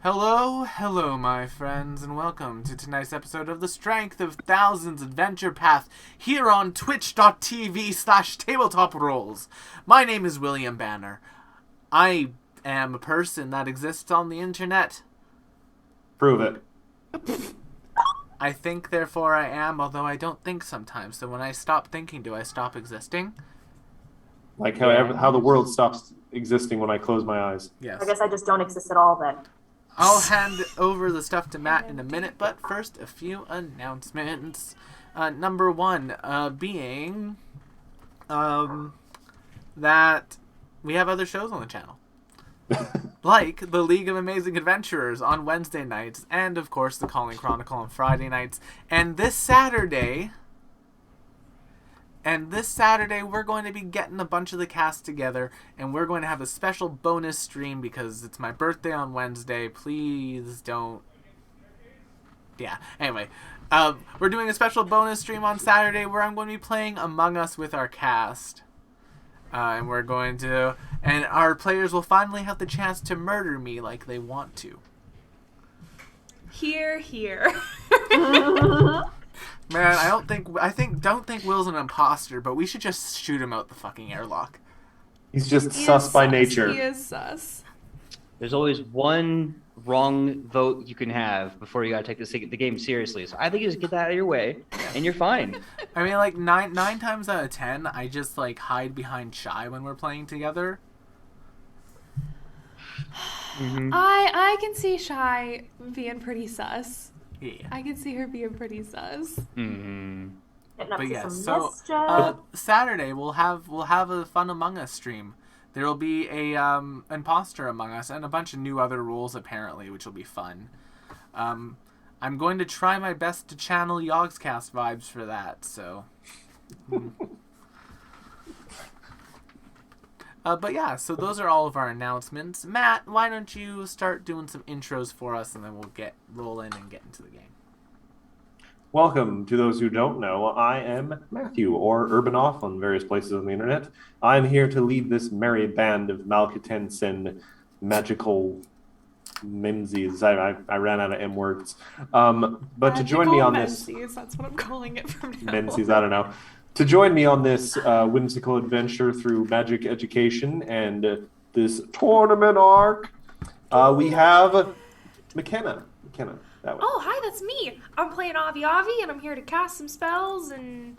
Hello, my friends, and welcome to tonight's episode of the Strength of Thousands Adventure Path here on twitch.tv/tabletop rolls. My name is William Banner. I am a person that exists on the internet. Prove it. I think, therefore I am, although I don't think sometimes. So when I stop thinking, do I stop existing? Like how the world stops existing when I close my eyes. Yes. I guess I just don't exist at all then. I'll hand over the stuff to Matt in a minute, but first, a few announcements. Number one being that we have other shows on the channel. Like the League of Amazing Adventurers on Wednesday nights, and of course the Calling Chronicle on Friday nights. And this Saturday, we're going to be getting a bunch of the cast together, and we're going to have a special bonus stream because it's my birthday on Wednesday. Please don't. Yeah, anyway. We're doing a special bonus stream on Saturday where I'm going to be playing Among Us with our cast. And our players will finally have the chance to murder me like they want to. Here. Man, don't think Will's an imposter, but we should just shoot him out the fucking airlock. He's just sus by nature. He is sus. There's always one wrong vote you can have before you gotta take the game seriously. So I think you just get that out of your way, and you're fine. I mean, like, nine times out of 10, I just, like, hide behind Shy when we're playing together. Mm-hmm. I can see Shy being pretty sus. Yeah. I can see her being pretty sus. Mm-hmm. Getting up But to yeah, some so mischief. Saturday we'll have a fun Among Us stream. There will be a imposter Among Us and a bunch of new other roles apparently, which will be fun. I'm going to try my best to channel Yogscast vibes for that. So. But yeah, so those are all of our announcements. Matt, why don't you start doing some intros for us, and then we'll get rolling and get into the game. Welcome to those who don't know. I am Matthew, or Urban Off on various places on the internet. I'm here to lead this merry band of malcontents and magical mimsies. I ran out of M words. But to join me on this... That's what I'm calling it from now Menzies, I don't know. To join me on this whimsical adventure through magic education and this tournament arc, we have McKenna. That way. Oh, hi, that's me. I'm playing Avi, and I'm here to cast some spells and,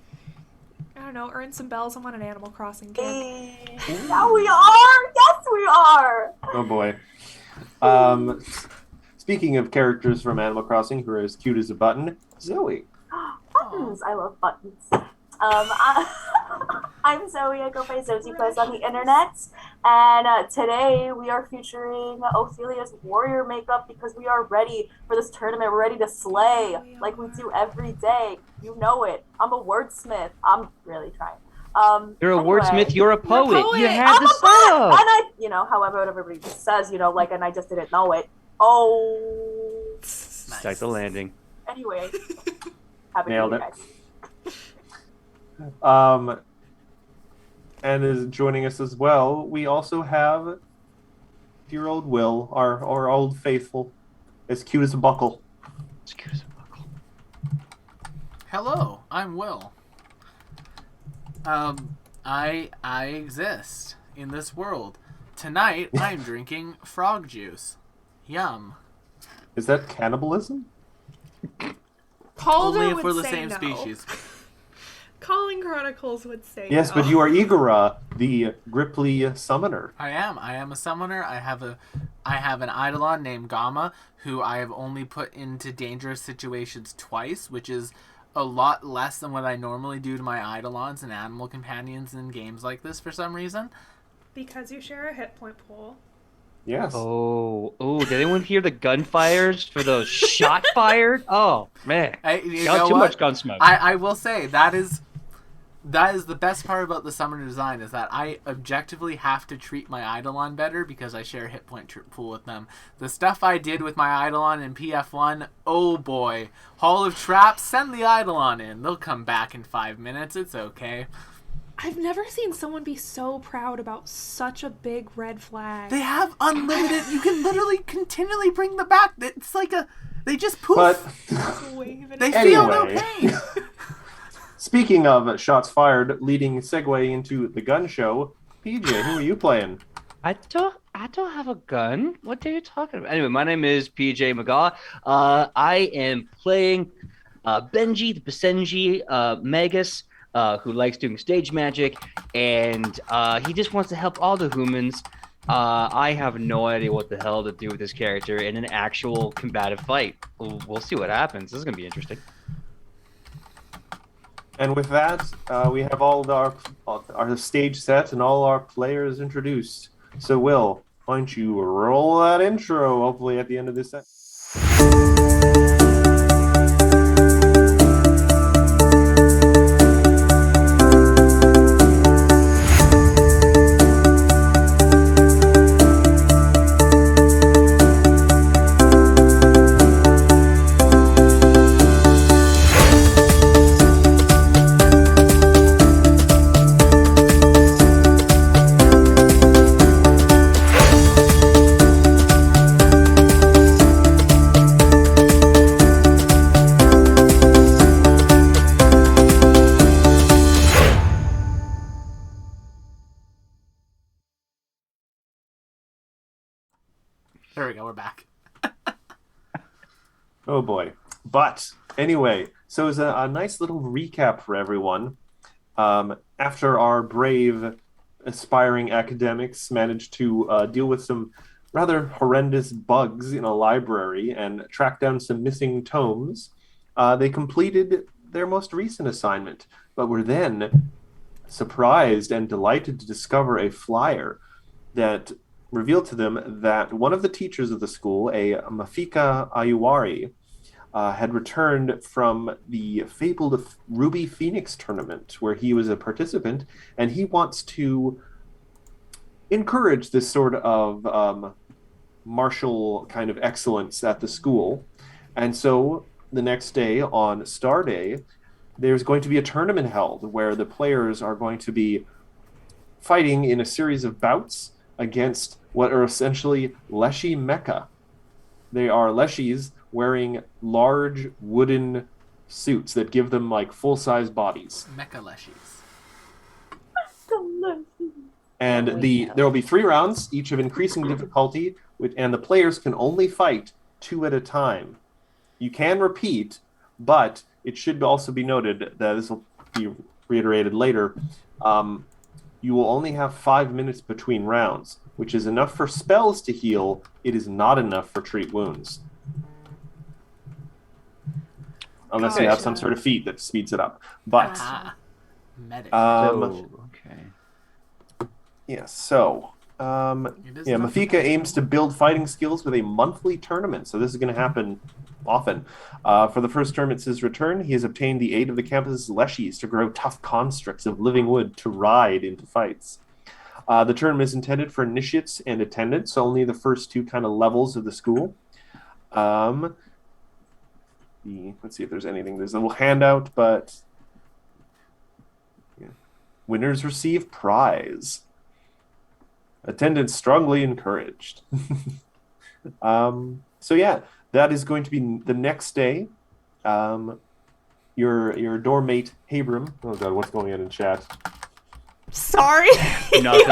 I don't know, earn some bells. I'm on an Animal Crossing game. Yeah, we are! Yes, we are! Oh boy. Speaking of characters from Animal Crossing who are as cute as a button, Zoe. Buttons! I love buttons. I'm Zoe, I go by Zozipost on the internet, and today we are featuring Ophelia's warrior makeup because we are ready for this tournament. We're ready to slay like we do every day. You know it. I'm a wordsmith. I'm really trying. You're a Anyway. wordsmith. You're a poet. You poet. had I'm the a poet! setup. And however, what everybody just says, and I just didn't know it. Oh. Start the landing. Anyway. Happy Nailed New it. Year, guys. And is joining us as well, we also have dear old Will, our old faithful, as cute as a buckle. Excuse me, buckle. Hello, I'm Will. I exist in this world. Tonight, I'm drinking frog juice. Yum. Is that cannibalism? Calder Only if would we're the say same no. species. Calling Chronicles would say Yes, no. but you are Igora, the Gripply summoner. I am a summoner. I have an Eidolon named Gamma, who I have only put into dangerous situations twice, which is a lot less than what I normally do to my Eidolons and animal companions in games like this for some reason. Because you share a hit point pool. Yes. Oh, did anyone hear the gunfires for those shot fired? Oh, man. You Got know too what? much gun smoke. I will say that is the best part about the summoner design is that I objectively have to treat my Eidolon better because I share a hit point pool with them. The stuff I did with my Eidolon in PF1, oh boy. Hall of Traps, send the Eidolon in. They'll come back in 5 minutes. It's okay. I've never seen someone be so proud about such a big red flag. They have unlimited. You can literally continually bring them back. It's like they just poof. But Just waving They it. feel no Anyway. pain. speaking of shots fired, leading segue into the gun show, PJ, who are you playing? I don't have a gun. What are you talking about? Anyway, my name is PJ McGaw. I am playing Benji the Basenji Magus, who likes doing stage magic, and he just wants to help all the humans. I have no idea what the hell to do with this character in an actual combative fight. We'll see what happens. This is gonna be interesting. And with that, we have all of our stage set and all our players introduced. So, Will, why don't you roll that intro, hopefully at the end of this set. There we go. We're back. Oh boy. But anyway, so as a nice little recap for everyone, after our brave, aspiring academics managed to deal with some rather horrendous bugs in a library and track down some missing tomes, they completed their most recent assignment, but were then surprised and delighted to discover a flyer that revealed to them that one of the teachers of the school, a Mafika Ayuwari, had returned from the fabled Ruby Phoenix tournament where he was a participant, and he wants to encourage this sort of martial kind of excellence at the school. And so the next day, on Star Day, there's going to be a tournament held where the players are going to be fighting in a series of bouts against what are essentially Leshy Mecha. They are Leshies wearing large wooden suits that give them like full-size bodies. Mecha Leshies. And there will be 3 rounds, each of increasing difficulty, and the players can only fight 2 at a time. You can repeat, but it should also be noted that this will be reiterated later. You will only have 5 minutes between rounds, which is enough for spells to heal. It is not enough for treat wounds. Unless you have some sort of feat that speeds it up. But, Medic. Okay. yeah, so... Mafika aims to build fighting skills with a monthly tournament, so this is going to happen often. For the first tournament since his return, he has obtained the aid of the campus's Leshies to grow tough constructs of living wood to ride into fights. The tournament is intended for initiates and attendants, so only the first 2 kind of levels of the school. Let's see if there's anything. There's a little handout, but yeah. Winners receive prize. Attendance strongly encouraged. So yeah, that is going to be the next day. Your dorm mate Habram. Oh god, what's going on in chat? Sorry. Nothing.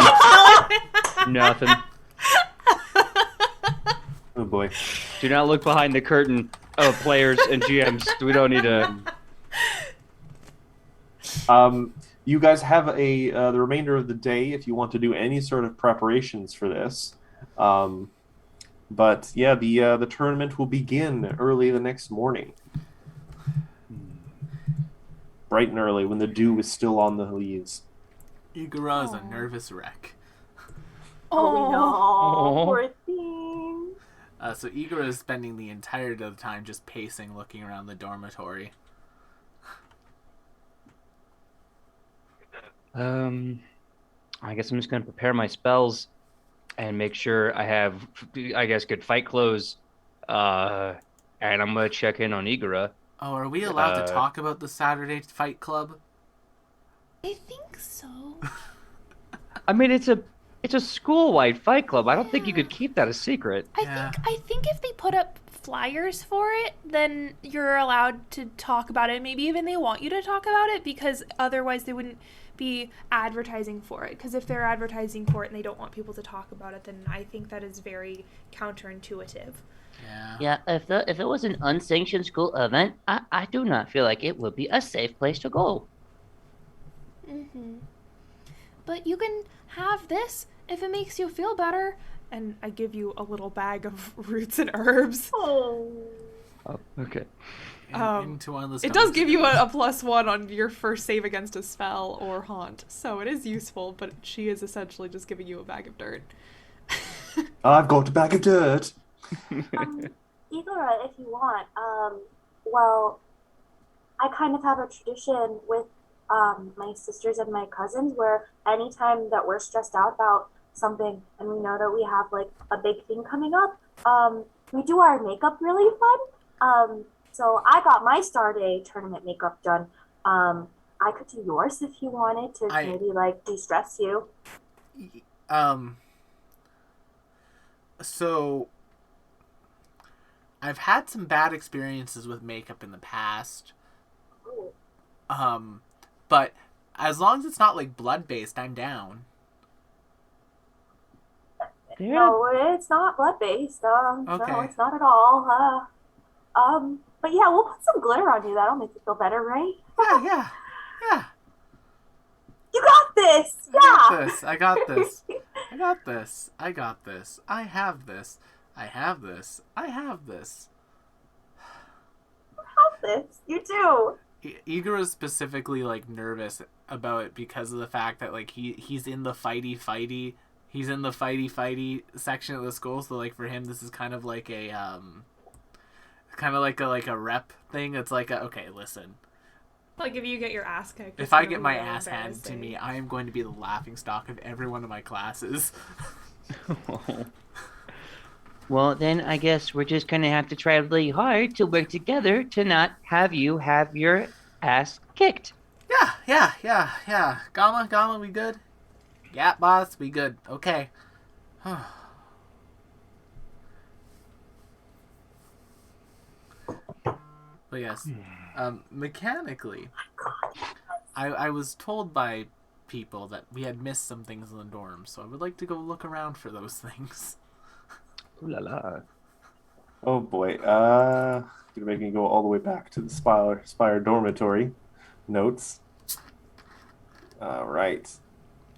Oh boy. Do not look behind the curtain of players and GMs. We don't need to. You guys have the remainder of the day if you want to do any sort of preparations for this. But yeah, the tournament will begin early the next morning. Bright and early when the dew is still on the leaves. Igura is a nervous wreck. Oh no, Aw. poor thing. So Igura is spending the entirety of the time just pacing, looking around the dormitory. I guess I'm just gonna prepare my spells and make sure I have, I guess, good fight clothes. And I'm gonna check in on Igura. Oh, are we allowed to talk about the Saturday Fight Club? I think so. I mean, it's a school-wide fight club. I don't think you Yeah. could keep that a secret. I think if they put up flyers for it, then you're allowed to talk about it. Maybe even they want you to talk about it, because otherwise they wouldn't be advertising for it. Because if they're advertising for it and they don't want people to talk about it, then I think that is very counterintuitive. Yeah. Yeah, if it was an unsanctioned school event, I do not feel like it would be a safe place to go. Mm-hmm. But you can have this if it makes you feel better. And I give you a little bag of roots and herbs. Oh. Oh, okay. Into one of the It does stones give you goes. a +1 on your first save against a spell or haunt, so it is useful, but she is essentially just giving you a bag of dirt. I've got a bag of dirt. Igora, if you want, well, I kind of have a tradition with my sisters and my cousins where anytime that we're stressed out about something and we know that we have like a big thing coming up, we do our makeup really fun. So I got my Star Day tournament makeup done. I could do yours if you wanted to maybe like de-stress you. So I've had some bad experiences with makeup in the past. Ooh. But as long as it's not like blood-based, I'm down. Yeah. No, it's not blood-based. No, Okay. it's not at all. But yeah, we'll put some glitter on you. That'll make you feel better, right? Yeah. You got this! I got this. I got this. I got this. I have this. I have this. I have this. You have this. You do. Igor is specifically like nervous about it because of the fact that like he's in the fighty section of the school, so like for him this is kind of like a rep thing. It's like okay, listen, Like if you get your ass kicked. if I get my ass handed to me, I am going to be the laughing stock of every one of my classes. Well, then I guess we're just gonna have to try really hard to work together to not have you have your ass kicked. Yeah. Gamma, we good? Yeah, boss, we good. Okay. But yes, mechanically, I was told by people that we had missed some things in the dorm, so I would like to go look around for those things. Ooh la la. Oh boy. Gonna make me go all the way back to the Spire dormitory notes. All right.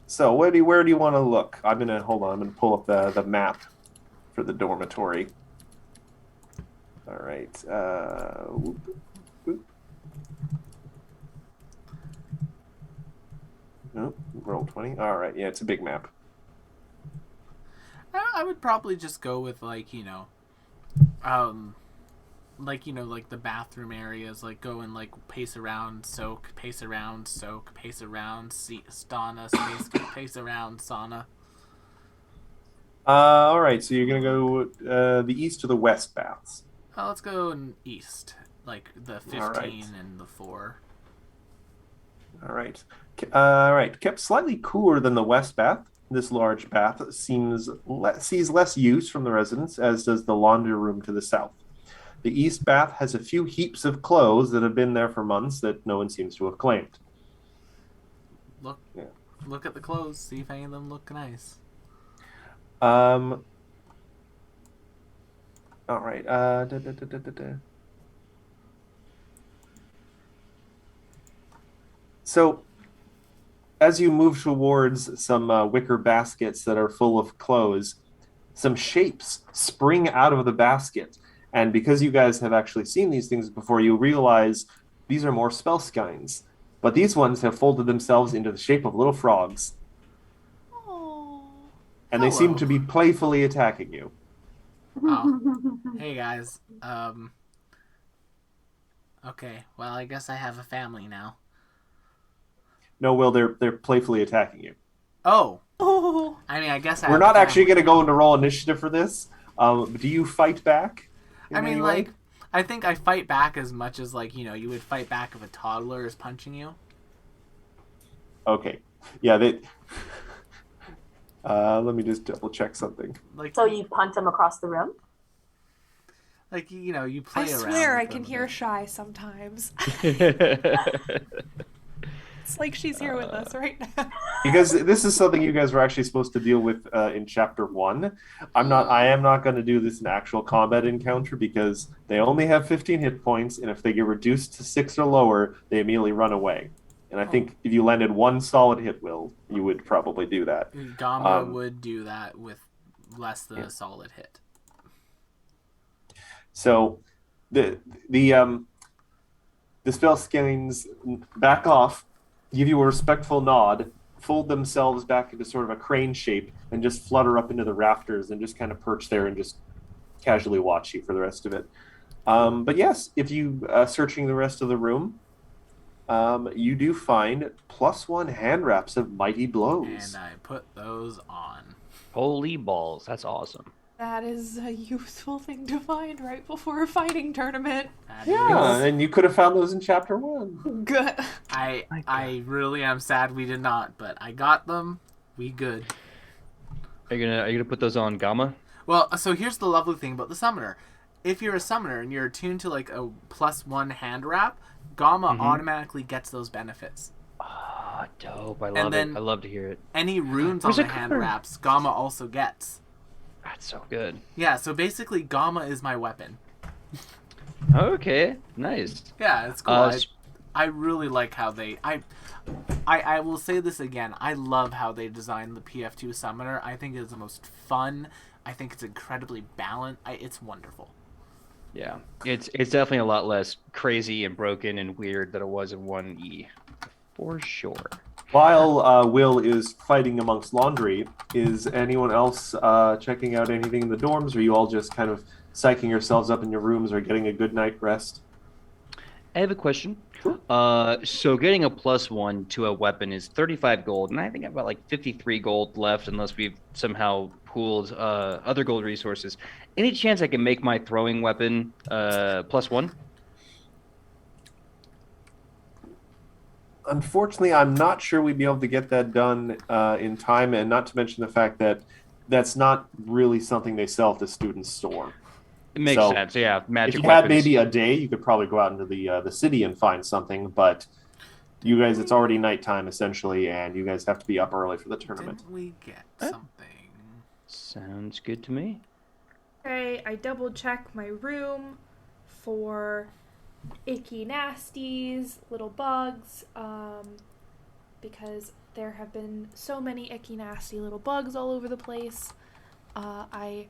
So where do you want to look? I'm gonna pull up the map for the dormitory. All right. Whoop. Nope. Roll 20. All right. Yeah, it's a big map. I would probably just go with like like the bathroom areas, like go and like pace around, soak, pace around, soak, pace around, sauna, pace around, sauna. All right. So you're gonna go the east or the west baths. Let's go in east, like the 15 right. and the 4. All right. All right. Kept slightly cooler than the west bath. This large bath sees less use from the residents, as does the laundry room to the south. The east bath has a few heaps of clothes that have been there for months that no one seems to have claimed. Look at the clothes, see if any of them look nice. All right. So, as you move towards some wicker baskets that are full of clothes, some shapes spring out of the basket. And because you guys have actually seen these things before, you realize these are more spell skeins. But these ones have folded themselves into the shape of little frogs. Oh. And they seem to be playfully attacking you. Oh. Hey guys. Okay, well I guess I have a family now. No, Will, they're playfully attacking you. Oh. Oh. I mean, I guess We're not actually going to go into roll initiative for this. Do you fight back? I mean, like, I think I fight back as much as, like, you would fight back if a toddler is punching you. Okay. Yeah, they. Let me just double check something. Like, So you punt him across the room? like you play I around. swear with I them can a hear bit. Shy sometimes. It's like she's here with us right now. Because this is something you guys were actually supposed to deal with in chapter 1. I am not going to do this in actual combat encounter because they only have 15 hit points, and if they get reduced to 6 or lower, they immediately run away. And I think if you landed one solid hit, Will, you would probably do that. Gamma would do that with less than Yeah. a solid hit. So the the the spell skillings back off, give you a respectful nod, fold themselves back into sort of a crane shape, and just flutter up into the rafters and just kind of perch there and just casually watch you for the rest of it. But yes, if you searching the rest of the room, you do find +1 hand wraps of mighty blows. And I put those on. Holy balls, that's awesome. That is a useful thing to find right before a fighting tournament. That Yeah, is- and you could have found those in chapter 1. Good. I really am sad we did not, but I got them. We good. Are you gonna put those on Gamma? Well, so here's the lovely thing about the summoner. If you're a summoner and you're attuned to like a +1 hand wrap, Gamma automatically gets those benefits. Ah, dope. I And love then- it. I love to hear it. Any runes on Where's the the hand card? wraps, Gamma also gets. That's so good. Yeah, so basically Gamma is my weapon. Okay, nice. Yeah, it's cool. Uh, I really like how they I will say this again. I love how they designed the PF2 summoner. I think it's the most fun. I think it's incredibly balanced. It's wonderful. Yeah, it's definitely a lot less crazy and broken and weird than it was in 1E, for sure. While Will is fighting amongst laundry, is anyone else checking out anything in the dorms? Or are you all just kind of psyching yourselves up in your rooms or getting a good night rest? I have a question. Sure. So getting a +1 to a weapon is 35 gold, and I think I've got like 53 gold left, unless we've somehow pooled other gold resources. Any chance I can make my throwing weapon +1? Unfortunately, I'm not sure we'd be able to get that done in time, and not to mention the fact that that's not really something they sell at the student store. It makes So, sense. Yeah, magic If you had weapons. maybe a day, you could probably go out into the city and find something, but you guys, it's already nighttime essentially, and you guys have to be up early for the tournament. Didn't we get Huh? something? Sounds good to me. Okay, I double check my room for icky nasties, little bugs, because there have been so many icky nasty little bugs all over the place. I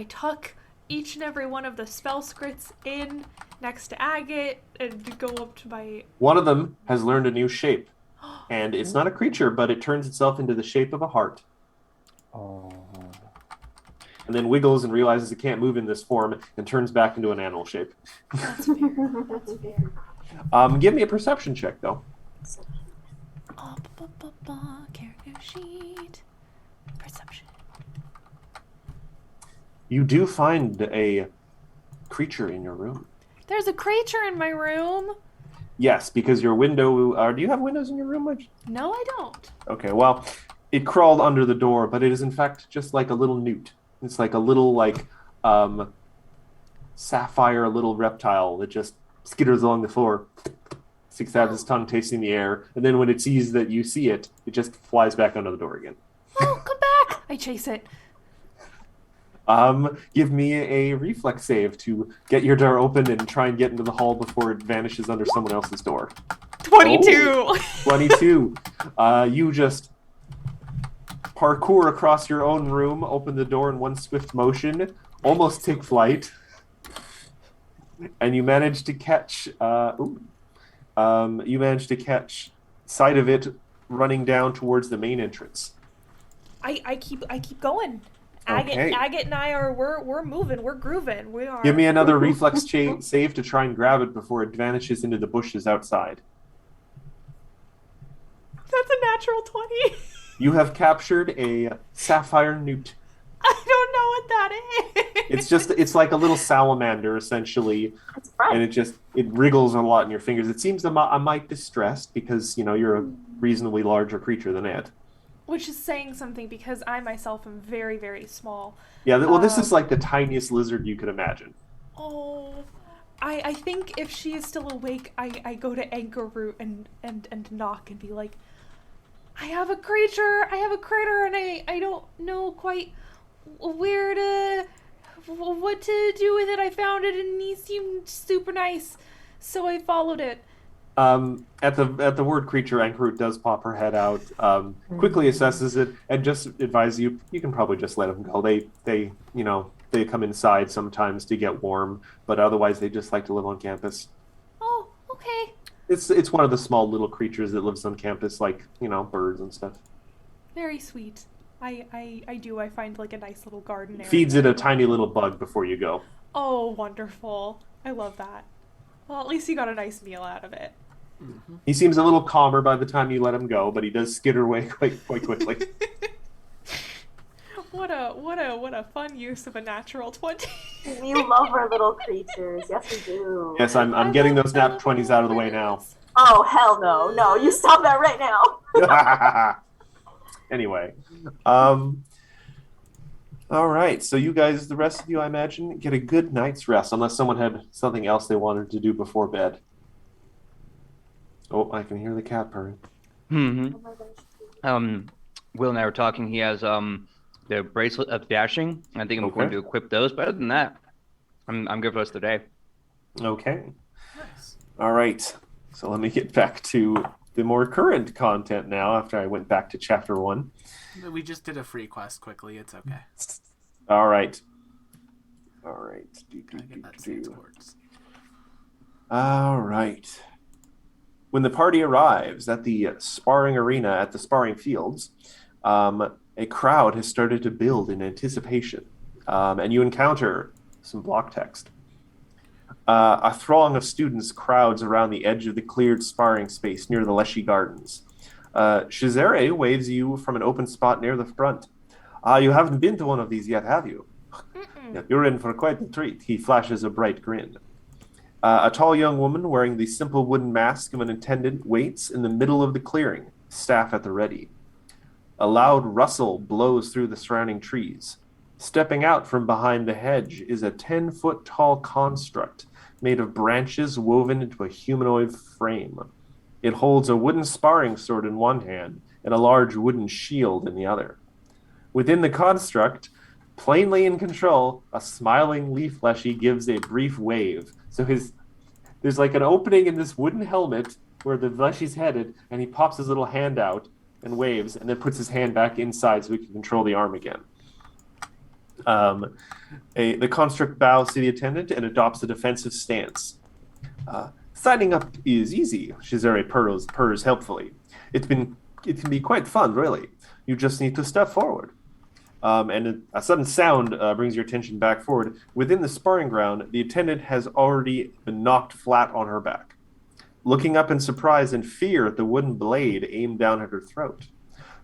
tuck each and every one of the spell scripts in next to Agate and go up to my. One of them has learned a new shape, and it's not a creature, but it turns itself into the shape of a heart, Oh. and then wiggles and realizes it can't move in this form and turns back into an animal shape. That's fair. That's fair. Give me a perception check, though. Character sheet. Perception. You do find a creature in your room. There's a creature in my room. Yes, because your window. Do you have windows in your room? No, I don't. Okay, well, it crawled under the door, but it is in fact just like a little newt. It's like a little sapphire little reptile that just skitters along the floor, sticks out its tongue, tasting the air, and then when it sees that you see it, it just flies back under the door again. Oh, come back! I chase it. Give me a reflex save to get your door open and try and get into the hall before it vanishes under someone else's door. 22. 22. You just parkour across your own room, open the door in one swift motion, almost take flight, and you manage to catch. You manage to catch sight of it running down towards the main entrance. I keep going. Okay. Agate and I we're moving. We're grooving. We are. Give me another reflex save to try and grab it before it vanishes into the bushes outside. That's a natural 20. You have captured a sapphire newt. I don't know what that is. It's like a little salamander essentially, It's a friend. and it wriggles a lot in your fingers. It seems a mite distressed because you're reasonably larger creature than it. Which is saying something because I myself am very, very small. Yeah, well, this is like the tiniest lizard you could imagine. Oh, I think if she is still awake, I go to Anchor Root and knock and be like, I have a critter, and I don't know quite where to, what to do with it. I found it and he seemed super nice, so I followed it. At the word creature, Ankrut does pop her head out, quickly assesses it, and just advise you can probably just let them go. They come inside sometimes to get warm, but otherwise they just like to live on campus. Oh, okay. It's one of the small little creatures that lives on campus, like birds and stuff. Very sweet. I do. I find like a nice little garden area. Feeds it a tiny little bug before you go. Oh, wonderful. I love that. Well, at least you got a nice meal out of it. Mm-hmm. He seems a little calmer by the time you let him go, but he does skitter away quite quickly. What a fun use of a natural 20. We love our little creatures. Yes, we do. Yes, I'm getting those nat 20s out of the way now. Oh, hell no. No, you stop that right now. Anyway. All right. So you guys, the rest of you, I imagine, get a good night's rest, unless someone had something else they wanted to do before bed. Oh, I can hear the cat purring. Mm-hmm. Oh my gosh. Will and I were talking. He has the bracelet of dashing. I think I'm going Okay. to equip those. But other than that, I'm good for the rest of the day. Okay. Nice. All right. So let me get back to the more current content now after I went back to chapter 1. We just did a free quest quickly. It's okay. All right. All right. Gotta get that save quartz. All right. When the party arrives at the sparring arena at the sparring fields, a crowd has started to build in anticipation, and you encounter some block text. A throng of students crowds around the edge of the cleared sparring space near the Leshy Gardens. Shizere waves you from an open spot near the front. You haven't been to one of these yet, have you? Yeah, you're in for quite the treat. He flashes a bright grin. A tall young woman wearing the simple wooden mask of an attendant waits in the middle of the clearing, staff at the ready. A loud rustle blows through the surrounding trees. Stepping out from behind the hedge is a 10-foot tall construct made of branches woven into a humanoid frame. It holds a wooden sparring sword in one hand and a large wooden shield in the other. Within the construct, plainly in control, a smiling leaf Leshy gives a brief wave. So there's like an opening in this wooden helmet where the Leshy's headed, and he pops his little hand out and waves, and then puts his hand back inside so he can control the arm again. The construct bows to the attendant and adopts a defensive stance. Signing up is easy, Shizere purrs helpfully. It can be quite fun, really. You just need to step forward. And a sudden sound brings your attention back forward. Within the sparring ground, the attendant has already been knocked flat on her back. Looking up in surprise and fear at the wooden blade aimed down at her throat,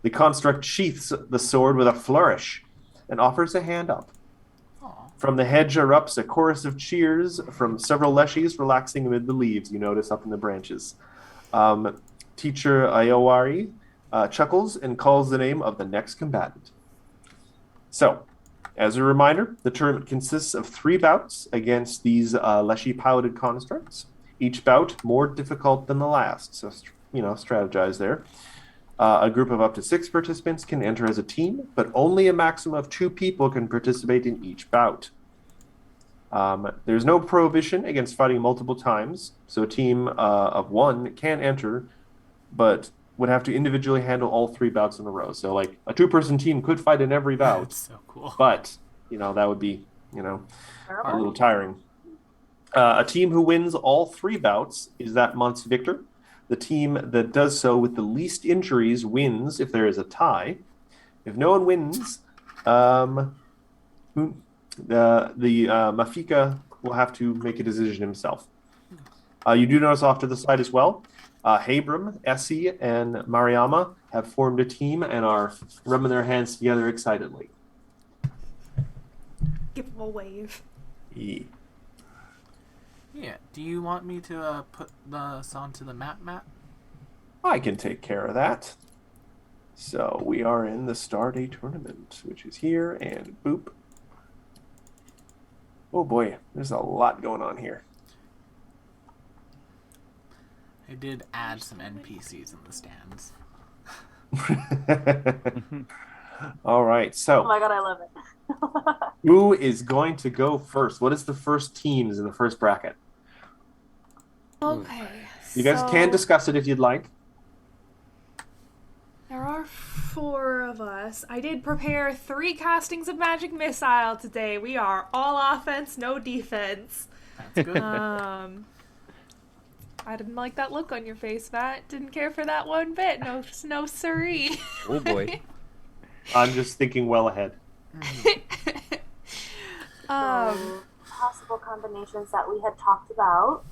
the construct sheaths the sword with a flourish and offers a hand up. Aww. From the hedge erupts a chorus of cheers from several Leshies relaxing amid the leaves you notice up in the branches. Teacher Ayowari chuckles and calls the name of the next combatant. So, as a reminder, the tournament consists of 3 bouts against these Leshy piloted constructs. Each bout more difficult than the last, so strategize there. A group of up to 6 participants can enter as a team, but only a maximum of 2 people can participate in each bout. There's no prohibition against fighting multiple times, so a team of 1 can enter, but would have to individually handle all 3 bouts in a row. So, like, a 2-person team could fight in every bout. That's so cool. But, that would be, a little tiring. A team who wins all 3 bouts is that month's victor. The team that does so with the least injuries wins if there is a tie. If no one wins, the Mafika will have to make a decision himself. You do notice off to the side as well, Habram, Essie, and Mariama have formed a team and are rubbing their hands together excitedly. Give them a wave. Yeah. Do you want me to put this onto the map? I can take care of that. So we are in the Stardate tournament, which is here, and boop. Oh boy, there's a lot going on here. I did add some NPCs in the stands. All right, Oh so my god, I love it. who is going to go first? What is the first teams in the first bracket? Okay. You guys can so discuss it if you'd like. There are 4 of us. I did prepare 3 castings of Magic Missile today. We are all offense, no defense. That's good. I didn't like that look on your face, Matt. Didn't care for that one bit. No siree. Oh boy. I'm just thinking well ahead. So, possible combinations that we had talked about.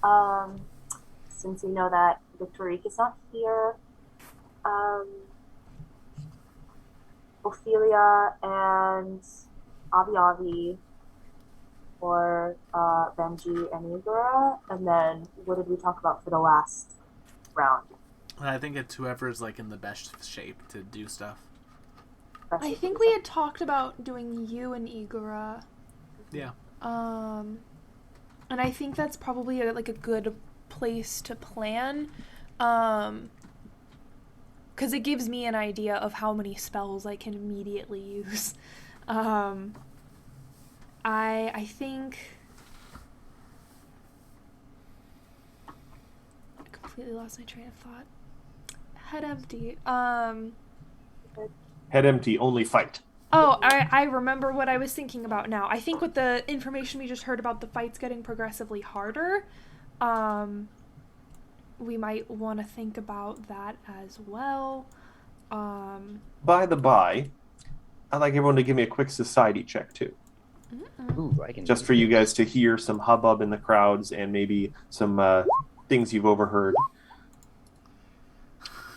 Since we know that Victorique is not here, Ophelia and Avi Avi, or Benji and Igora, and then what did we talk about for the last round? I think it's whoever's like in the best shape to do stuff. I think we had talked about doing you and Igora. Yeah. And I think that's probably a good place to plan. Because it gives me an idea of how many spells I can immediately use. I think I completely lost my train of thought. Head empty. Head empty, only fight. Oh, I remember what I was thinking about now. I think with the information we just heard about the fights getting progressively harder, we might want to think about that as well. By the by, I'd like everyone to give me a quick society check too. Ooh, I can Just for you guys to hear some hubbub in the crowds and maybe some things you've overheard.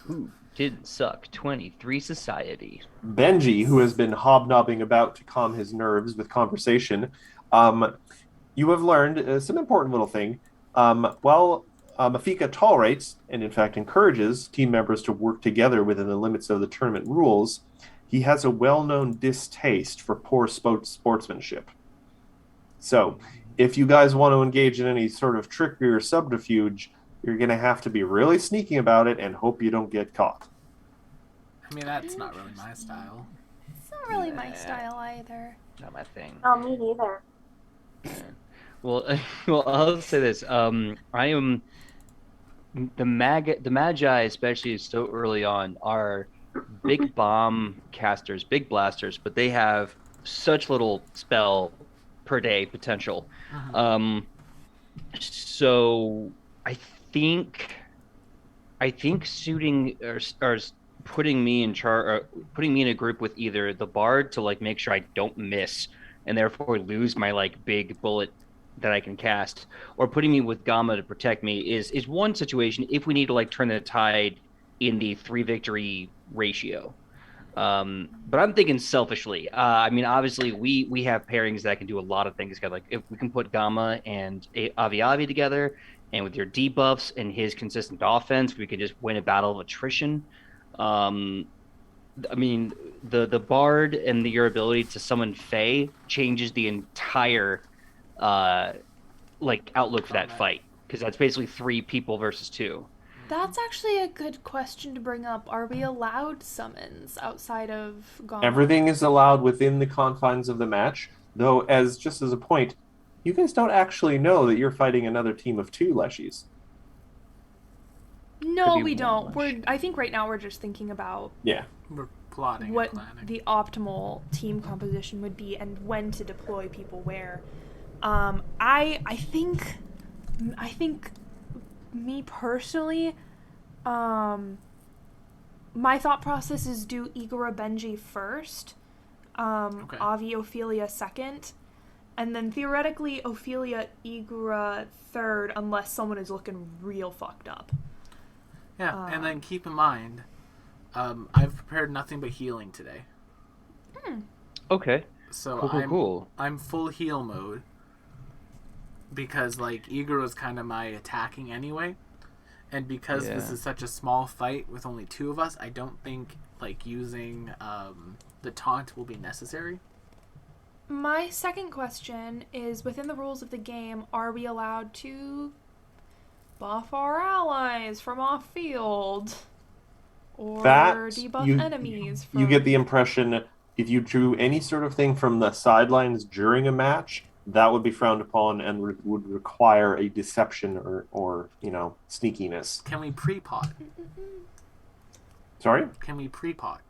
Ooh, didn't suck. 23 society. Benji, who has been hobnobbing about to calm his nerves with conversation, you have learned some important little thing. While Mafika tolerates and, in fact, encourages team members to work together within the limits of the tournament rules, he has a well-known distaste for poor sportsmanship. So, if you guys want to engage in any sort of trickery or subterfuge, you're going to have to be really sneaky about it and hope you don't get caught. I mean, that's not really my style. It's not really my style either. Not my thing. Oh, me neither. Well, I'll say this. I am the Magi, especially so early on, are big bomb casters, big blasters, but they have such little spell per day potential. So I think suiting or putting me in charge, putting me in a group with either the bard to like make sure I don't miss and therefore lose my like big bullet that I can cast, or putting me with Gamma to protect me is one situation if we need to like turn the tide in the 3 victory ratio. But I'm thinking selfishly. I mean, obviously we have pairings that can do a lot of things. Like if we can put Gamma and Avi Avi together, and with your debuffs and his consistent offense, we could just win a battle of attrition. I mean, the Bard and your ability to summon Fae changes the entire like outlook for that fight, because that's basically 3 people versus 2. That's actually a good question to bring up. Are we allowed summons outside of Gauntlet? Everything is allowed within the confines of the match, though, as just as a point, you guys don't actually know that you're fighting another team of 2 Leshies. No, Could be we one don't. I think right now we're just thinking about Yeah. We're plotting what and planning. the optimal team composition would be and when to deploy people where. I think me personally, my thought process is do Igora Benji first, Okay. Avi Ophelia second, and then theoretically Ophelia Igora third unless someone is looking real fucked up. Yeah, and then keep in mind, I've prepared nothing but healing today. Okay. So Cool. I'm full heal mode. Because like Igor was kind of my attacking anyway, And because this is such a small fight with only 2 of us, I don't think like using the taunt will be necessary. My second question is, within the rules of the game, are we allowed to buff our allies from off field? Or debuff enemies from... You get the impression if you drew any sort of thing from the sidelines during a match, that would be frowned upon and would require a deception or sneakiness. Can we pre-pot? Sorry? Can we pre-pot?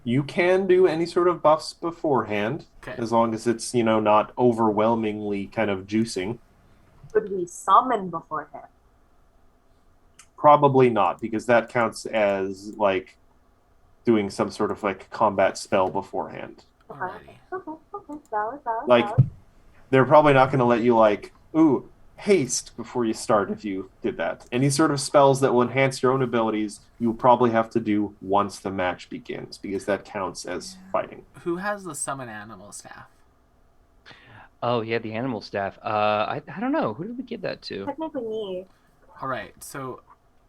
You can do any sort of buffs beforehand, as long as it's, not overwhelmingly kind of juicing. Could we summon beforehand? Probably not, because that counts as, like, doing some sort of, like, combat spell beforehand. Alrighty. Okay. Valid. Like, they're probably not going to let you, like, ooh, haste before you start if you did that. Any sort of spells that will enhance your own abilities, you'll probably have to do once the match begins, because that counts as fighting. Who has the summon animal staff? Oh, yeah, the animal staff. I don't know. Who did we give that to? Technically me. Alright, so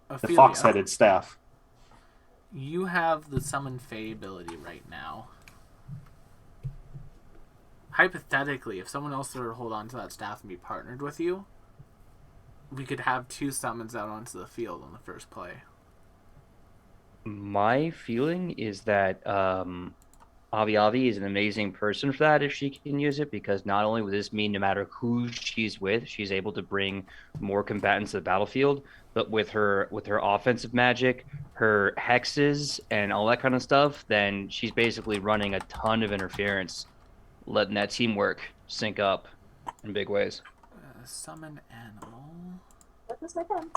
The Ophelia, fox-headed staff. you have the summon Fae ability right now. Hypothetically, if someone else were to hold on to that staff and be partnered with you, we could have 2 summons out onto the field on the first play. My feeling is that Avi is an amazing person for that if she can use it, because not only would this mean no matter who she's with, she's able to bring more combatants to the battlefield, but with her offensive magic, her hexes, and all that kind of stuff, then she's basically running a ton of interference, letting that teamwork sync up in big ways. Summon animal. What does my pen?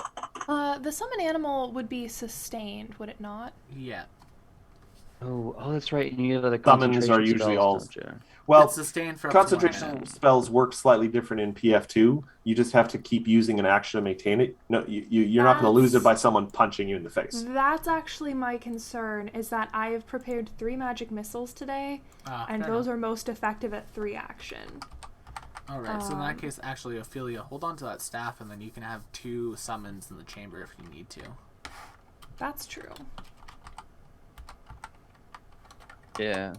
The summon animal would be sustained, would it not? Yeah. Oh, that's right. And you have the Summons concentration are usually spells, all... don't you? Well, It's sustained for up to 1 concentration minute. spells work slightly different in PF2. You just have to keep using an action to maintain it. No, you're not going to lose it by someone punching you in the face. That's actually my concern, is that I have prepared 3 magic missiles today, and those are most effective at 3 action. Alright, so in that case, actually, Ophelia, hold on to that staff, and then you can have 2 summons in the chamber if you need to. That's true. Yeah.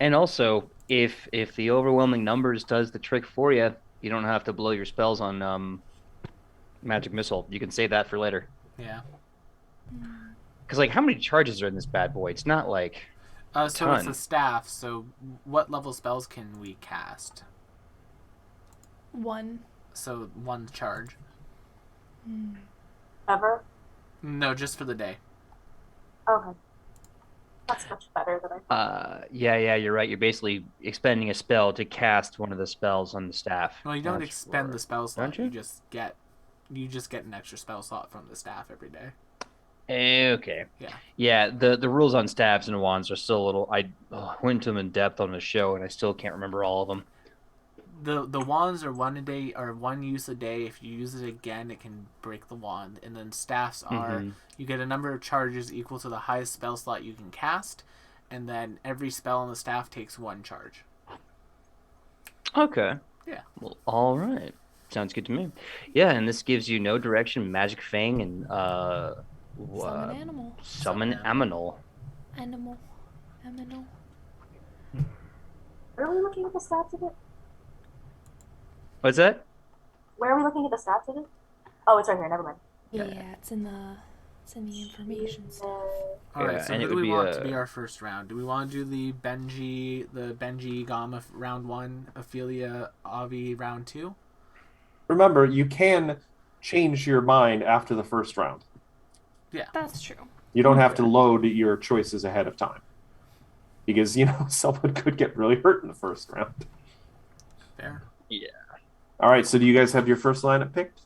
And also, if the overwhelming numbers does the trick for you, you don't have to blow your spells on magic missile. You can save that for later. Yeah. Because, like, how many charges are in this bad boy? It's not like So ton. it's a staff, so what level spells can we cast? 1. So 1 charge. Ever? No, just for the day. Okay. That's much better than I thought. Yeah, you're right. You're basically expending a spell to cast one of the spells on the staff. Well, you don't That's expend for- the spell slot. Don't you? You just get an extra spell slot from the staff every day. Okay. Yeah. Yeah, the rules on staves and wands are still a little... I went to them in depth on the show, and I still can't remember all of them. The wands are 1 a day or 1 use a day. If you use it again, it can break the wand. And then staffs are you get a number of charges equal to the highest spell slot you can cast, and then every spell on the staff takes 1 charge. Okay. Yeah. Well, all right. Sounds good to me. Yeah, and this gives you no direction, magic fang, and Summon animal. summon aminal. Animal. Where are we looking at the stats of it? What's that? Where are we looking at the stats of it? Oh, it's right here. Never mind. Yeah, it's in the information stuff. All right. Yeah, So and who it do would we be want a- to be our first round? Do we want to do the Benji Gamma round 1, Ophelia Avi round 2? Remember, you can change your mind after the first round. That's true. You don't have to load your choices ahead of time. Because, someone could get really hurt in the first round. Fair. Yeah. All right, so do you guys have your first lineup picked?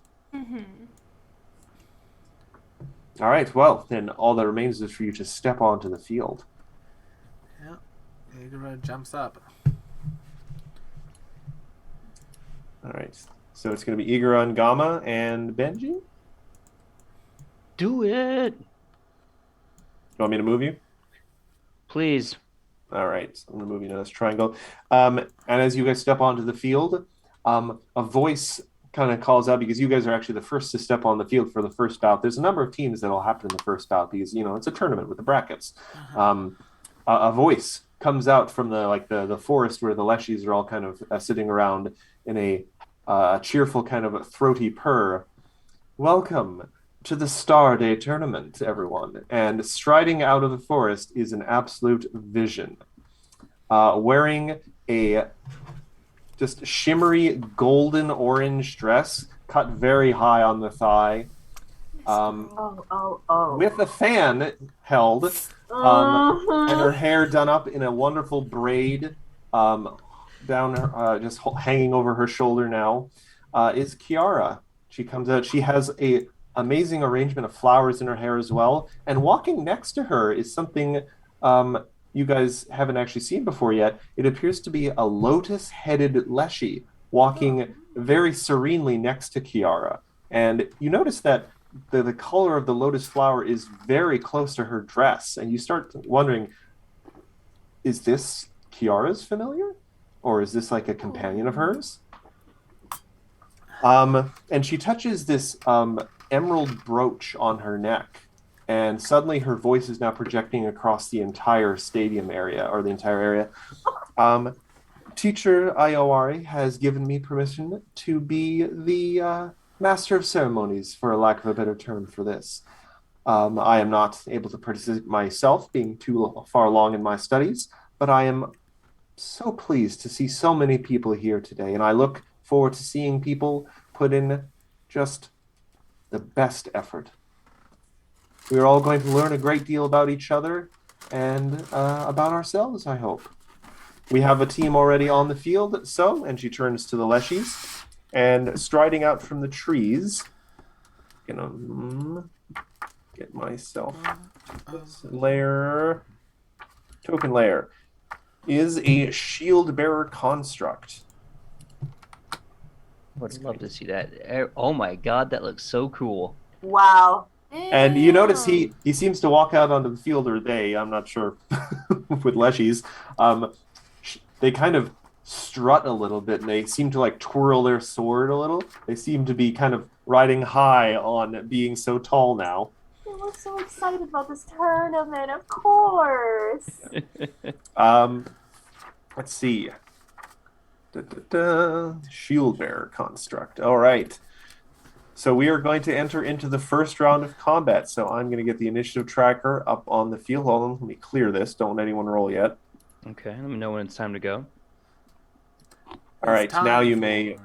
All right, well, then all that remains is for you to step onto the field. Yeah. Igora jumps up. All right, so it's going to be Igaron, Gamma, and Benji? Do it, You want me to move you? please. All right, so I'm going to move you to this triangle. And as you guys step onto the field, a voice kind of calls out, because you guys are actually the first to step on the field for the first bout. There's a number of teams that will happen in the first bout because, it's a tournament with the brackets. A voice comes out from the forest where the Leshies are all kind of sitting around in a cheerful kind of throaty purr. Welcome to the Star Day tournament, everyone. And striding out of the forest is an absolute vision. Wearing a just shimmery golden orange dress cut very high on the thigh. With a fan held, and her hair done up in a wonderful braid, down just hanging over her shoulder now, is Kiara. She comes out. She has a amazing arrangement of flowers in her hair as well. And walking next to her is something you guys haven't actually seen before yet. It appears to be a lotus-headed Leshy walking very serenely next to Kiara. And you notice that the color of the lotus flower is very close to her dress. And you start wondering, is this Kiara's familiar? Or is this like a companion of hers? And she touches this emerald brooch on her neck. And suddenly her voice is now projecting across the entire stadium area, or the entire area. Teacher Iowari has given me permission to be the master of ceremonies, for lack of a better term for this. I am not able to participate myself, being too far along in my studies, but I am so pleased to see so many people here today, and I look forward to seeing people put in just the best effort. We are all going to learn a great deal about each other and about ourselves, I hope. We have a team already on the field, and she turns to the Leshies, and striding out from the trees, gonna get myself this token layer, is a shield bearer construct. Would love to see that. Oh my god, that looks so cool. Wow. And you notice he seems to walk out onto the field, or I'm not sure, with Leshies. They kind of strut a little bit, and they seem to twirl their sword a little. They seem to be kind of riding high on being so tall now. They were so excited about this tournament, of course. Let's see. Shield bearer construct. All right. So we are going to enter into the first round of combat. So I'm going to get the initiative tracker up on the field. Hold on, let me clear this. Don't let anyone roll yet. Okay, let me know when it's time to go. All right, now you may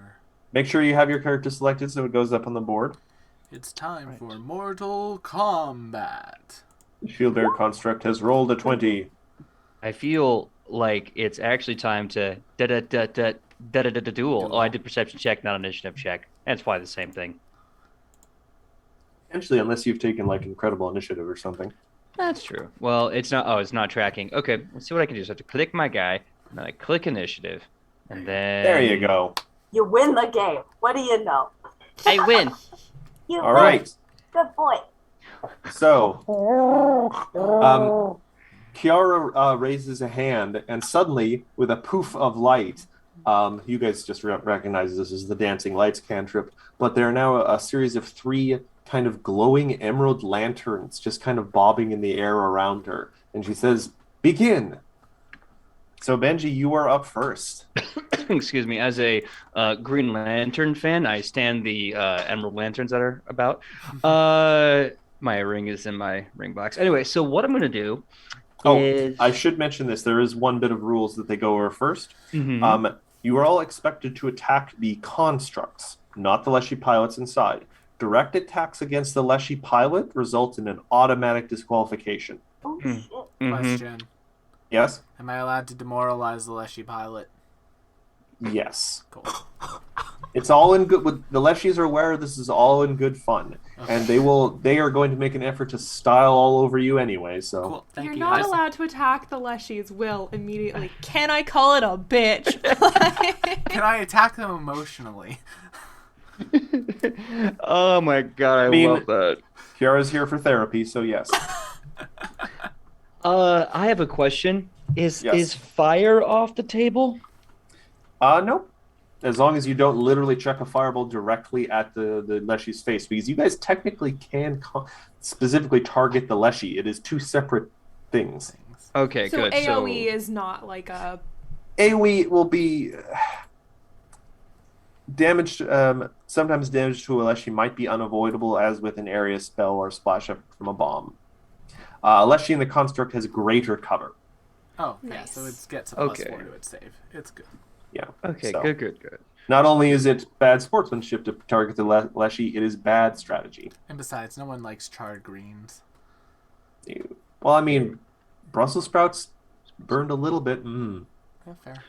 make sure you have your character selected so it goes up on the board. It's time for Mortal Kombat. The shield bearer construct has rolled a 20. I feel like it's actually time to duel. Oh, I did perception check, not initiative check. That's probably the same thing. Potentially, unless you've taken incredible initiative or something. That's true. Well, it's not. Oh, it's not tracking. Okay, let's see what I can do. So I have to click my guy, and then I click initiative, and then there you go. You win the game. What do you know? I win. You All win. right. Good boy. So, Kiara raises a hand, and suddenly, with a poof of light, you guys just recognize this as the dancing lights cantrip, but there are now a series of 3 kind of glowing emerald lanterns just kind of bobbing in the air around her. And she says, begin! So, Benji, you are up first. Excuse me. As a Green Lantern fan, I stand the emerald lanterns that are about. My ring is in my ring box. Anyway, so what I'm going to do is... I should mention this. There is one bit of rules that they go over first. Mm-hmm. You are all expected to attack the constructs, not the Leshy pilots inside. Direct attacks against the Leshy pilot result in an automatic disqualification. Oh, shit. Question. Yes? Am I allowed to demoralize the Leshy pilot? Yes. Cool. It's all in good. The Leshies are aware this is all in good fun, and they are going to make an effort to style all over you anyway. So Cool. Thank You're you. not allowed to attack the Leshies, Will, immediately. Can I call it a bitch? Can I attack them emotionally? Oh my god, I mean- love that. Kiara's here for therapy, so yes. I have a question. Yes. Is fire off the table? Nope. As long as you don't literally chuck a fireball directly at the Leshy's face, because you guys technically can specifically target the Leshy. It is two separate things. Okay, So good. AoE So is not like a. AoE will be damage. Sometimes damage to a Leshy might be unavoidable, as with an area spell or splash up from a bomb. Leshy in the construct has greater cover. Oh, yeah, Nice. so it gets a Okay. +4 to its save. It's good. Yeah. okay, So, good. not only is it bad sportsmanship to target the Leshy, it is bad strategy. And besides, no one likes charred greens. Well, I mean, Brussels sprouts burned a little bit. Yeah, fair.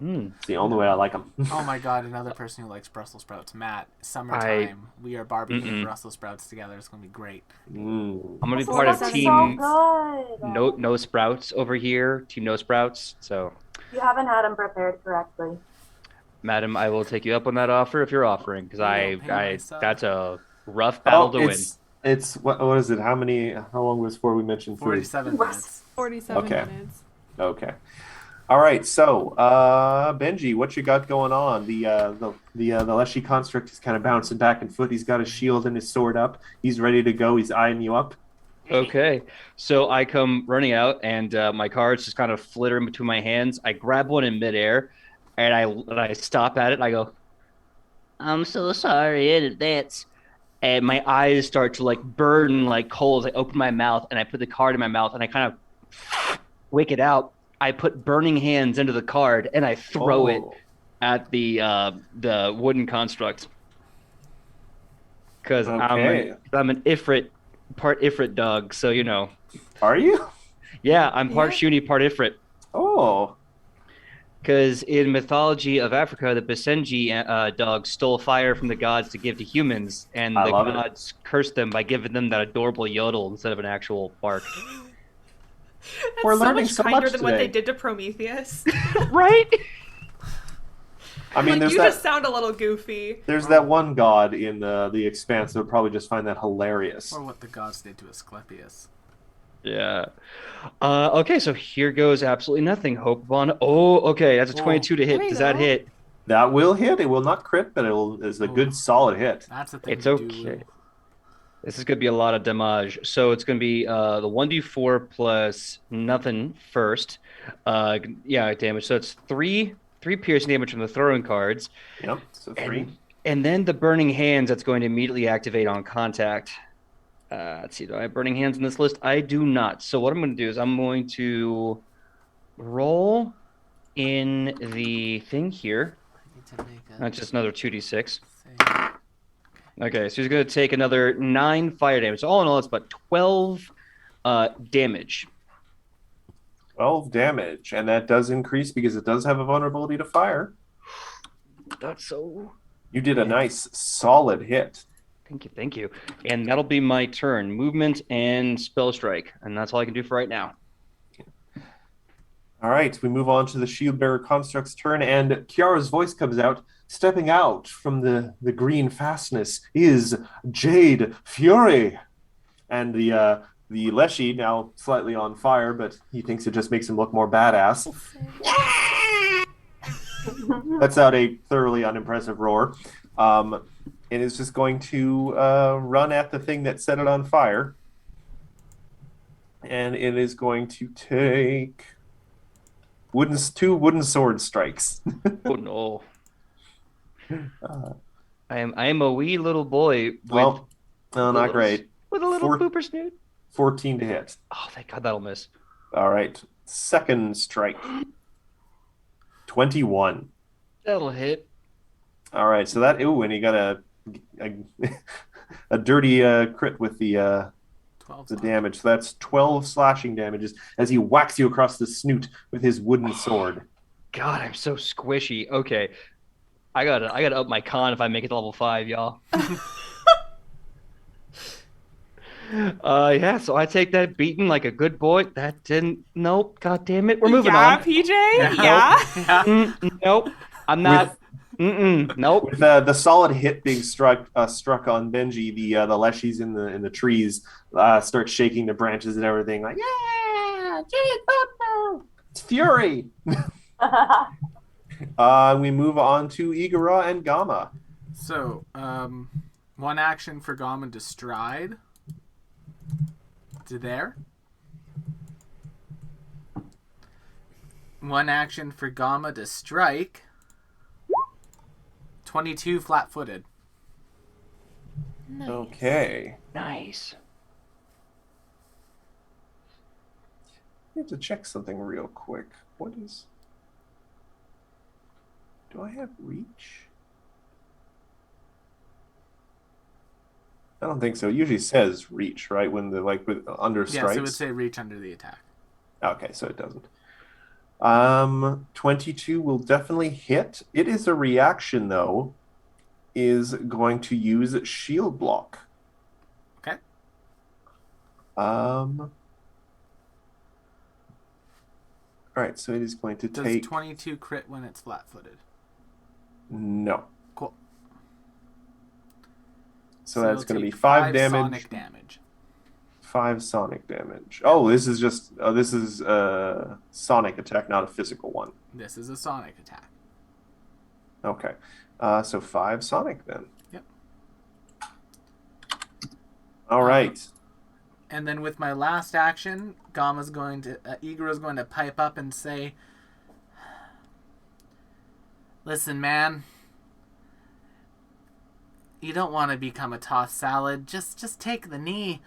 It's the only way I like them. Oh my god, another person who likes Brussels sprouts. Matt, summertime. We are barbecuing Brussels sprouts together. It's going to be great. I'm gonna be Brussels part of sprouts are team so good. no sprouts over here. Team no sprouts. So, You haven't had them prepared correctly. madam, I will take you up on that offer if you're offering, because You don't pay my I sub. that's a rough battle to win. It's what is it? How long was before we mentioned food? 47 minutes. 47 Okay. minutes. Okay. All right. So, Benji, what you got going on? The Leshy construct is kind of bouncing back and forth. He's got his shield and his sword up. He's ready to go. He's eyeing you up. Okay, so I come running out, and my cards just kind of flitter in between my hands. I grab one in midair, and I stop at it. And I go, "I'm so sorry in advance." And my eyes start to like burn like coals. I open my mouth, and I put the card in my mouth, and I kind of wake it out. I put burning hands into the card, and I throw it at the wooden construct because Okay. I'm an Ifrit, part Ifrit dog. So you know. Are you? Yeah, I'm part Yeah. Shuni, part Ifrit. Oh. Because in mythology of Africa, the Basenji dogs stole fire from the gods to give to humans, and I the love it. gods cursed them by giving them that adorable yodel instead of an actual bark. That's We're so learning much so kinder much than what they today. did to Prometheus. Right? I mean, Like, there's you that. just sound a little goofy. There's that one god in the Expanse that would probably just find that hilarious. Or what the gods did to Asclepius. Yeah. Okay, so here goes absolutely nothing. Hope upon. Oh, okay, that's a 22 to hit. There you Does that go. hit? That will hit. It will not crit, but it's a good solid hit. That's the thing It's to do. okay. This is going to be a lot of damage. So it's going to be the 1d4 plus nothing first. Yeah, damage. So it's three piercing damage from the throwing cards. Yep. So 3. And then the burning hands that's going to immediately activate on contact. Let's see, do I have burning hands in this list? I do not. So what I'm going to do is I'm going to roll in the thing here. I need to make a That's just another 2d6. save. Okay, so he's going to take another 9 fire damage. So all in all, it's about 12 damage. 12 damage, and that does increase because it does have a vulnerability to fire. That's so... You did a nice, solid hit. Thank you. And that'll be my turn. Movement and spell strike. And that's all I can do for right now. All right, we move on to the shield bearer construct's turn, and Kiara's voice comes out. Stepping out from the green fastness is Jade Fury. And the Leshy, now slightly on fire, but he thinks it just makes him look more badass, lets out a thoroughly unimpressive roar. And is just going to run at the thing that set it on fire. And it is going to take two wooden sword strikes. Oh no. I am a wee little boy with, Well, no, not great. with a little Four- pooper snoot. 14 to hit. Oh, thank God that'll miss. All right. Second strike. 21. That'll hit. All right. So that, and he got a dirty crit with the 12 damage. So that's 12 slashing damages as he whacks you across the snoot with his wooden sword. God, I'm so squishy. Okay. I gotta up my con if I make it to level 5, y'all. Yeah, so I take that beating like a good boy. That didn't. Nope. God damn it. We're moving Yeah, on. PJ? Yeah. Yeah. Nope. I'm not. Nope. With the solid hit being struck on Benji, the Leshies in the trees start shaking the branches and everything like, yeah, Jade Thunder! It's Fury. We move on to Igara and Gamma. So, one action for Gama to stride. To there. One action for Gamma to strike. 22 flat-footed. Nice. Okay. Nice. I have to check something real quick. What is... Do I have reach? I don't think so. It usually says reach, right? When the with under strikes. Yes, it would say reach under the attack. Okay, so it doesn't. 22 will definitely hit. It is a reaction though. Is going to use shield block. Okay. All right, so it is going to Does take 22 crit when it's flat-footed? No. Cool. So that's it'll going to be take 5 damage. Sonic damage. 5 sonic damage. Oh, this is just this is a sonic attack, not a physical one. This is a sonic attack. Okay. So 5 sonic then. Yep. All right. And then with my last action, Igara's going to pipe up and say, "Listen, man. You don't want to become a tossed salad. Just take the knee."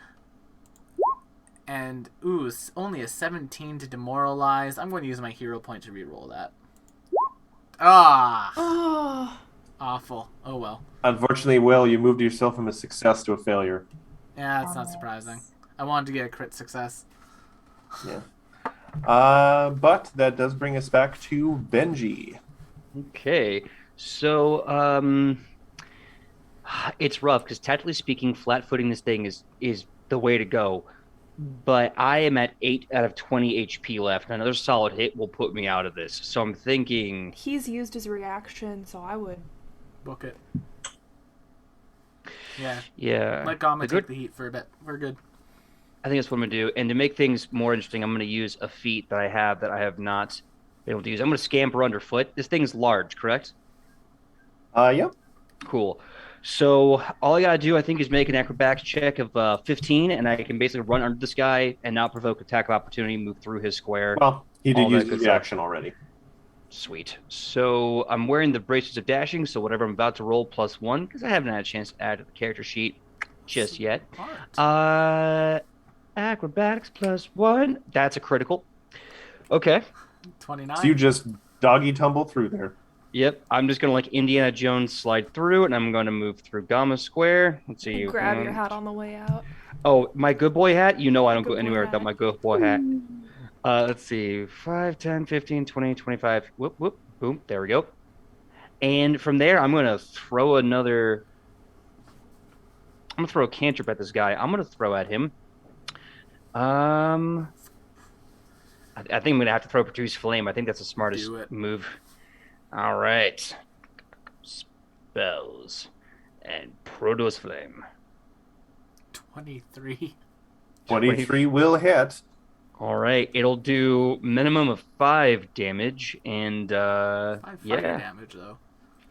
And, only a 17 to demoralize. I'm going to use my hero point to reroll that. Ah! Oh. Awful. Oh well. Unfortunately, Will, you moved yourself from a success to a failure. Yeah, it's not surprising. I wanted to get a crit success. Yeah. But that does bring us back to Benji. Okay, so it's rough because technically speaking, flat-footing this thing is the way to go. But I am at 8 out of 20 HP left, and another solid hit will put me out of this. So I'm thinking He's used his reaction, so I would. Book it. Yeah. Yeah. Let Gama The take good- the heat for a bit. We're good. I think that's what I'm going to do. And to make things more interesting, I'm going to use a feat that I have not been able to use. I'm going to scamper underfoot. This thing's large, correct? Yep. Cool. So all I got to do, I think, is make an acrobatics check of 15, and I can basically run under this guy and not provoke attack of opportunity, move through his square. Well, he did All that use good his stuff. reaction already. Sweet. So I'm wearing the bracelets of dashing, so whatever I'm about to roll +1, because I haven't had a chance to add to the character sheet just yet. Smart. Acrobatics +1. That's a critical. Okay. 29. So you just doggy tumble through there. Yep. I'm just going to, like Indiana Jones, slide through, and I'm going to move through Gamma Square. Let's see. And grab your hat on the way out. Oh, my good boy hat? You know I don't Good go boy anywhere hat. without my good boy hat. Let's see. 5, 10, 15, 20, 25. Whoop, whoop. Boom. There we go. And from there, I'm going to throw another... I'm going to throw a cantrip at this guy. I'm going to throw at him. I think I'm going to have to throw Produce Flame. I think that's the smartest Do it. move. All right. Spells. And Produce Flame. 23. 23 will hit. All right. It'll do minimum of 5 damage and 5 fire yeah, damage, though.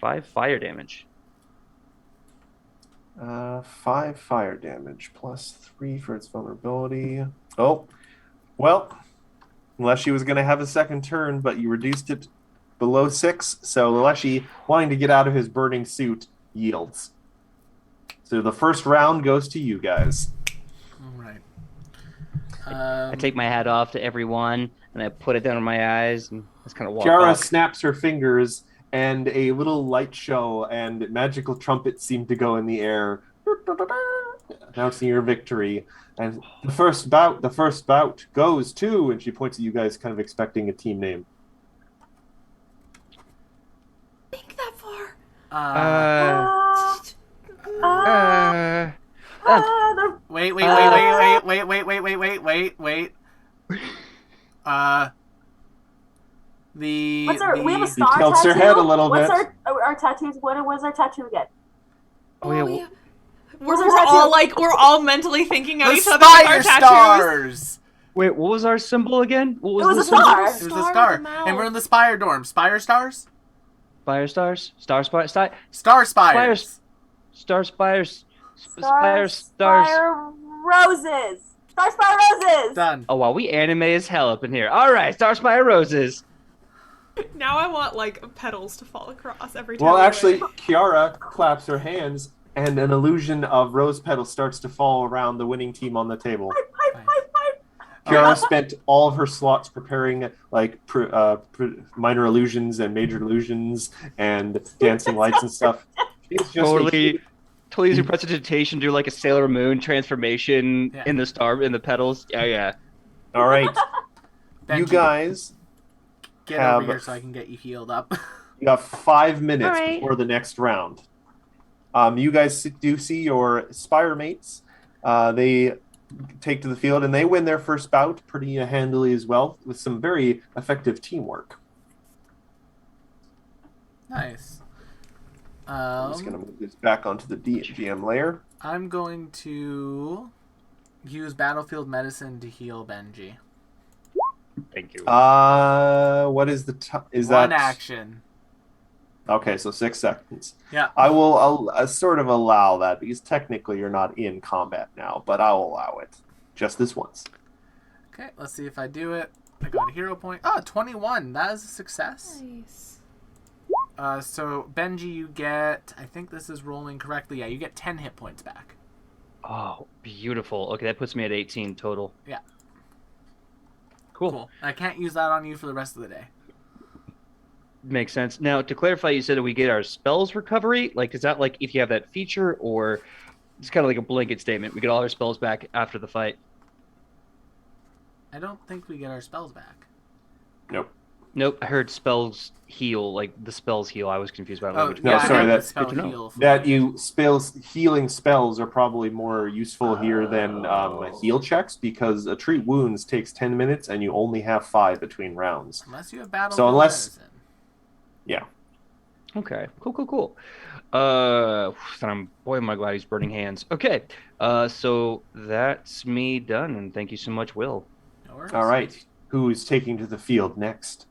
5 fire damage. 5 fire damage plus 3 for its vulnerability. Oh, well, unless she was going to have a second turn, but you reduced it below 6, so Leshy, wanting to get out of his burning suit, yields. So the first round goes to you guys. All right. I take my hat off to everyone and I put it down on my eyes and just kind of walk Kiara off. snaps her fingers, and a little light show and magical trumpets seem to go in the air, announcing your victory. And the first bout goes to, and she points at you guys, kind of expecting a team name. Think that far. Wait. We have a star tilts her tattoo. head a little What's bit. our tattoos? What was our tattoo again? Oh, yeah, yeah. Where's We're our tattoo? all like we're all mentally thinking of the each other with our Spire tattoos. Stars. Wait, what was our symbol again? What It was the a symbol? star. It was a Star star, with a mouth. and we're in the Spire dorm. Spire Stars. Fire stars? Star spire? Star spires. Star spires? Star Stars. Spire Roses. Star Spire Roses. Done. Oh, wow, we anime as hell up in here. All right, Star Spire Roses. Now I want like petals to fall across every time. Well, we actually, win. Kiara claps her hands, and an illusion of rose petals starts to fall around the winning team on the table. Pipe. Kiara spent all of her slots preparing like minor illusions and major illusions and dancing lights and stuff. She's just Totally using prestidigitation, do like a Sailor Moon transformation Yeah. in the petals. Yeah. All right, Benji, you guys get have- over here so I can get you healed up. you have 5 minutes All right. before the next round. You guys do see your Spire mates. They take to the field and they win their first bout pretty handily as well, with some very effective teamwork. Nice. I'm just going to move this back onto the GM layer. I'm going to use battlefield medicine to heal Benji. Thank you. What is the is One that action. Okay, so 6 seconds. Yeah. I'll sort of allow that because technically you're not in combat now, but I'll allow it just this once. Okay, let's see if I do it. I got a hero point. Oh, 21. That is a success. Nice. So Benji, you get, I think this is rolling correctly. Yeah, you get 10 hit points back. Oh, beautiful. Okay, that puts me at 18 total. Yeah. Cool. I can't use that on you for the rest of the day. Makes sense. Now, to clarify, you said that we get our spells recovery. Like, is that like if you have that feature, or it's kind of like a blanket statement? We get all our spells back after the fight. I don't think we get our spells back. Nope. I heard spells heal. Like the spells heal. I was confused about language. No, yeah, sorry, I have that's the spell good to know. heal for That you. healing spells are probably more useful here than heal checks because a treat wounds takes 10 minutes and you only have 5 between rounds. Unless you have battlefield So unless- medicine. Yeah. Okay. Cool. Boy, am I glad he's burning hands. Okay. So that's me done, and thank you so much, Will. No worries. All right. Who is taking to the field next?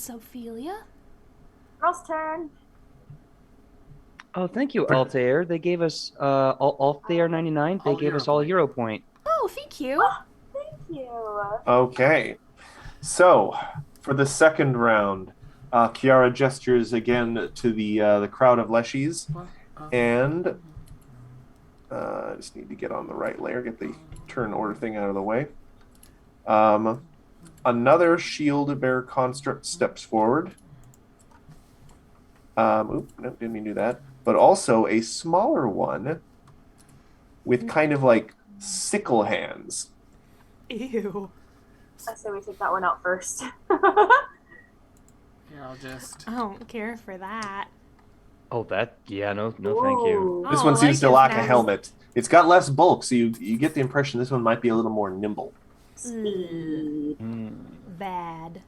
Ophelia. Girl's turn. Oh, thank you, Altair. They gave us Altair 99. They All gave hero us all point. hero point. Oh, thank you. Thank you. Okay. So, for the second round, Kiara gestures again to the crowd of Leshies, and I just need to get on the right layer, get the turn order thing out of the way. Another shield bearer construct steps forward. No, didn't mean to do that. But also a smaller one with kind of like sickle hands. Ew. I say we take that one out first. Here, I'll just... I don't care for that. Oh, no, thank you. This Oh, one I seems to like lack his a nose. helmet. It's got less bulk, so you get the impression this one might be a little more nimble. Speed. Bad.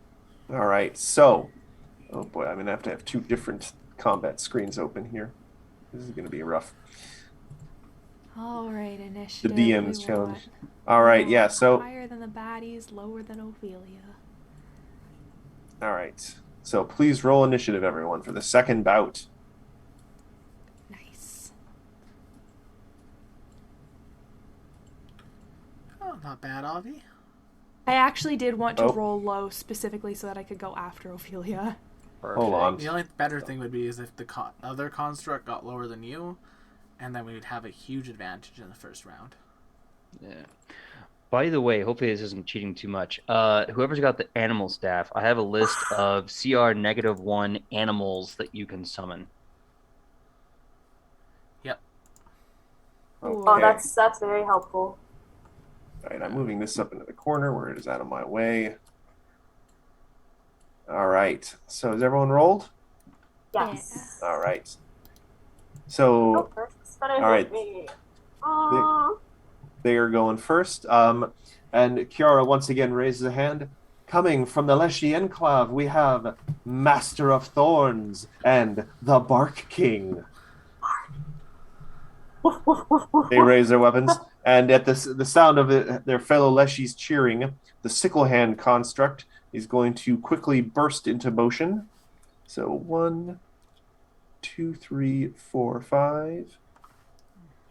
All right, so... Oh boy, I'm going to have 2 different combat screens open here. This is going to be rough. All right, initiative. DM's we challenge. want All right, yeah, so... higher than the baddies, lower than Ophelia. All right. So please roll initiative, everyone, for the second bout. Nice. Oh, not bad, Avi. I actually did want to Oh. roll low specifically so that I could go after Ophelia. Hold on. The only better thing would be is if the other construct got lower than you, and then we would have a huge advantage in the first round. Yeah. By the way, hopefully this isn't cheating too much. Whoever's got the animal staff, I have a list of CR -1 animals that you can summon. Okay. Oh, that's very helpful. All right, I'm moving this up into the corner where it is out of my way. All right. So is everyone rolled? Yes. All right. Go So first. It's gonna all hit right. me. they are going first. And Kiara once again raises a hand. Coming from the Leshy Enclave, we have Master of Thorns and the Bark King. They raise their weapons, and at the sound of their fellow Leshies cheering, the sickle hand construct is going to quickly burst into motion So 1, 2, 3, 4, 5.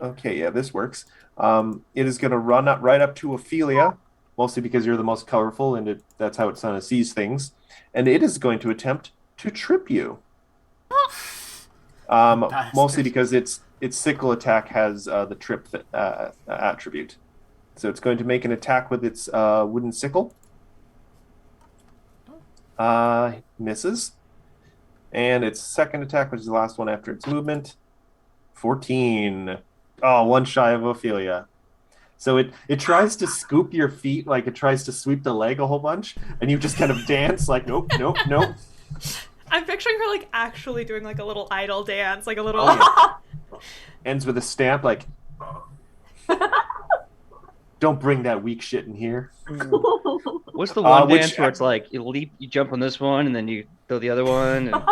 Okay, yeah, this works. It is going to run up right up to Ophelia, mostly because you're the most colorful, and that's how it kind of sees things. And it is going to attempt to trip you. Mostly because its sickle attack has the trip attribute. So it's going to make an attack with its wooden sickle. Misses. And its second attack, which is the last one after its movement, 14. Oh, one shy of Ophelia. So it tries to scoop your feet, like it tries to sweep the leg a whole bunch, and you just kind of dance like, nope, nope, nope. I'm picturing her like actually doing like a little idol dance, like a little. Oh, yeah. Ends with a stamp, like, don't bring that weak shit in here. What's the one dance where it's like you leap, you jump on this one, and then you throw the other one? And...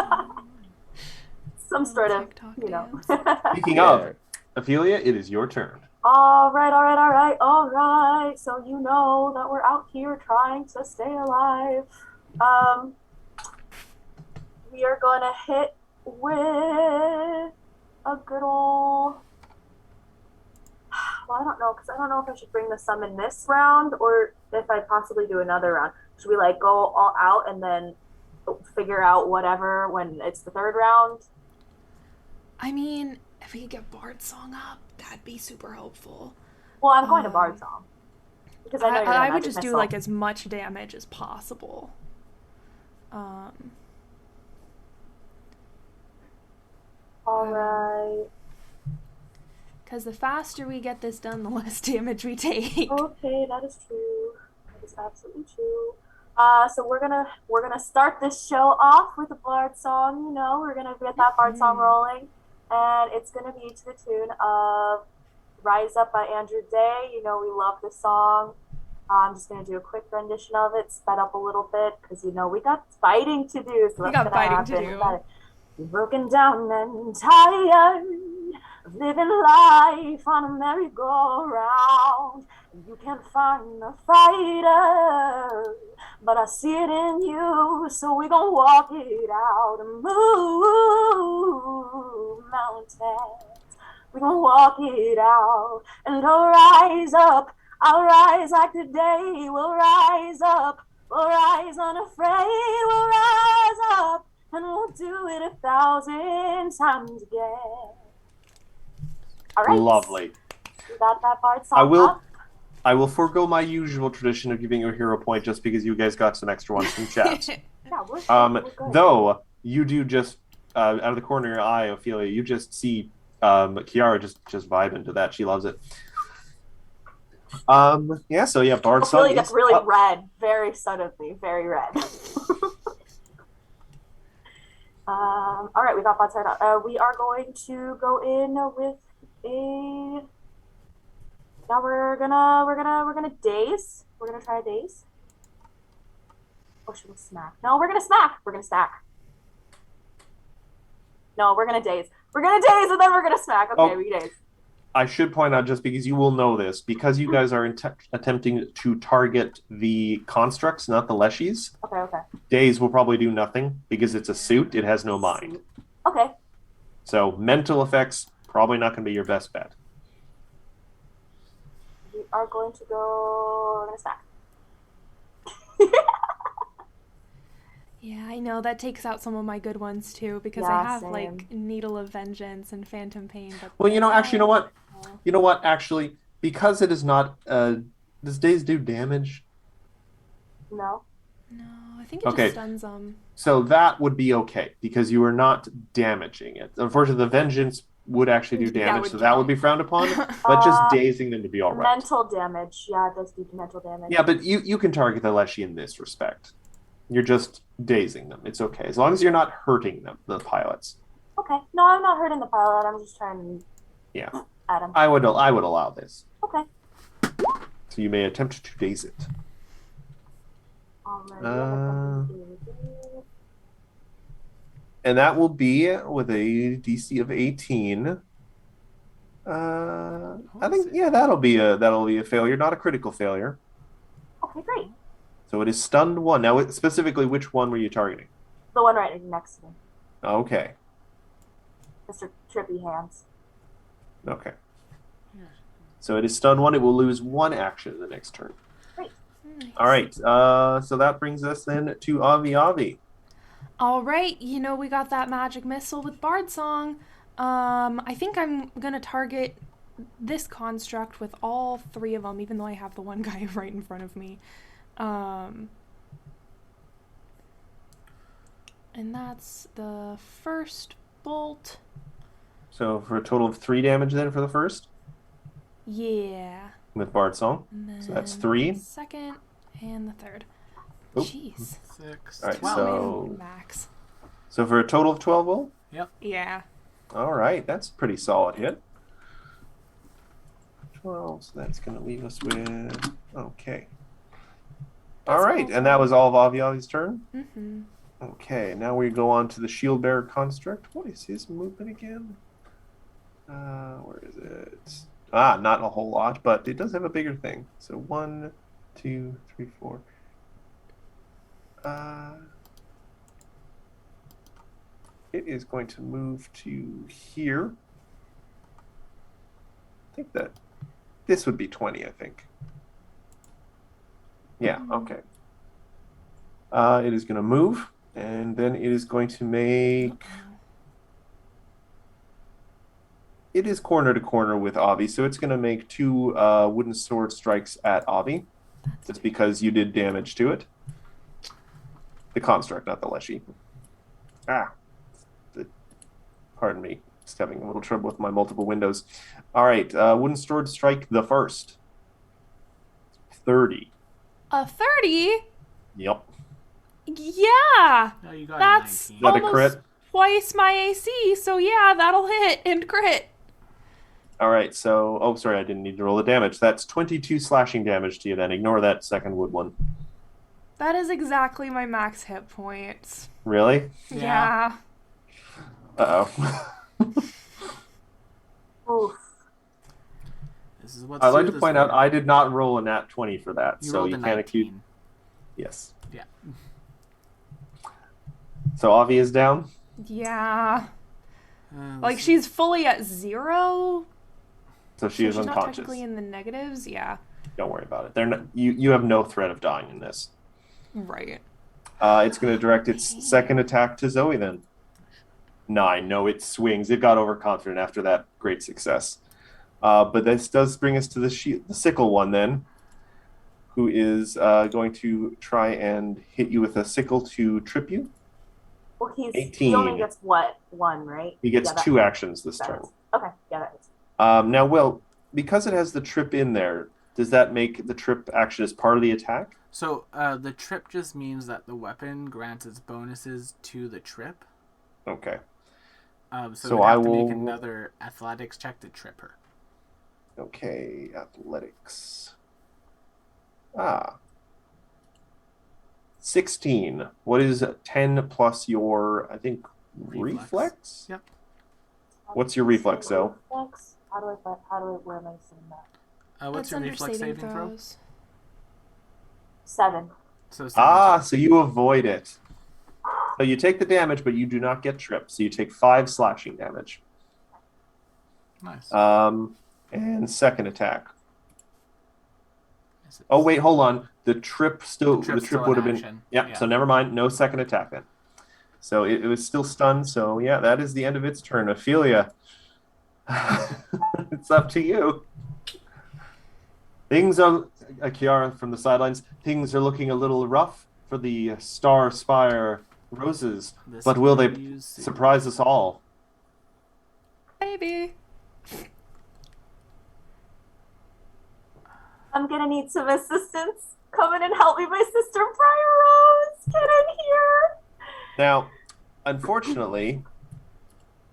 Some sort of, TikTok you know. dance. Speaking of, Ophelia, it is your turn. All right. So you know that we're out here trying to stay alive. We are going to hit with a good old... Well, I don't know, because I don't know if I should bring the summon this round or if I possibly do another round. Should we, like, go all out and then figure out whatever when it's the third round? I mean, if we could get Bard Song up, that'd be super helpful. Well, I'm going to Bard Song. Because I know you're I would just do, like, as much damage as possible. Alright. Because the faster we get this done, the less damage we take. Okay, that is true. That is absolutely true. So we're gonna start this show off with a Bard song. You know, we're gonna get that Bard song rolling, and it's gonna be to the tune of "Rise Up" by Andrew Day. You know, we love this song. I'm just gonna do a quick rendition of it, sped up a little bit, because you know we got fighting to do. So we got fighting to do. Broken down and tired, living life on a merry-go-round. You can't find a fighter, but I see it in you, so we gon' walk it out and move mountains. We gon' walk it out, and I'll rise up. I'll rise like the day. We'll rise up. We'll rise unafraid. We'll rise up, and we'll do it 1,000 times again. All right. Lovely. We got that Bard song up. I will forego my usual tradition of giving you a hero point just because you guys got some extra ones from chat. Yeah, we're good. Though you do just out of the corner of your eye, Ophelia, you just see Kiara just vibing to that. She loves it. Yeah. So yeah, Bard song. Ophelia gets really red, very suddenly, very red. All right, we got Bard song. We are going to go in with a. Now we're gonna daze. We're gonna try a daze. Or should we smack? No, we're gonna smack. We're gonna stack. No, we're gonna daze. We're gonna daze and then we're gonna smack. Okay, we daze. I should point out, just because you will know this, because you guys are attempting to target the constructs, not the Leshies. Okay. Daze will probably do nothing because it's a suit. It has no mind. Okay. So mental effects probably not going to be your best bet. We are going to go. We're gonna stack. Yeah, I know that takes out some of my good ones too, because I have like Needle of Vengeance and Phantom Pain. But well, you know, actually, you know what? You know what? Actually, because it is not. Does Daze do damage? No. No, I think it just stuns them. So that would be okay because you are not damaging it. Unfortunately, the Vengeance would actually do damage, so that would be frowned upon. But just dazing them to be all right. Mental damage, yeah, it does do mental damage. Yeah, but you can target the Leshy in this respect. You're just dazing them. It's okay as long as you're not hurting them, the pilots. Okay, no, I'm not hurting the pilot. I'm just trying to at him. I would allow this. Okay. So you may attempt to daze it. And that will be with a DC of 18. I think that'll be a failure, not a critical failure. Okay, great. So it is stunned 1. Now, specifically, which one were you targeting? The one right next to me. Okay. Mr. Trippy Hands. Okay. So it is stun 1. It will lose 1 action in the next turn. Great. Nice. All right. So that brings us then to Avi Avi. All right, we got that magic missile with Bard Song. I think I'm gonna target this construct with all 3 of them, even though I have the one guy right in front of me. And that's the first bolt. So for a total of 3 damage then for the first Yeah. with Bard Song. And So that's then 3. the second and the third. Oop. Jeez. 6, All right, 12. so- Max. So for a total of 12 will? Yeah. All right. That's a pretty solid hit. 12. So that's going to leave us with... Okay. All That's right. cool. And that was all of Avi Avi's turn? Mm-hmm. Okay. Now we go on to the Shield Bearer construct. What is his movement again? Where is it? Not a whole lot, but it does have a bigger thing. So 1, 2, 3, 4. It is going to move to here. I think that this would be 20, I think. Yeah, okay. It is going to move, and then it is going to make... It is corner to corner with Avi, so it's going to make 2 wooden sword strikes at Avi. That's because you did damage to it. The construct, not the Leshy. Pardon me. Just having a little trouble with my multiple windows. All right, wooden sword strike the first. 30. A 30? Yep. Yeah. No, you got That's a 19. Is that a almost crit? twice my AC, so yeah, that'll hit and crit. All right, so... Oh, sorry, I didn't need to roll the damage. That's 22 slashing damage to you then. Ignore that second wood one. That is exactly my max hit points. Really? Yeah. Uh-oh. Oof. This is what's I'd like through to this point out, one. I did not roll a nat 20 for that, You so rolled you a can't accuse... 19. Yes. Yeah. So Avi is down? Yeah. Let's Like, see. she's fully at 0. So she so is she's not unconscious. technically in the negatives. Yeah. Don't worry about it. They're not, you have no threat of dying in this. Right. It's going to direct its second attack to Zoe then. 9. No, it swings. It got overconfident after that great success. But this does bring us to the sickle one then, who is going to try and hit you with a sickle to trip you. Well, he 18. only gets what? 1, right? He gets Yeah, 2 actions this that turn. is. Okay, yeah, that is. Now, Will, because it has the trip in there, does that make the trip action as part of the attack? So the trip just means that the weapon grants its bonuses to the trip. Okay. So So we'd I have to make will- another athletics check to trip her. Okay, athletics. 16. What is 10 plus your, I think, reflex? Yep. What's your reflex, Zoe? Reflex? Where am I seeing that? What's That's your under reflex saving saving throw? throws. 7. So 17. So you avoid it. So you take the damage, but you do not get tripped. So you take 5 slashing damage. Nice. And second attack. Is it- Oh wait, hold on. The trip trip's trip still would in have been action. yeah. So never mind. No second attack then. So it was still stunned. So yeah, that is the end of its turn. Ophelia, it's up to you. Things are Kiara from the sidelines. Things are looking a little rough for the Star Spire Roses, This but will they you see. surprise us all? Maybe. I'm gonna need some assistance. Come in and help me, my sister Briar Rose. Get in here. Now, unfortunately,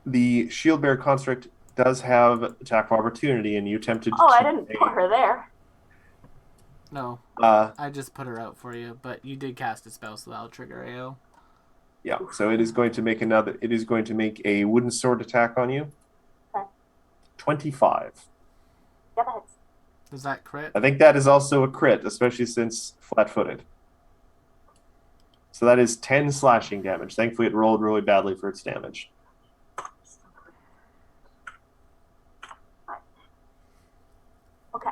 the Shield Bearer construct does have attack of opportunity, and you attempted Oh, to I didn't put her there. No, Uh, I just put her out for you, but you did cast a spell, so that'll trigger AO. yeah, so it is going to make another. It is going to make a wooden sword attack on you. Okay. 25. Yeah, that hits. Does that crit? I think that is also a crit, especially since flat-footed. So that is 10 slashing damage. Thankfully, it rolled really badly for its damage. Okay.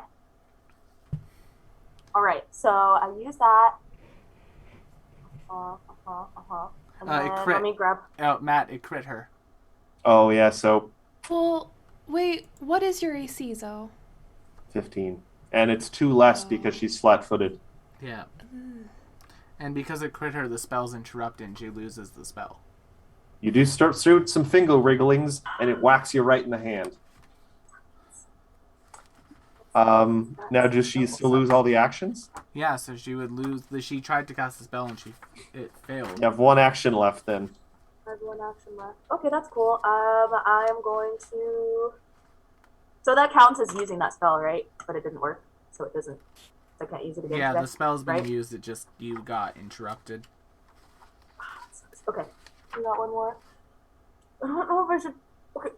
All right. So I use that. And It then crit. let me grab. Oh, Matt, it crit her. Oh, yeah, so Well, wait, what is your AC, Zoe? 15. And it's 2 less because she's flat-footed. Yeah. And because it crit her, the spell's interrupted and she loses the spell. You do start through some finger wrigglings, and it whacks you right in the hand. Now, does she still lose all the actions? Yeah, so she would lose. She tried to cast the spell and it failed. You have 1 action left then. I have 1 action left. Okay, that's cool. I am going to. So that counts as using that spell, right? But it didn't work, so it doesn't. I can't use it again. Yeah, today, the spell's being right? used. It just you got interrupted. Okay, we got 1 more. I don't know if I should. Okay.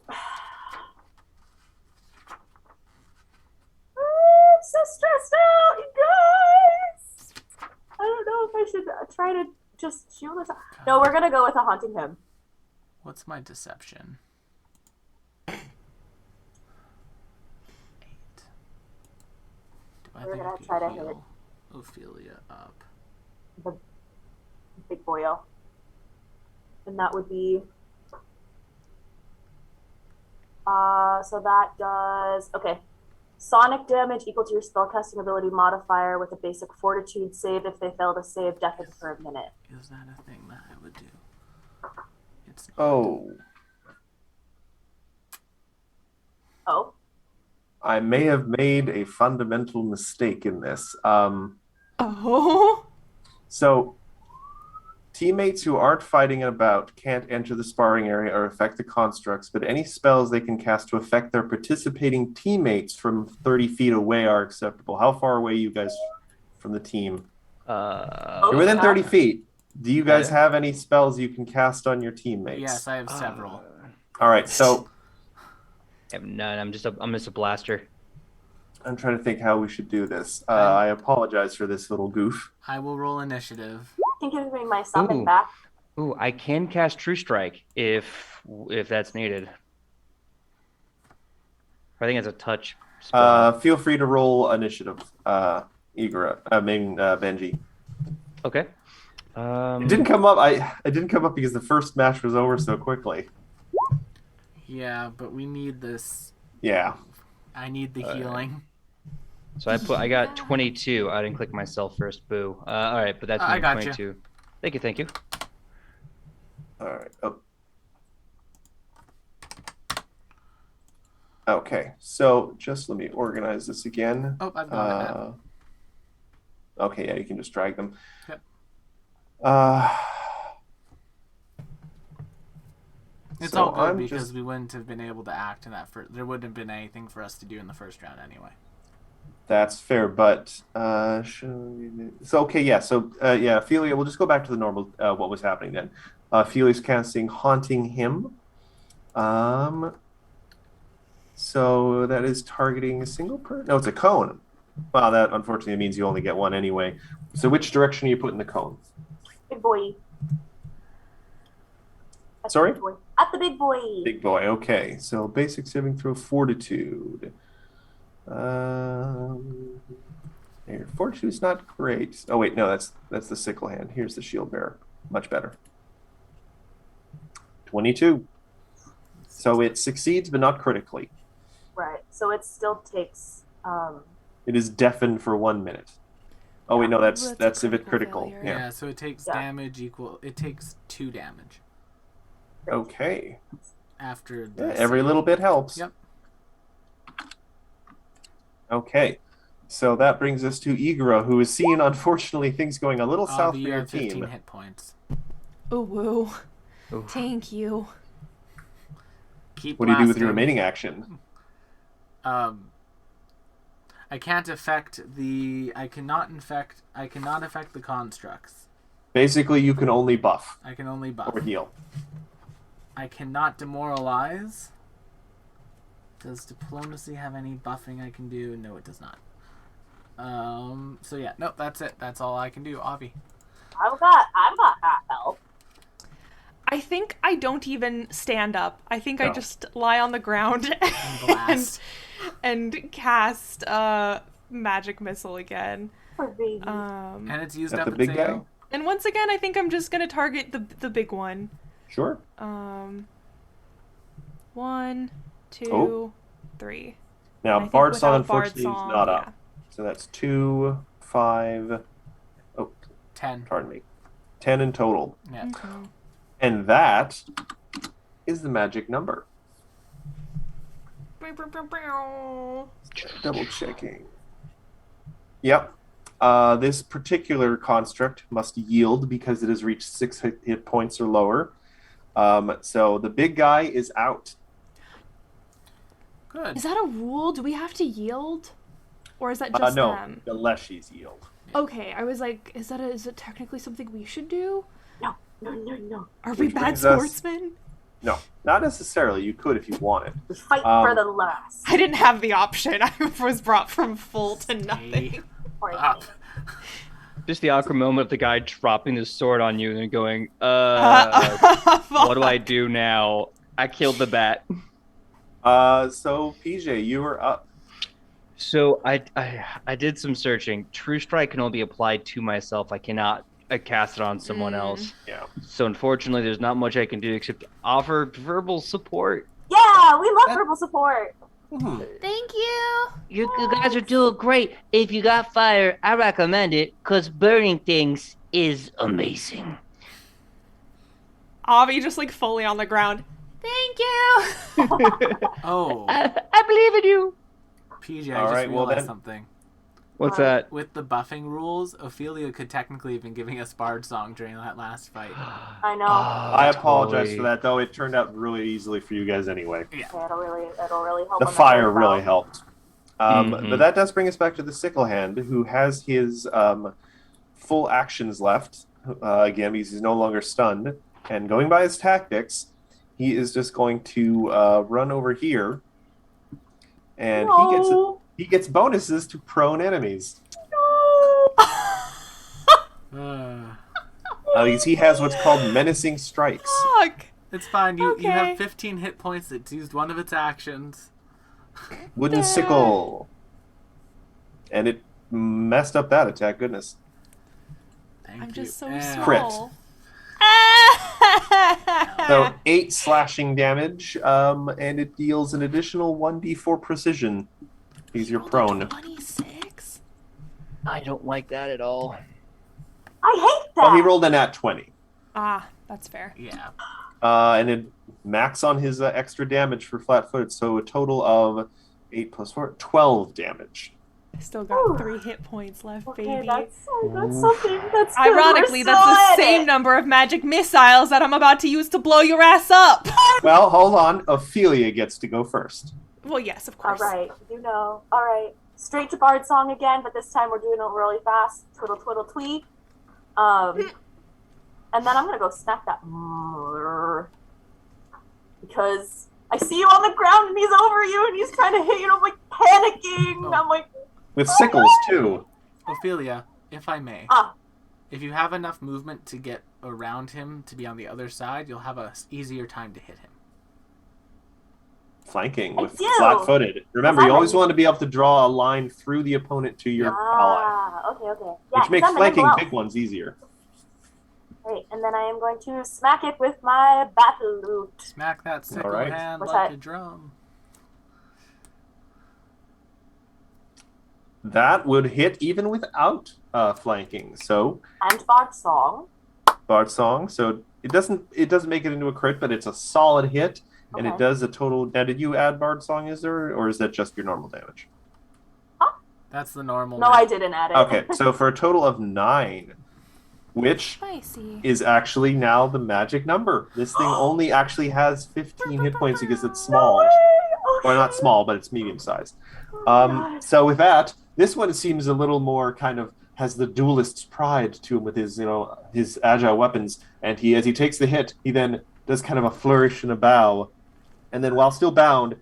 I'm so stressed out, you guys. I don't know if I should try to just shield this. No, we're gonna go with a haunting him. What's my deception? 8. Do I We're think gonna I try to can hit heal Ophelia up? the big boyo, and that would be. So that does okay. Sonic damage equal to your spellcasting ability modifier with a basic fortitude save. If they fail to save, deafened for a minute. Is that a thing that I would do? It's not. Oh. Oh. I may have made a fundamental mistake in this. Oh. So, teammates who aren't fighting about can't enter the sparring area or affect the constructs, but any spells they can cast to affect their participating teammates from 30 feet away are acceptable. How far away are you guys from the team? You're within 30 feet. Do you guys have any spells you can cast on your teammates? Yes, I have several. All right, so I have none. I'm just a blaster. I'm trying to think how we should do this. I apologize for this little goof. I will roll initiative. I can give me my summon Ooh. back. Ooh, I can cast True Strike if that's needed. I think it's a touch spell. Feel free to roll initiative, Benji. Okay. It didn't come up. It didn't come up because the first match was over so quickly. Yeah, but we need this. Yeah. I need the healing. So I got 22. I didn't click myself first. Boo. All right, but that's I got 22. you. Thank you. All right. Oh. Okay. So just let me organize this again. Oh, I've got it now. Okay. Yeah, you can just drag them. Yep. It's so all good I'm because just- we wouldn't have been able to act in that first. There wouldn't have been anything for us to do in the first round anyway. That's fair, but so okay, yeah. So yeah, Ophelia. We'll just go back to the normal. What was happening then? Ophelia's casting Haunting Him. So that is targeting a single person. No, it's a cone. Well, that unfortunately means you only get one anyway. So which direction are you putting the cone? Big boy. At Sorry? The big boy. At the big boy. Big boy. Okay. So basic saving throw Fortitude. Here, Fortitude's not great. Oh wait, no, that's the sickle hand. Here's the shield bearer. Much better. 22. So it succeeds, but not critically. Right. So it still takes. It is deafened for 1 minute. Oh wait, no, That's a that's if it's critical critical. failure. Yeah, so it takes Yeah. damage equal. It takes 2 damage Okay. after Yeah, the every save. little bit helps. Yep. Okay. So that brings us to Igra, who is seeing, unfortunately, things going a little south for You your have 15 team. hit points. Ooh, woo. Ooh. Thank you. Keep What do you do with your blasting. remaining action? I can't affect the. I cannot affect the constructs. Basically, you can only buff I can only buff. or heal. I cannot demoralize. Does diplomacy have any buffing I can do? No, it does not. So yeah, nope, that's it. That's all I can do, Avi. I've got I think I don't even stand up. I think I No. just lie on the ground Blast. and cast magic missile again. Poor baby. And it's used Is that up the its big guy? AO. And once again, I think I'm just gonna target the big one. Sure. 1, 2, Oh. 3. Now, I think Bard Song without Bard unfortunately is Song, not yeah. up. So that's 2, 5, 10. pardon me, 10 in total. Yeah. Mm-hmm. And that is the magic number. Double checking. Yep. This particular construct must yield because it has reached 6 hit points or lower. So the big guy is out. Good. Is that a rule? Do we have to yield? Or is that just No, them? the Leshy's yield. Okay, I was like, is it technically something we should do? No. Are we Which bad brings us- sportsmen? No, not necessarily. You could if you wanted. We fight for the last. I didn't have the option. I was brought from full to nothing. Poor Up. thing. Just the awkward moment of the guy dropping his sword on you and then going, what do I do now? I killed the bat. So PJ, you are up. So I did some searching. True Strike can only be applied to myself. I cannot cast it on someone else. Yeah. So unfortunately, there's not much I can do except offer verbal support. Yeah, we love verbal support. Thank you. You guys are doing great. If you got fire, I recommend it, because burning things is amazing. Avi just like fully on the ground. Thank you. Oh, I believe in you. PJ, All I just right, well realized then- something. What's that? With the buffing rules, Ophelia could technically have been giving us Bard Song during that last fight. I know. I apologize for that, though. It turned out really easily for you guys anyway. Yeah, it'll really help. The on that fire road, really though. helped. Mhm. But that does bring us back to the Sickle Hand, who has his full actions left. Again, because he's no longer stunned. And going by his tactics, he is just going to run over here. And No. he gets bonuses to prone enemies. Because he has what's called menacing strikes. Fuck. It's fine. You Okay. have 15 hit points. It's used one of its actions. Wooden sickle. And it messed up that attack. Goodness. Thank I'm you. just so And- Crit. small. So 8 slashing damage, and it deals an additional 1d4 precision. Because you're prone. 26. I don't like that at all. I hate that. Well, he rolled a nat 20. Ah, that's fair. Yeah. And it max on his extra damage for flat-footed, so a total of 8 plus 4, 12 damage. I still got Ooh. 3 hit points left, Okay, baby. that's something. That's good. Ironically, We're that's still the at same it. number of magic missiles that I'm about to use to blow your ass up. Well, hold on. Ophelia gets to go first. Well, yes, of All course. right, you know. All right, straight to Bard Song again, but this time we're doing it really fast. Twiddle, twiddle, tweet. And then I'm gonna go smack that because I see you on the ground and he's over you and he's trying to hit you. And I'm like panicking. Oh. I'm like, With sickles, too. Ophelia, if I may. Ah. If you have enough movement to get around him to be on the other side, you'll have a easier time to hit him. Flanking I with do. flat-footed. Remember, you always want to be able to draw a line through the opponent to your ally. okay. Yeah, Which makes 'cause I'm flanking nimble. big ones easier. Right, and then I am going to smack it with my battle loot. Smack that sickle right. hand What's like that? a drum. That would hit even without flanking. So And Bard Song. Bard Song. So it doesn't make it into a crit, but it's a solid hit, and it Okay. does a total. Now, did you add Bard Song? Is there, or is that just your normal damage? That's the normal. No, I didn't add it. Okay, so for a total of 9, which Spicy. is actually now the magic number. This thing only actually has 15 hit points because it's small. Or not small, but it's medium sized. So with that, this one seems a little more kind of has the duelist's pride to him with his, his agile weapons. And as he takes the hit, he then does kind of a flourish and a bow, and then while still bound,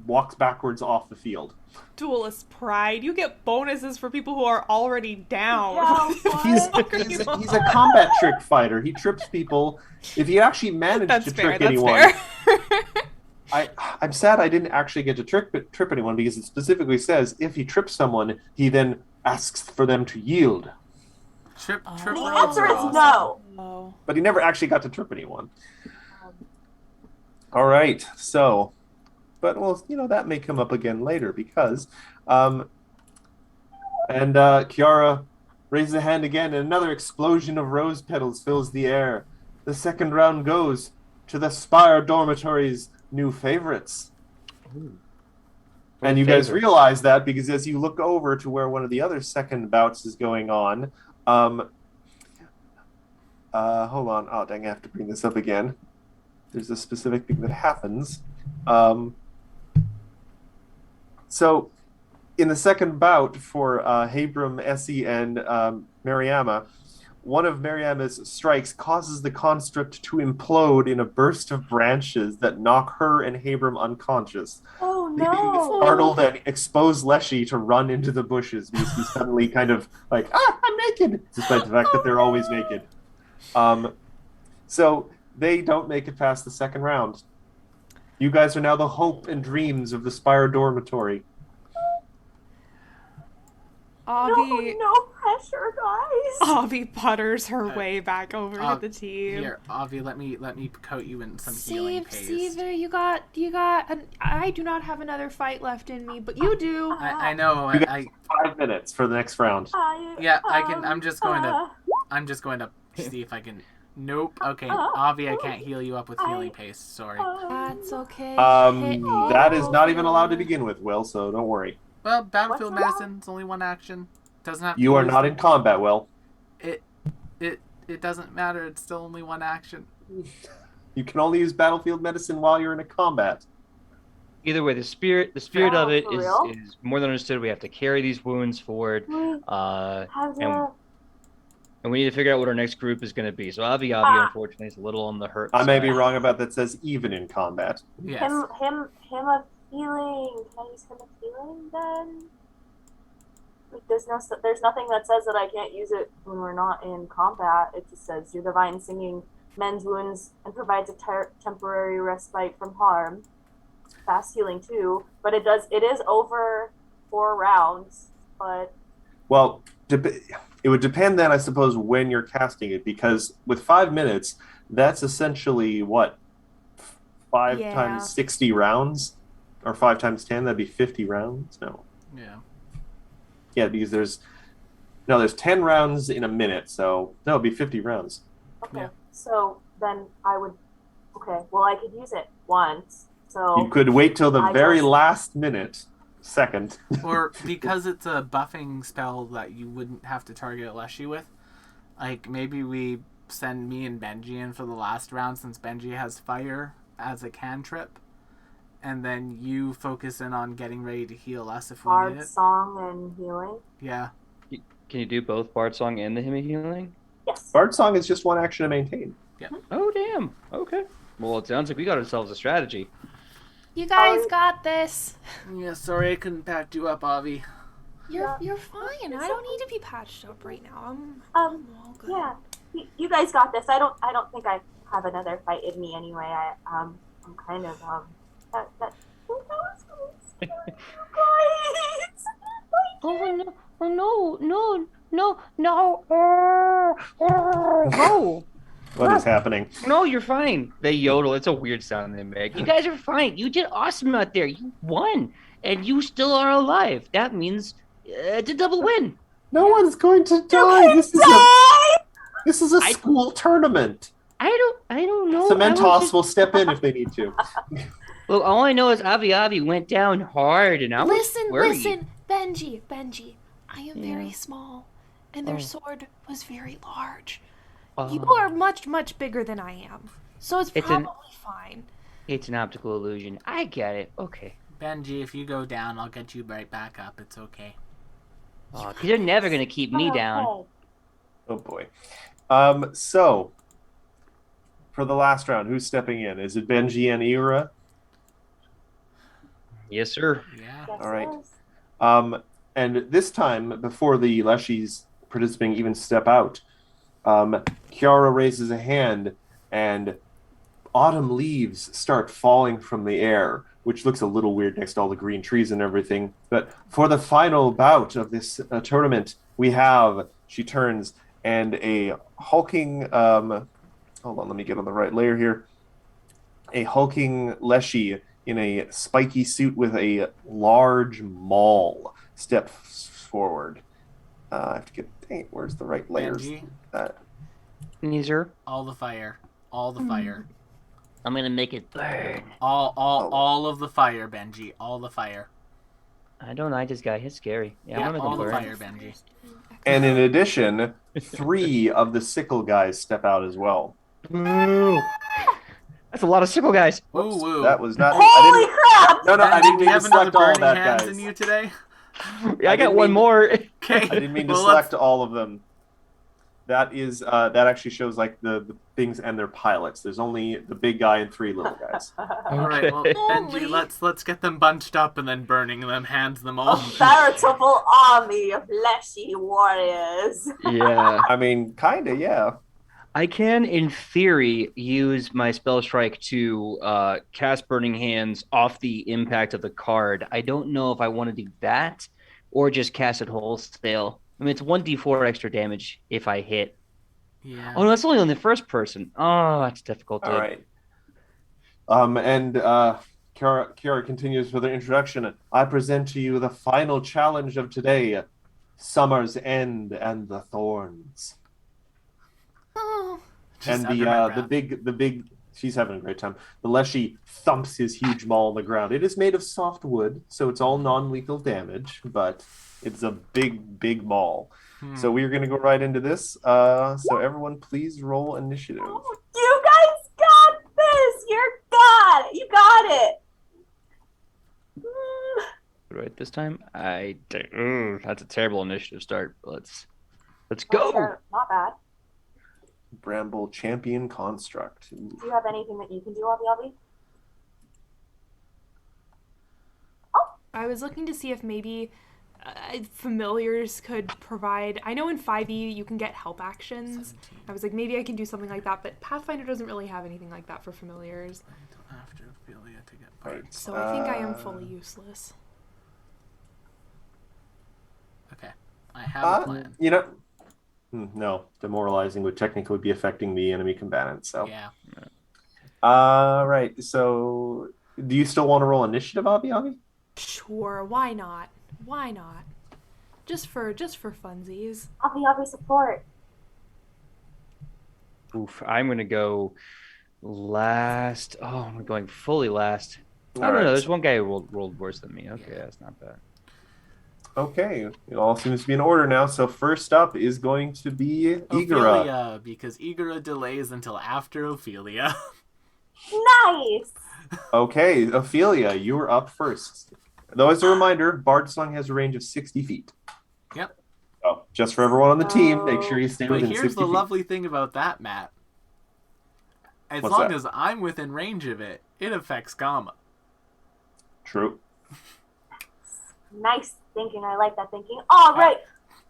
walks backwards off the field. Duelist pride. You get bonuses for people who are already down. Yeah, He's, what? he's a combat trick fighter. He trips people. If he actually managed That's to fair. trick That's anyone, fair. I'm sad I didn't actually get to trip anyone because it specifically says if he trips someone, he then asks for them to yield. Trip The rolls answer are is awesome. no. Oh. But he never actually got to trip anyone. All right, so, but well, that may come up again later because, Kiara raises a hand again, and another explosion of rose petals fills the air. The second round goes to the Spire Dormitory's new favorites. And you guys realize that because as you look over to where one of the other second bouts is going on, hold on. Oh, dang, I have to bring this up again. There's a specific thing that happens. So, in the second bout for Habram, Essie, and Mariama, one of Mariama's strikes causes the construct to implode in a burst of branches that knock her and Habram unconscious. Oh Leaving the no. startled and exposed Leshy to run into the bushes because he's suddenly kind of like, I'm naked, despite the fact that they're always naked. So they don't make it past the second round. You guys are now the hope and dreams of the Spire Dormitory. Avi, No pressure, guys. Avi putters her way back over to the team. Here, Avi, let me coat you in some healing paste. Seaver, you got. I do not have another fight left in me, but you do. I know. You got 5 minutes for the next round. Yeah, I can. I'm just going to see if I can. Nope. Okay, Avi, I can't heal you up with healing paste. Sorry. That's okay. That is not even allowed to begin with, Will. So don't worry. Well, battlefield What's wrong? medicine. It's only one action. Doesn't have to. You are use not them. in combat, Will. It doesn't matter. It's still only one action. You can only use battlefield medicine while you're in a combat. Either way, the spirit of it for real? is more than understood. We have to carry these wounds forward, and we need to figure out what our next group is going to be. So Avi, unfortunately, is a little on the hurt I may be side. wrong about that. Says even in combat. Yes. Him a healing. Can I use him a healing then? Like, there's nothing that says that I can't use it when we're not in combat. It just says your divine singing mends wounds and provides a temporary respite from harm. Fast healing too, but it is over 4 rounds. But Well, it would depend then, I suppose, when you're casting it, because with 5 minutes, that's essentially what 5 Yeah. times 60 rounds, or 5 times 10. That'd be 50 rounds. No, Yeah. because there's 10 rounds in a minute, so that'll be 50 rounds. okay, Yeah. so then I would. Okay, well I could use it once. So You could wait till the I very just- last second. Or because it's a buffing spell that you wouldn't have to target Leshy with, like maybe we send me and Benji in for the last round since Benji has fire as a cantrip, and then you focus in on getting ready to heal us if we need Bard it. song and healing. Yeah. Can you do both Bard Song and the Hymn of Healing? Yes. Bard Song is just one action to maintain. Oh, damn. Okay. Well, it sounds like we got ourselves a strategy. You guys got this. Yeah. Sorry, I couldn't patch you up, Avi. You're fine. I don't need to be patched up right now. I'm all good. Yeah, you guys got this. I don't think I have another fight in me anyway. I'm kind of that was great. Guys. Oh no. What is happening? No, you're fine. They yodel. It's a weird sound they make. You guys are fine. You did awesome out there. You won. And you still are alive. That means it's a double win. No one's going to die. This is a school tournament. I don't know. Cementos will step in if they need to. Well, all I know is Avi went down hard, and I was worried. Listen, Benji. I am very small, and their sword was very large. You are much, much bigger than I am, so it's probably fine. It's an optical illusion. I get it. Okay. Benji, if you go down, I'll get you right back up. It's okay. Because they're never going to keep me down. Oh boy. So for the last round, who's stepping in? Is it Benji and Ira? Yes, sir. Yeah. Yes, All right. yes. And this time, before the Leshies participating even step out, Kiara raises a hand, and autumn leaves start falling from the air, which looks a little weird next to all the green trees and everything. But for the final bout of this tournament, we have, she turns, and a hulking, hold on, let me get on the right layer here. A hulking Leshy in a spiky suit with a large maul steps forward. I have to get, dang it, where's the right layers? Benji, Neezer. all the fire. All the fire. I'm gonna make it burn. All of the fire, Benji. All the fire. I don't know. I just got hit scary. Yeah, Yeah, I'm gonna all go the burn. fire, Benji. And in addition, 3 of the sickle guys step out as well. Ooh. That's a lot of sickle guys. Whoops, Woo. that was not. Holy crap! No, I Benji, didn't do you mean to have another select all of burning that, hands guys. in you today? Yeah, I got one more. Okay. I didn't mean to well, select all of them. That is that actually shows like the things and their pilots. There's only the big guy and 3 little guys. All right, well, Benji, let's get them bunched up and then burning them, hands them all. A veritable army of Leshy warriors. Yeah. I mean, kinda, yeah. I can, in theory, use my spell strike to cast Burning Hands off the impact of the card. I don't know if I want to do that or just cast it wholesale. I mean, it's 1d4 extra damage if I hit. Yeah. Oh, no, that's only on the first person. Oh, that's difficult. All right. And Kiara continues with her introduction. I present to you the final challenge of today, Summer's End and the Thorns. Oh. Just And under my breath. the big she's having a great time. The Leshy thumps his huge maul on the ground. It is made of soft wood, so it's all non-lethal damage, but it's a big maul. So we're gonna go right into this. So everyone please roll initiative. You guys got this! You got it! Right this time, that's a terrible initiative start. Let's go. Not bad. Bramble Champion Construct. Do you have anything that you can do, Avi? I was looking to see if maybe familiars could provide. I know in 5e you can get help actions. 17. I was like, maybe I can do something like that, but Pathfinder doesn't really have anything like that for familiars. After Ophelia to get Right. parts. So I think I am fully useless. Okay. I have a plan. You know, no, demoralizing would technically be affecting the enemy combatant. So, Yeah. right. So, do you still want to roll initiative, Avi? Sure, why not? Why not? Just for funsies. Avi support. Oof, I'm gonna go last. Oh, I'm going fully last. All No, right. there's one guy who rolled worse than me. Okay, that's not bad. Okay, it all seems to be in order now. So first up is going to be Igara. Ophelia, because Igara delays until after Ophelia. Nice! Okay, Ophelia, you are up first. Though, as a reminder, Bard Song has a range of 60 feet. Yep. Oh, just for everyone on the team, make sure you stay But within here's 60 the feet. lovely thing about that, Matt. As What's long that? as I'm within range of it, it affects Gamma. True. Nice thinking. I like that thinking. All right.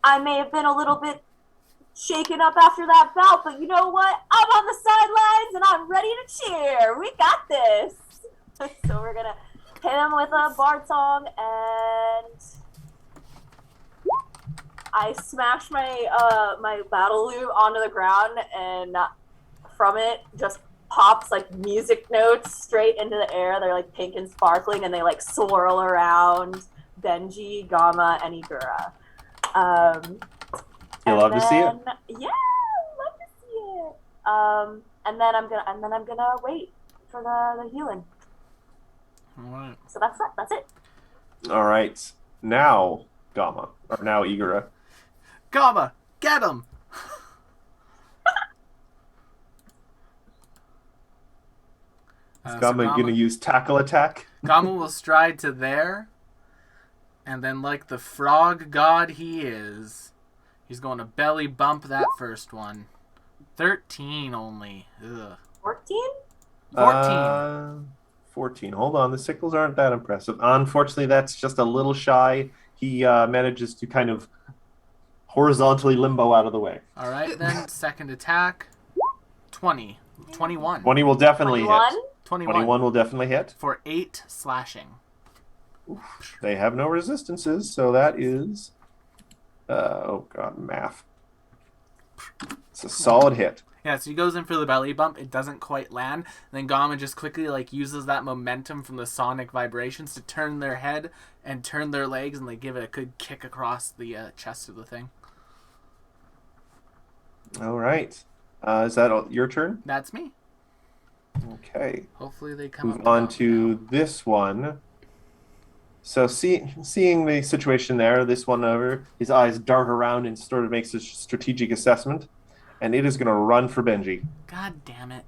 I may have been a little bit shaken up after that bout, but you know what? I'm on the sidelines and I'm ready to cheer. We got this. So we're gonna hit him with a bard song, and I smash my my battle lute onto the ground, and from it just pops like music notes straight into the air. They're like pink and sparkling, and they like swirl around Benji, Gamma, and Igura. You love to see it. Yeah, love to see it. And then I'm gonna wait for the healing. Alright. So that's it. That's it. All right. Now, Gamma. Or now, Igara. Gamma, get him! Is So Gamma going to use tackle attack? Gamma will stride to there, and then like the frog god he is, he's going to belly bump that first one. 13 only. Ugh. 14? 14. 14. Hold on, the sickles aren't that impressive. Unfortunately, that's just a little shy. He manages to kind of horizontally limbo out of the way. All right, then. Second attack. 20. 21. 20 will definitely 21? hit. 21. 21 will definitely hit. For 8 slashing. They have no resistances, so that is... oh, God, math. It's a solid hit. Yeah, so he goes in for the belly bump. It doesn't quite land. And then Gamma just quickly uses that momentum from the sonic vibrations to turn their head and turn their legs, and they give it a good kick across the chest of the thing. All right. Is that your turn? That's me. Okay. Hopefully they come Move up on now. to this one. So seeing the situation there, this one over, his eyes dart around and sort of makes a strategic assessment, and it is going to run for Benji. God damn it.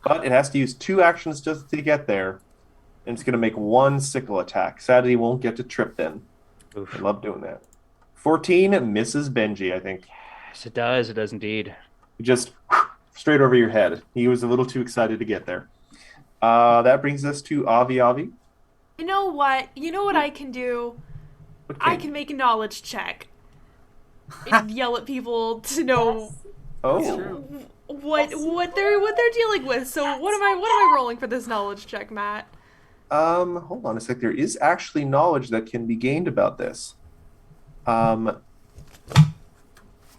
But it has to use 2 actions just to get there, and it's going to make 1 sickle attack. Sadly, he won't get to trip then. Oof. I love doing that. 14 misses Benji, I think. Yes, it does. It does indeed. Just straight over your head. He was a little too excited to get there. That brings us to Avi Avi. You know what? You know what I can do? I can make a knowledge check. And yell at people to know Oh, what they're dealing with. So what am I rolling for this knowledge check, Matt? hold on a sec. There is actually knowledge that can be gained about this.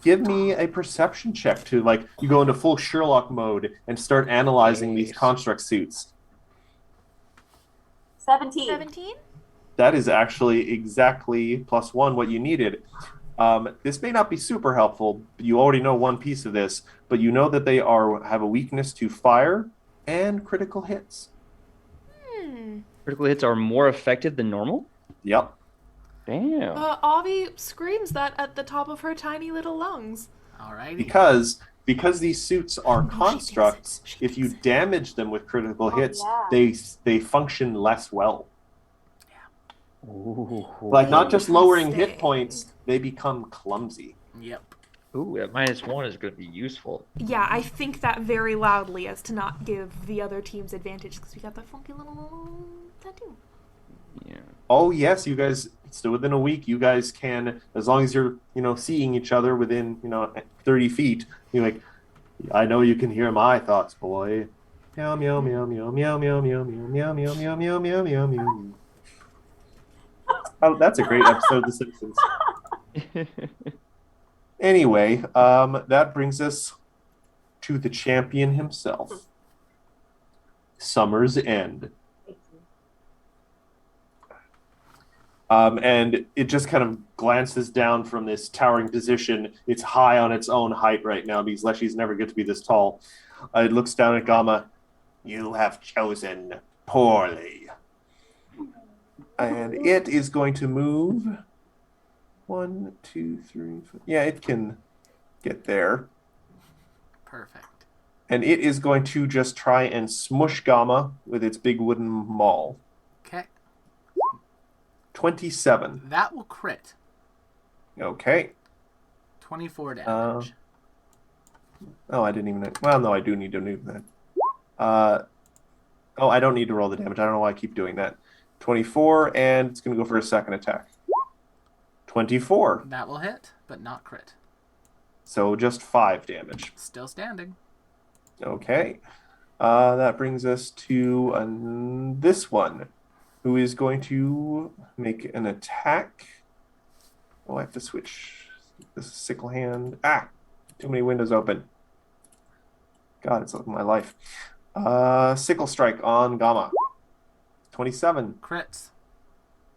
Give me a perception check to, you go into full Sherlock mode and start analyzing these construct suits. 17. 17? That is actually exactly +1 what you needed. This may not be super helpful. You already know one piece of this, but you know that they have a weakness to fire and critical hits. Critical hits are more effective than normal? Yep. Damn. Avi screams that at the top of her tiny little lungs. Alrighty. Because these suits are constructs, if you damage them with critical hits, yeah. they function less well. Ooh. Not just lowering hit Interesting. points, they become clumsy. Yep. Ooh, that -1 is going to be useful. Yeah, I think that very loudly as to not give the other teams advantage because we got that funky little tattoo. Yeah. Oh yes, you guys. Still within a week, you guys can, as long as you're seeing each other within 30 feet. You're like, I know you can hear my thoughts, boy. Meow meow meow meow meow meow meow meow meow meow meow meow meow meow meow. Oh, that's a great episode of The Simpsons. Anyway, that brings us to the champion himself, Summer's End. And it just kind of glances down from this towering position. It's high on its own height right now because Leshy's never get to be this tall. It looks down at Gamma. You have chosen poorly. And it is going to move 1, 2, 3, 4. Yeah, it can get there. Perfect. And it is going to just try and smush Gamma with its big wooden maul. Okay. 27. That will crit. Okay. 24 damage. Oh, I didn't even... Well, no, I do need to do that. Oh, I don't need to roll the damage. I don't know why I keep doing that. 24, and it's going to go for a second attack. 24. That will hit, but not crit. So just 5 damage. Still standing. Okay. That brings us to this one, who is going to make an attack. Oh, I have to switch. This is sickle hand. Ah! Too many windows open. God, it's like my life. Sickle strike on Gamma. 27. Crits.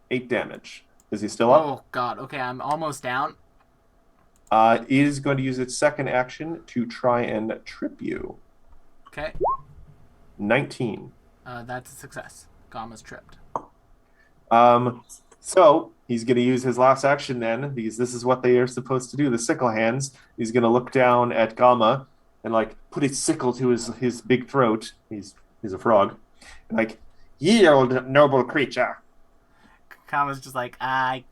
8 damage. Is he still up? Oh, God. Okay, I'm almost down. It is going to use its second action to try and trip you. Okay. 19. That's a success. Gamma's tripped. So he's going to use his last action then, because this is what they are supposed to do. The sickle hands. He's going to look down at Gamma and put his sickle to his big throat. He's a frog. Yield, noble creature. Gamma's just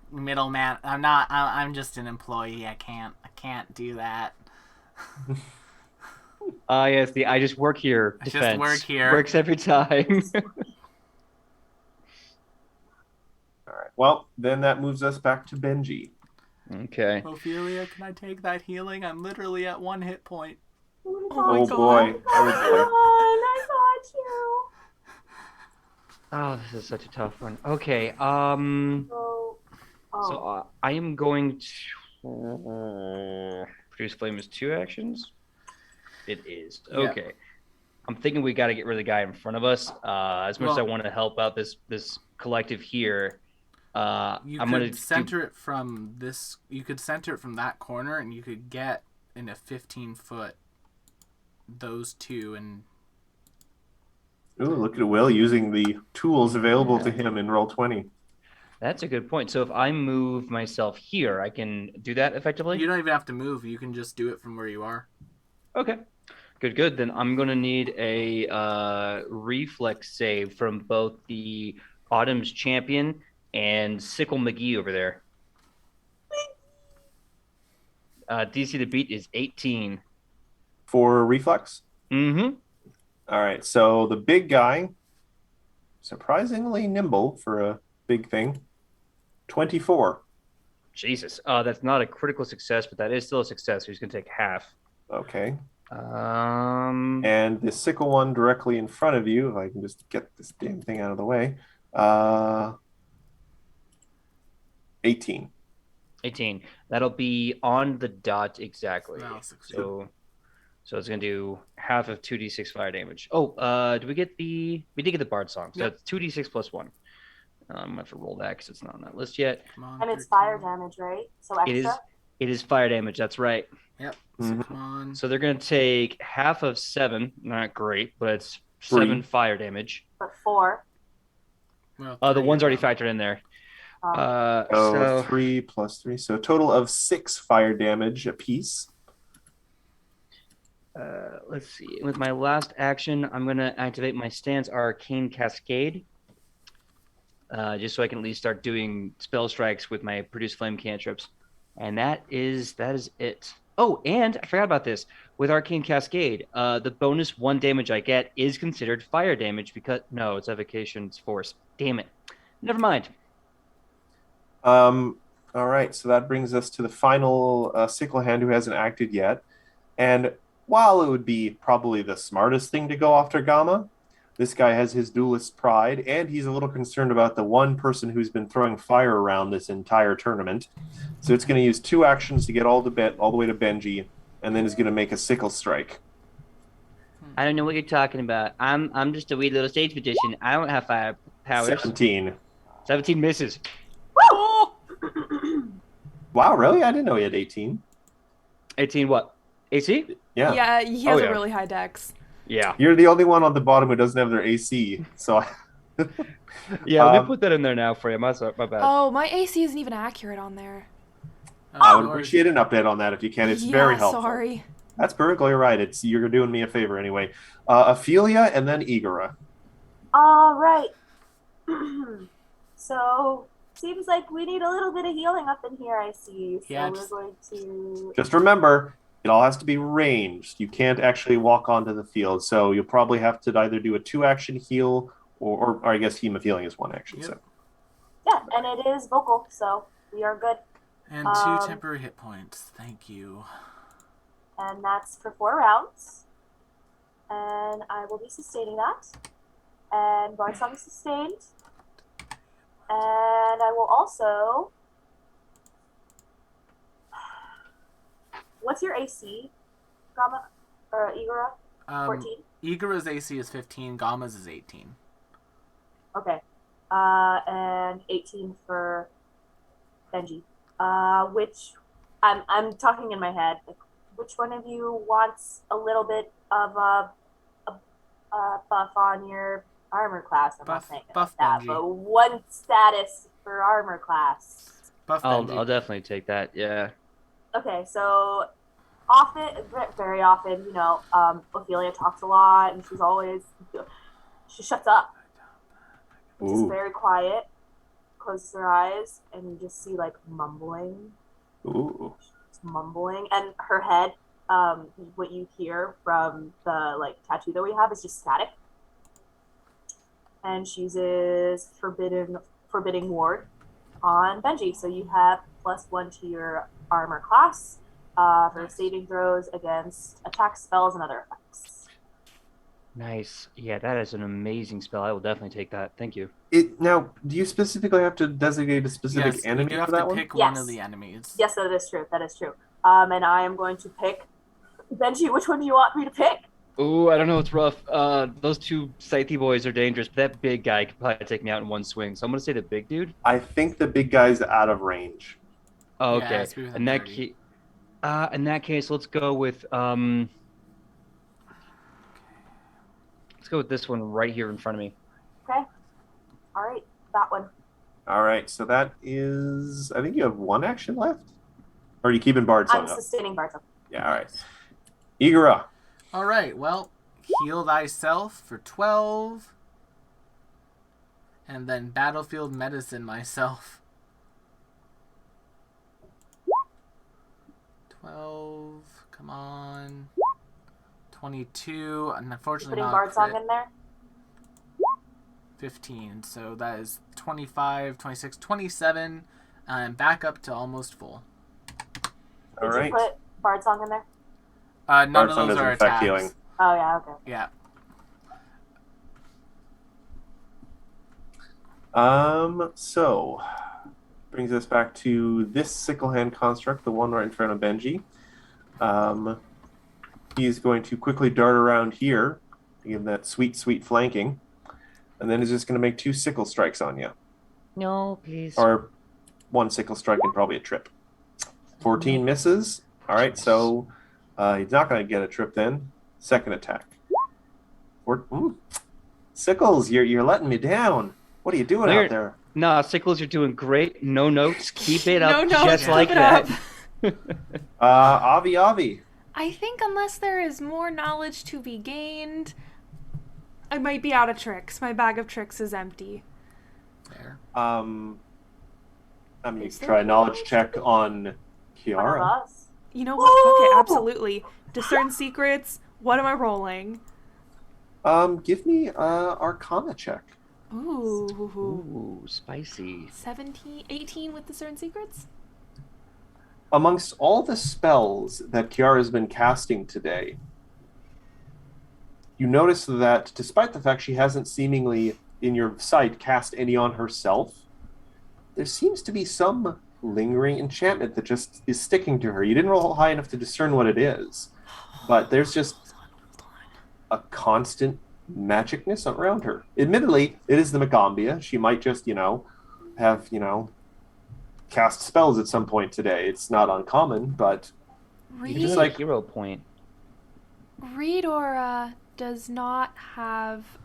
middleman. I'm just an employee. I can't do that. Yes, the I just work here I defense. just work here. Works every time. All right. Well, then that moves us back to Benji. Okay. Ophelia, can I take that healing? I'm literally at 1 hit point. Oh my God. Boy. I got you. Oh, this is such a tough one. Okay. So, So I am going to produce flame is 2 actions. It is Yeah. okay. I'm thinking we got to get rid of the guy in front of us. As much as I want to help out this collective here, You I'm could gonna center it from this. You could center it from that corner, and you could get in a 15-foot those two. And Ooh, look at Will using the tools available to him in Roll20. That's a good point. So if I move myself here, I can do that effectively? You don't even have to move. You can just do it from where you are. Okay. Good. Then I'm going to need a reflex save from both the Autumn's Champion and Sickle McGee over there. DC to beat is 18. For reflex? Mm-hmm. All right, so the big guy, surprisingly nimble for a big thing, 24. Jesus. That's not a critical success, but that is still a success. So he's going to take half. Okay. Um, And the sickle one directly in front of you, if I can just get this damn thing out of the way, 18. 18. That'll be on the dot exactly. That'll succeed. So it's gonna do half of 2d6 fire damage. Oh, we did get the Bard song. So Yep. it's 2d6 plus 1. I'm gonna have to roll that because it's not on that list yet. Come on, and it's 13. fire damage, right? So extra. It is fire damage. That's right. Yep. Mhm. So come on. So they're gonna take half of 7. Not great, but it's 3. 7 fire damage. But 4. Well, The 3 one's already about. factored in there. So 3 plus 3, so a total of 6 fire damage apiece. Let's see. With my last action, I'm going to activate my stance Arcane Cascade. Just so I can at least start doing spell strikes with my produce flame cantrips. And that is it. Oh, and I forgot about this. With Arcane Cascade, the bonus 1 damage I get is considered fire damage because no, it's evocation's force. Damn it. Never mind. All right, so that brings us to the final sickle hand who hasn't acted yet. And while it would be probably the smartest thing to go after Gamma, this guy has his duelist pride, and he's a little concerned about the one person who's been throwing fire around this entire tournament. So it's going to use 2 actions to get all the way to Benji, and then is going to make a sickle strike. I don't know what you're talking about. I'm just a wee little stage magician. I don't have fire powers. 17. 17 misses. Wow, really? I didn't know he had 18. 18 what? AC? Yeah. Yeah, he has yeah. a really high dex. Yeah. You're the only one on the bottom who doesn't have their AC. So Yeah, let me put that in there now for you. My bad. Oh, my AC isn't even accurate on there. I would appreciate an update on that if you can. It's very helpful. Sorry. That's perfectly right. You're doing me a favor anyway. Ophelia and then Igora. All right. So seems like we need a little bit of healing up in here. I see. So Yeah, we're going to. Just remember, it all has to be ranged. You can't actually walk onto the field. So you'll probably have to either do a 2-action heal or I guess Heme of Healing is 1 action. Yep. So Yeah, and it is vocal, so we are good. And 2 temporary hit points. Thank you. And that's for 4 rounds. And I will be sustaining that. And Bard Song is sustained. And I will also. What's your AC, Gamma or Igora? 14. Igora's AC is 15. Gamma's is 18. Okay. And 18 for Benji. Which I'm talking in my head. Like, which one of you wants a little bit of a buff on your armor class? I'm not saying buff that, Benji. but 1 status for armor class. Buff I'll Benji. definitely take that. Yeah. Okay, so often, very often, Ophelia talks a lot, and she shuts up. She's Ooh. very quiet, closes her eyes, and you just see, like, mumbling. Ooh. Mumbling, and her head what you hear from the tattoo that we have is just static. And she uses forbidding ward on Benji. So you have +1 to your armor class for saving throws against attack spells and other effects. Nice. Yeah, that is an amazing spell. I will definitely take that. Thank you. Now, do you specifically have to designate a specific Yes, enemy you have for that to one? pick Yes. one of the enemies. Yes, that is true. That is true. And I am going to pick Benji. Which one do you want me to pick? Ooh, I don't know. It's rough. Those two Scythe boys are dangerous, but that big guy could probably take me out in one swing. So I'm gonna say the big dude. I think the big guy's out of range. Oh, Yeah, okay. it's within In that 30. in that case, let's go with this one right here in front of me. Okay. All right, that one. All right, so that is. I think you have one action left. Or are you keeping Bard I'm Song up? sustaining Bartok. Yeah, all right. Igara. All right, well, heal thyself for 12. And then battlefield medicine myself. 12. Come on. 22. And unfortunately Putting not Bard Song crit. in there. 15. So that is 25, 26, 27. And back up to almost full. All Did right. you put Bard Song in there? None Bard of Song those doesn't are affect attacks. healing. Oh yeah, okay. Yeah. So brings us back to this sickle hand construct, the one right in front of Benji. He's going to quickly dart around here, give that sweet, sweet flanking, and then he's just going to make 2 sickle strikes on you, No, please. or 1 sickle strike and probably a trip. 14 misses. All right, so he's not going to get a trip then. Second attack. Sickles, you're letting me down. What are you doing out there? Nah, Sickles, you're doing great. No notes. Keep it up No notes, just keep like it that. Avi. I think unless there is more knowledge to be gained, I might be out of tricks. My bag of tricks is empty. There. I'm going Is to there try a any knowledge knowledge? check on One of Kiara. us. You know what? Fuck it, Woo! absolutely. Discern secrets. What am I rolling? Give me Arcana check. Ooh. Ooh, spicy. 17, 18 with discern secrets? Amongst all the spells that Kiara's been casting today, you notice that despite the fact she hasn't seemingly, in your sight, cast any on herself, there seems to be some lingering enchantment that just is sticking to her. You didn't roll high enough to discern what it is, but there's just a constant magicness around her. Admittedly, it is the Megambia. She might just, have, cast spells at some point today. It's not uncommon, but Read, just Like hero point. Read Aura does not have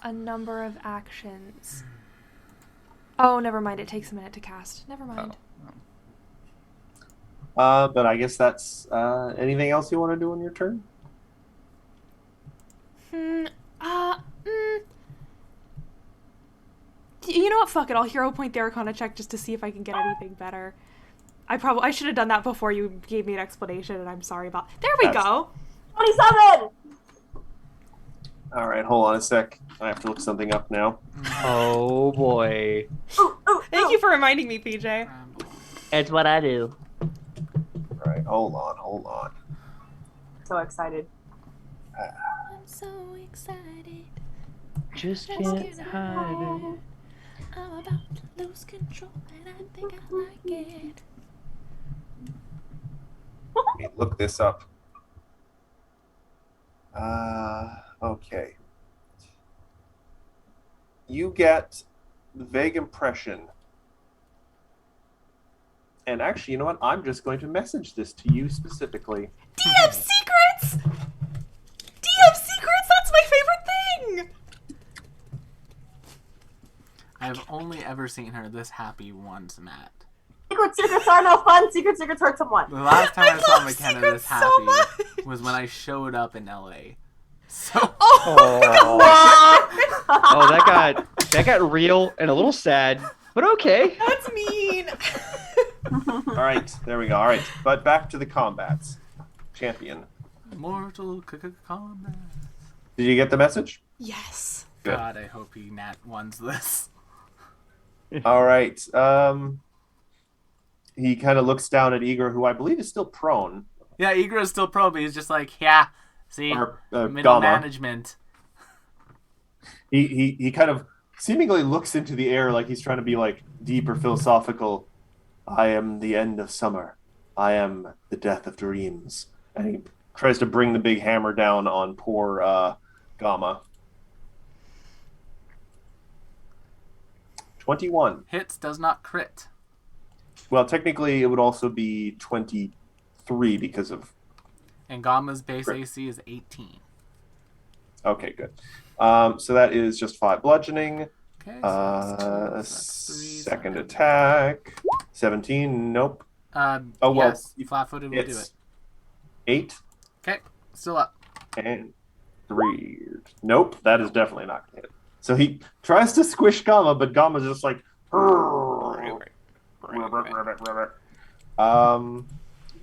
a number of actions. Oh, never mind. It takes a minute to cast. Never mind. but I guess that's anything else you want to do on your turn? You know what? Fuck it. I'll hero point the Arcana check just to see if I can get anything better. I should have done that before you gave me an explanation, and I'm sorry about. There we That's- go. 27. All right, hold on a sec. I have to look something up now. Oh boy. Thank you for reminding me, PJ. That's what I do. All right, hold on. So excited. I'm so excited. Just Just can't get hide it. I'm about to lose control, and I think I like it. Let me look this up. Okay. You get the vague impression. And actually, you know what? I'm just going to message this to you specifically. DM secrets. DM secrets. That's my favorite thing. I've only ever seen her this happy once, Matt. Secrets are no fun. Secrets hurt someone. The last time I saw love McKenna secrets this so happy much. was when I showed up in LA. So Oh, that got real and a little sad, but okay. That's mean. All right, there we go. All right, but back to the combats. champion. Mortal Kombat. Did you get the message? Yes. Good. God, I hope he nat ones this. All right. He kind of looks down at Igor, who I believe is still prone. Yeah, Igor is still pro, but he's just like, yeah, see, Or middle Gamma. management. He kind of seemingly looks into the air like he's trying to be like deep or philosophical. I am the end of summer. I am the death of dreams. And he tries to bring the big hammer down on poor Gamma. 21. Hits does not crit. Well, technically, it would also be 23 because of... And Gamma's base Crit. AC is 18. Okay, good. So that is just 5 bludgeoning. Okay, so that's 2, so that's 3. Second so attack. 17, nope. oh, well, yes, flat-footed will do It's it. 8 Okay, still up. and 3. Nope, that is definitely not going to hit. So he tries to squish Gamma, but Gamma's just like...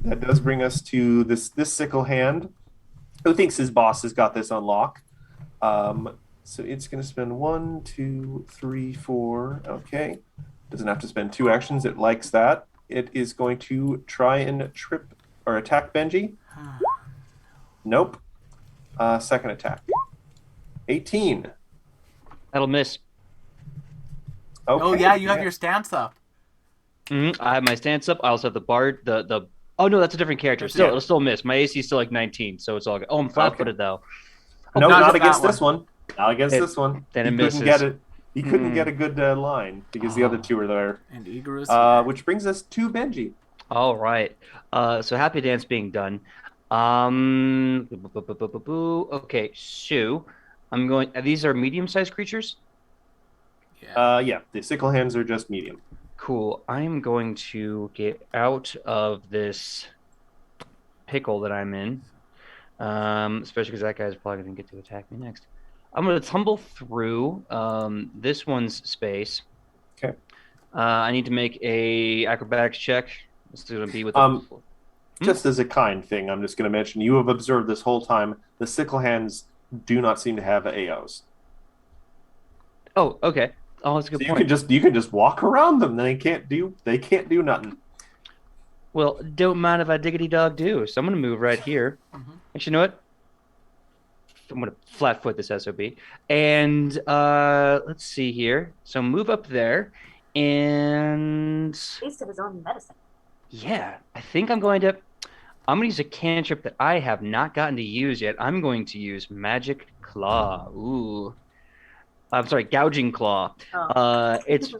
That does bring us to this sickle hand, who thinks his boss has got this on lock. So it's going to spend 1, 2, 3, 4. Okay. Doesn't have to spend 2 actions. It likes that. It is going to try and trip or attack Benji. Nope. Second attack. 18. That'll miss. Okay. Oh, yeah, you have your stance up. I have my stance up. I also have the bard. The Oh no, that's a different character. Still, Yeah. it'll still miss. My AC is still like 19, so it's all good. Oh, I'm flat-footed though. No, not not just against that this one. Not against It- this one. then He it couldn't misses. get it. He couldn't get a good line because the other 2 are there. And Igor is here. Which brings us to Benji. All right. So happy dance being done. Okay, so I'm going. These are medium-sized creatures. Yeah. Yeah, the sickle hands are just medium. Cool. I'm going to get out of this pickle that I'm in, especially because that guy's probably going to get to attack me next. I'm going to tumble through this one's space. Okay. I need to make a acrobatics check. This is going to be with Just as a kind thing, I'm just going to mention you have observed this whole time the sickle hands do not seem to have AOs. Oh, okay. Oh, that's a good So point. you can just walk around them. They can't do nothing. Well, don't mind if I diggity dog do. So I'm gonna move right here. Actually, you know what? I'm gonna flat foot this SOB. And let's see here. So move up there, and Taste of his own medicine. yeah, I think I'm gonna use a cantrip that I have not gotten to use yet. I'm going to use Magic Claw. Ooh. I'm sorry, Gouging Claw. Oh. It's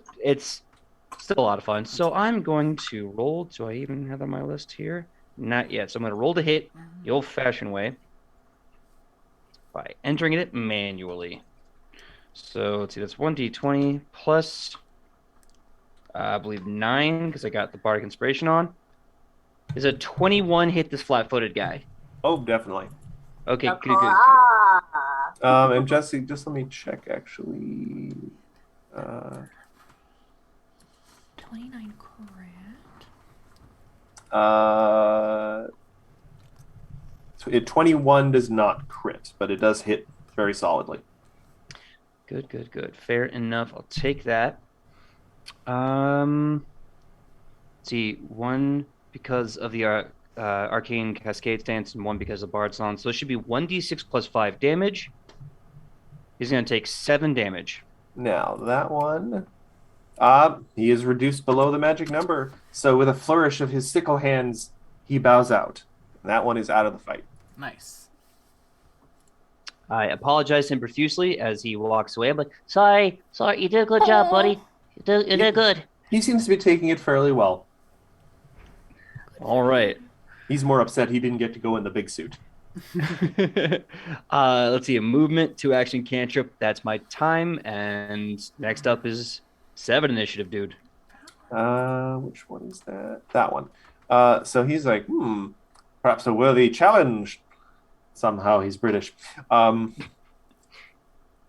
still a lot of fun. So I'm going to roll. Do I even have that on my list here? Not yet. So I'm going to roll to hit the old-fashioned way by entering it manually. So let's see. That's 1d20 plus, I believe, 9 because I got the Bardic Inspiration on. Is a 21 hit this flat-footed guy? Oh, definitely. Okay, good, good, good. Ah. And Jesse, just let me check actually. 29 crit. 21 does not crit, but it does hit very solidly. Good, good, good. Fair enough. I'll take that. Let's see, 1 because of the Arcane Cascade stance and 1 because of Bard's on. So it should be 1d6 plus 5 damage. He's going to take 7 damage. Now that one, he is reduced below the magic number. So with a flourish of his sickle hands, he bows out. And that one is out of the fight. Nice. I apologize to him profusely as he walks away. I'm like, Sorry, you did a good job, buddy. You did good. He seems to be taking it fairly well. all right. He's more upset he didn't get to go in the big suit. Let's see, a movement, 2 action cantrip. That's my time. And next up is 7 initiative, dude. Which one is that? That one. So he's like, perhaps a worthy challenge. Somehow he's British.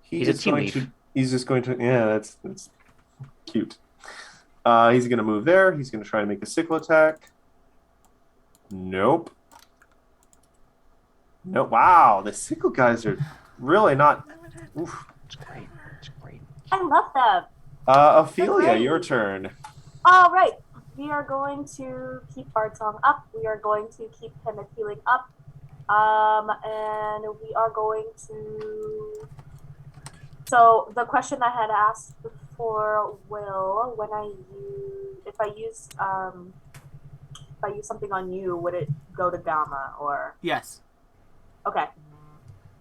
He's a tea leaf. He's just going to. Yeah, that's cute. He's going to move there. He's going to try and make a sickle attack. Nope. No, wow, the sickle guys are really not. Oof. It's great. It's great. I love them. Ophelia, Great. your turn. All right. We are going to keep Bartong up. We are going to keep him healing up. And we are going to. So the question I had asked before, Will, when if I use something on you, would it go to Gamma or? Yes. Okay.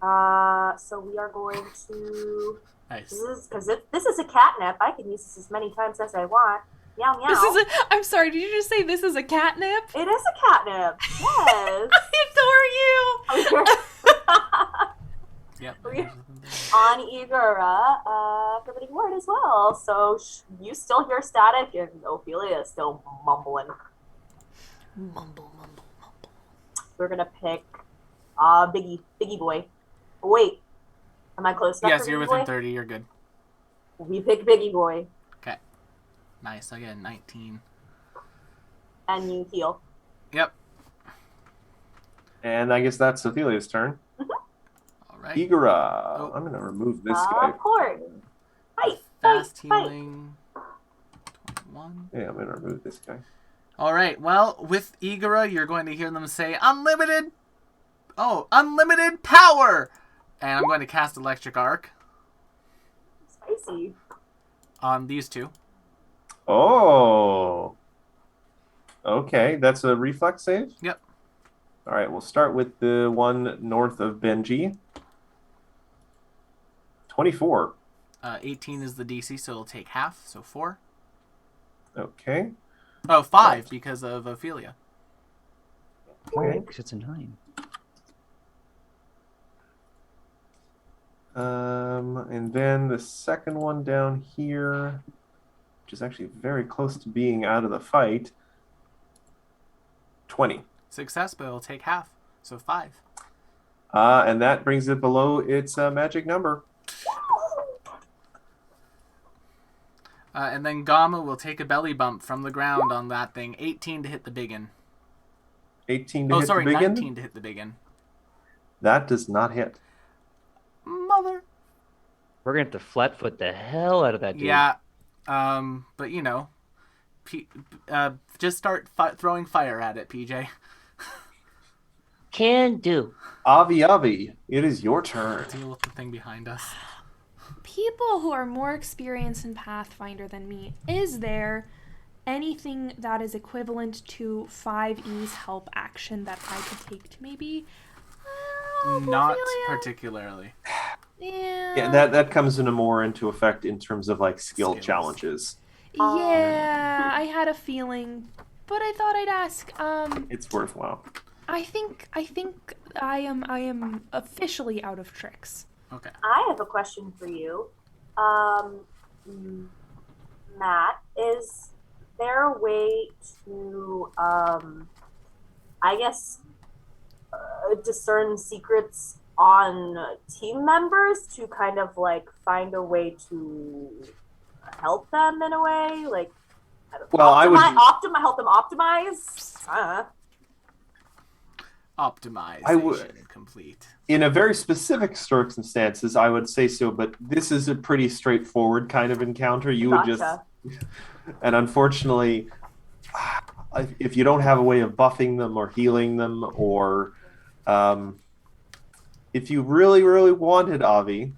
So we are going to. Nice. Because this is a catnip. I can use this as many times as I want. Meow meow. I'm sorry, did you just say this is a catnip? It is a catnip. Yes. I adore you. Yep. On Igora, forbidding word as well. So you still hear static, and Ophelia is still mumbling. Mumble, mumble, mumble. We're gonna pick Biggie boy. Oh, wait, am I close enough? Yes, for you're Biggie within boy? 30. You're good. We pick Biggie boy, Okay. Nice. I get a 19. and you heal. Yep. And I guess that's Ophelia's turn. All right. Igora. Oh. I'm going to remove this guy. Of course. Fight, Fast fight, fight. healing. 21. Yeah, I'm going to remove this guy. All right. Well, with Igora, you're going to hear them say unlimited. Oh, unlimited power. And I'm going to cast Electric Arc Spicy. on these two. Oh. Okay, that's a reflex save? Yep. All right, we'll start with the one north of Benji. 24. 18 is the DC, so it'll take half, so 4. Okay. Oh, 5 because of Ophelia. Right, because it's a 9. And then the second one down here, which is actually very close to being out of the fight. 20. Success, but it'll take half, so 5. And that brings it below its magic number. And then Gamma will take a belly bump from the ground on that thing. 18 to hit the biggin. 18 to hit the biggin. 19 to hit the biggin. That does not hit. Mother. We're going to have to flat-foot the hell out of that dude. Yeah. But you know, just start throwing fire at it, PJ. Can do. Avi, it is your turn. Deal with the thing behind us. People who are more experienced in Pathfinder than me, is there anything that is equivalent to 5E's help action that I could take to maybe help Not Ophelia? particularly. Yeah, that comes into effect in terms of like skill Skills. challenges. Yeah, I had a feeling, but I thought I'd ask. It's worthwhile. I think I am officially out of tricks. Okay. I have a question for you. Matt, is there a way to, I guess, discern secrets on team members to kind of like find a way to help them in a way? Like, Well, I would- help them optimize? Optimization I would- complete. In a very specific circumstances, I would say so, but this is a pretty straightforward kind of encounter. You would Gotcha. and unfortunately, if you don't have a way of buffing them or healing them, or if you really, really wanted Avi,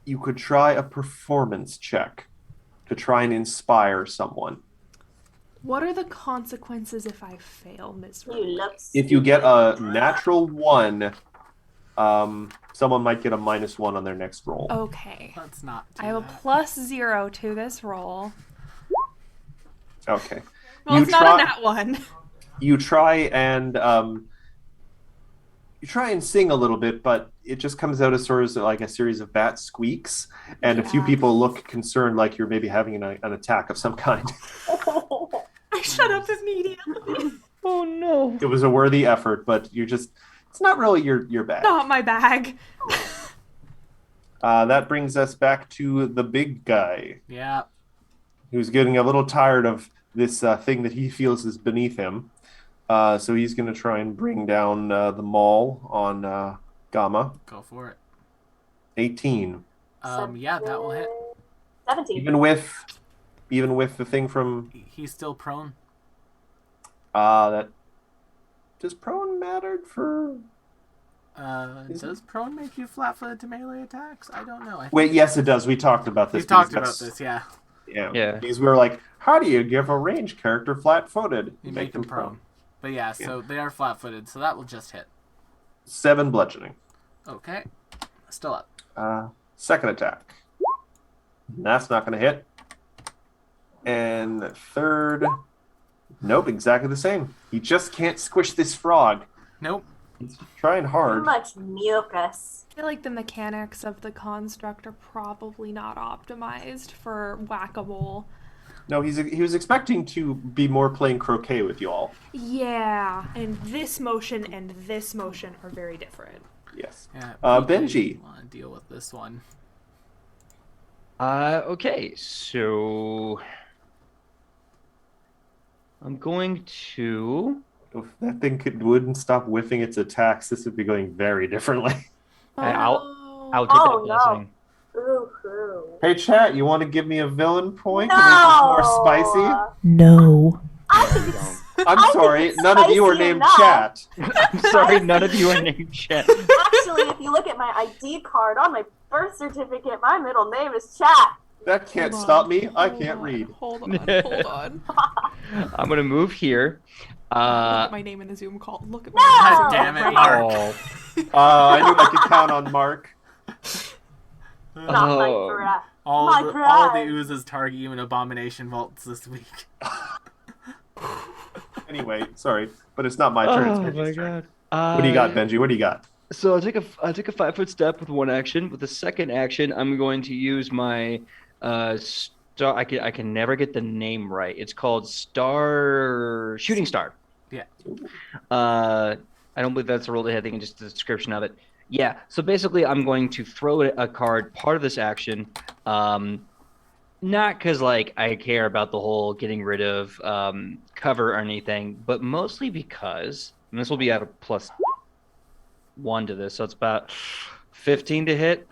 you could try a performance check to try and inspire someone. What are the consequences if I fail miserably? You look If you get a natural 1, someone might get a -1 on their next roll. Okay. Let's not do I have a that. +0 to this roll. Okay. Well, You it's not try- a nat one. You try and sing a little bit, but it just comes out as sort of like a series of bat squeaks, and a few Yeah. people look concerned, like you're maybe having an attack of some kind. I shut up immediately. Oh, no. It was a worthy effort, but it's not really your bag. Not my bag. That brings us back to the big guy, Yeah. who's getting a little tired of this thing that he feels is beneath him. So he's going to try and bring down the maul on Gamma. Go for it. 18. Yeah, that will hit. 17. Even with the thing from He's still prone. that does prone mattered for? Does prone make you flat-footed to melee attacks? I don't know. Wait, yes, it does. We talked about this. We've talked about this, yeah. Yeah. Because we were like, how do you give a ranged character flat-footed? You make them prone. But yeah, so they are flat-footed, so that will just hit. 7 bludgeoning. Okay. Still up. Second attack. That's not going to hit. And third, nope, exactly the same. He just can't squish this frog. Nope. He's trying Too hard. much mucus. I feel like the mechanics of the construct are probably not optimized for whack-a-mole. No, he was expecting to be more playing croquet with y'all. Yeah, and this motion are very different. Yes. Yeah, Benji. Want to deal with this one? Okay, so I'm going to. If that thing wouldn't stop whiffing its attacks, this would be going very differently. I'll take Oh, that no. blessing. Ooh. Hey, chat, you want to give me a villain point No. to make this more spicy? No. I think it's I'm sorry, it's none of you are spicy named enough. Chat. I'm sorry, none of you are named Chet. Actually, if you look at my ID card on my birth certificate, my middle name is Chat. That can't Hold stop on, me. I hold can't on, read. Hold on. I'm gonna move here. Look at my name in the Zoom call. Look at No! my name. God damn it, Right Mark. I knew I could count on Mark. Not my Oh. brat. All My the bride. oozes target you in abomination vaults this week. Anyway, sorry, but it's not my turn. It's Oh Benji's my turn. god. What do you got, Benji? What do you got? So I'll take a 5-foot step with one action. With the second action, I'm going to use my star. I can never get the name right. It's called Shooting Star. Yeah. I don't believe that's a roll to hit. I think it's just the description of it. Yeah. So basically, I'm going to throw a card part of this action. Not because like I care about the whole getting rid of cover or anything, but mostly because, and this will be at a +1 to this, so it's about 15 to hit.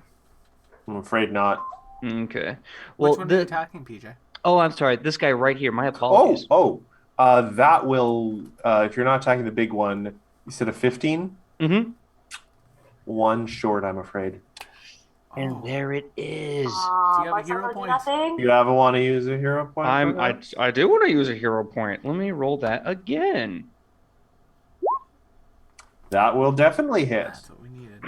I'm afraid not. Okay. Well, Which one are you attacking, PJ? Oh, I'm sorry. This guy right here. My apologies. That will. If you're not attacking the big one, you said a 15. Mm-hmm. One short, I'm afraid. And there it is. Do you have a Mark's hero not gonna do point? nothing. You ever want to use a hero point? I do want to use a hero point. Let me roll that again. That will definitely hit. That's what we needed.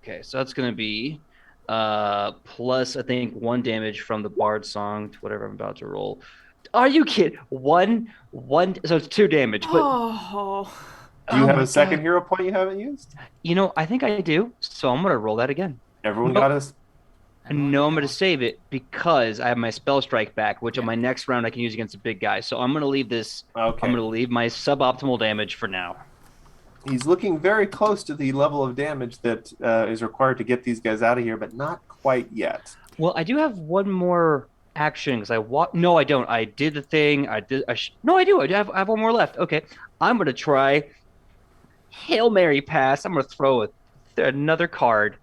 Okay, so that's gonna be plus I think 1 damage from the bard song to whatever I'm about to roll. Are you kidding? One, so it's 2 damage. But Oh. Do you have my a second God. hero point you haven't used? You know, I think I do. So I'm gonna roll that again. Everyone Nope. got us. No, I'm going to save it because I have my spell strike back, which on my next round I can use against a big guy. So I'm going to leave this. Okay. I'm going to leave my suboptimal damage for now. He's looking very close to the level of damage that is required to get these guys out of here, but not quite yet. Well, I do have one more action because No, I don't. I did the thing. No, I do. I have one more left. Okay, I'm going to try Hail Mary pass. I'm going to throw another card.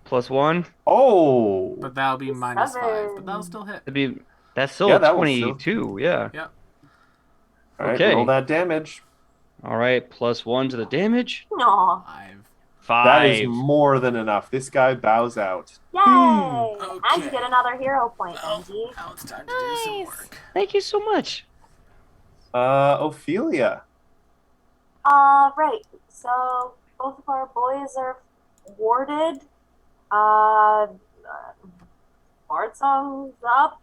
+1. Oh. But that'll be -5. Seven. But that'll still hit. That's still Yeah, a that will 22. Yeah. Yep. All right, Okay. roll that damage. All right. +1 to the damage. No. 5. That is more than enough. This guy bows out. Yay! Okay. And you get another hero point, Well, Benji. now it's time to do some Nice. work. Thank you so much. Ophelia. Right. So both of our boys are warded. Bard song's up.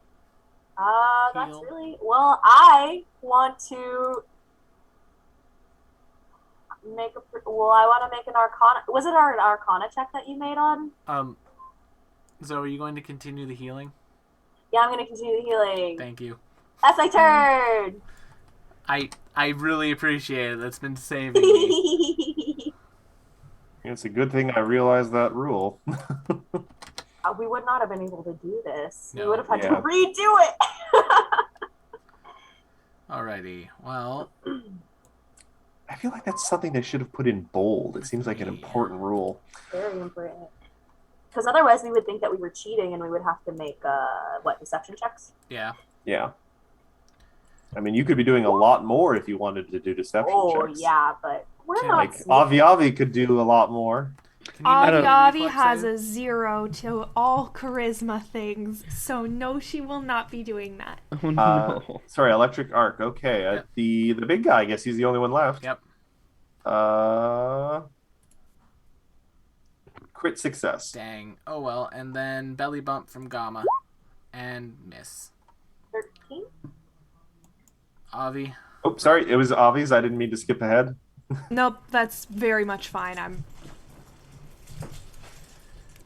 That's Heal. really well. I want to make I want to make an Arcana. Was it an Arcana check that you made on? So are you going to continue the healing? Yeah, I'm gonna continue the healing. Thank you. That's my turn. I really appreciate it. That's been saving me. It's a good thing I realized that rule. We would not have been able to do this. We No, would have had yeah. to redo it. Alrighty. Well, I feel like that's something they should have put in bold. It seems like an important rule. Very important. Because otherwise, we would think that we were cheating, and we would have to make deception checks. yeah. Yeah. I mean, you could be doing a lot more if you wanted to do deception Oh checks. yeah, but we're Okay, not. Like sneaky. Avi could do a lot more. Can you make Avi a Avi reflex has save? a 0 to all charisma things, so no, she will not be doing that. Oh no. Sorry, electric arc. Okay, Yep. the big guy. I guess he's the only one left. Yep. Crit success. Dang. Oh well. And then belly bump from Gamma. And miss. 13. Avi. Oh, sorry, it was Avi's. I didn't mean to skip ahead. Nope, that's very much fine.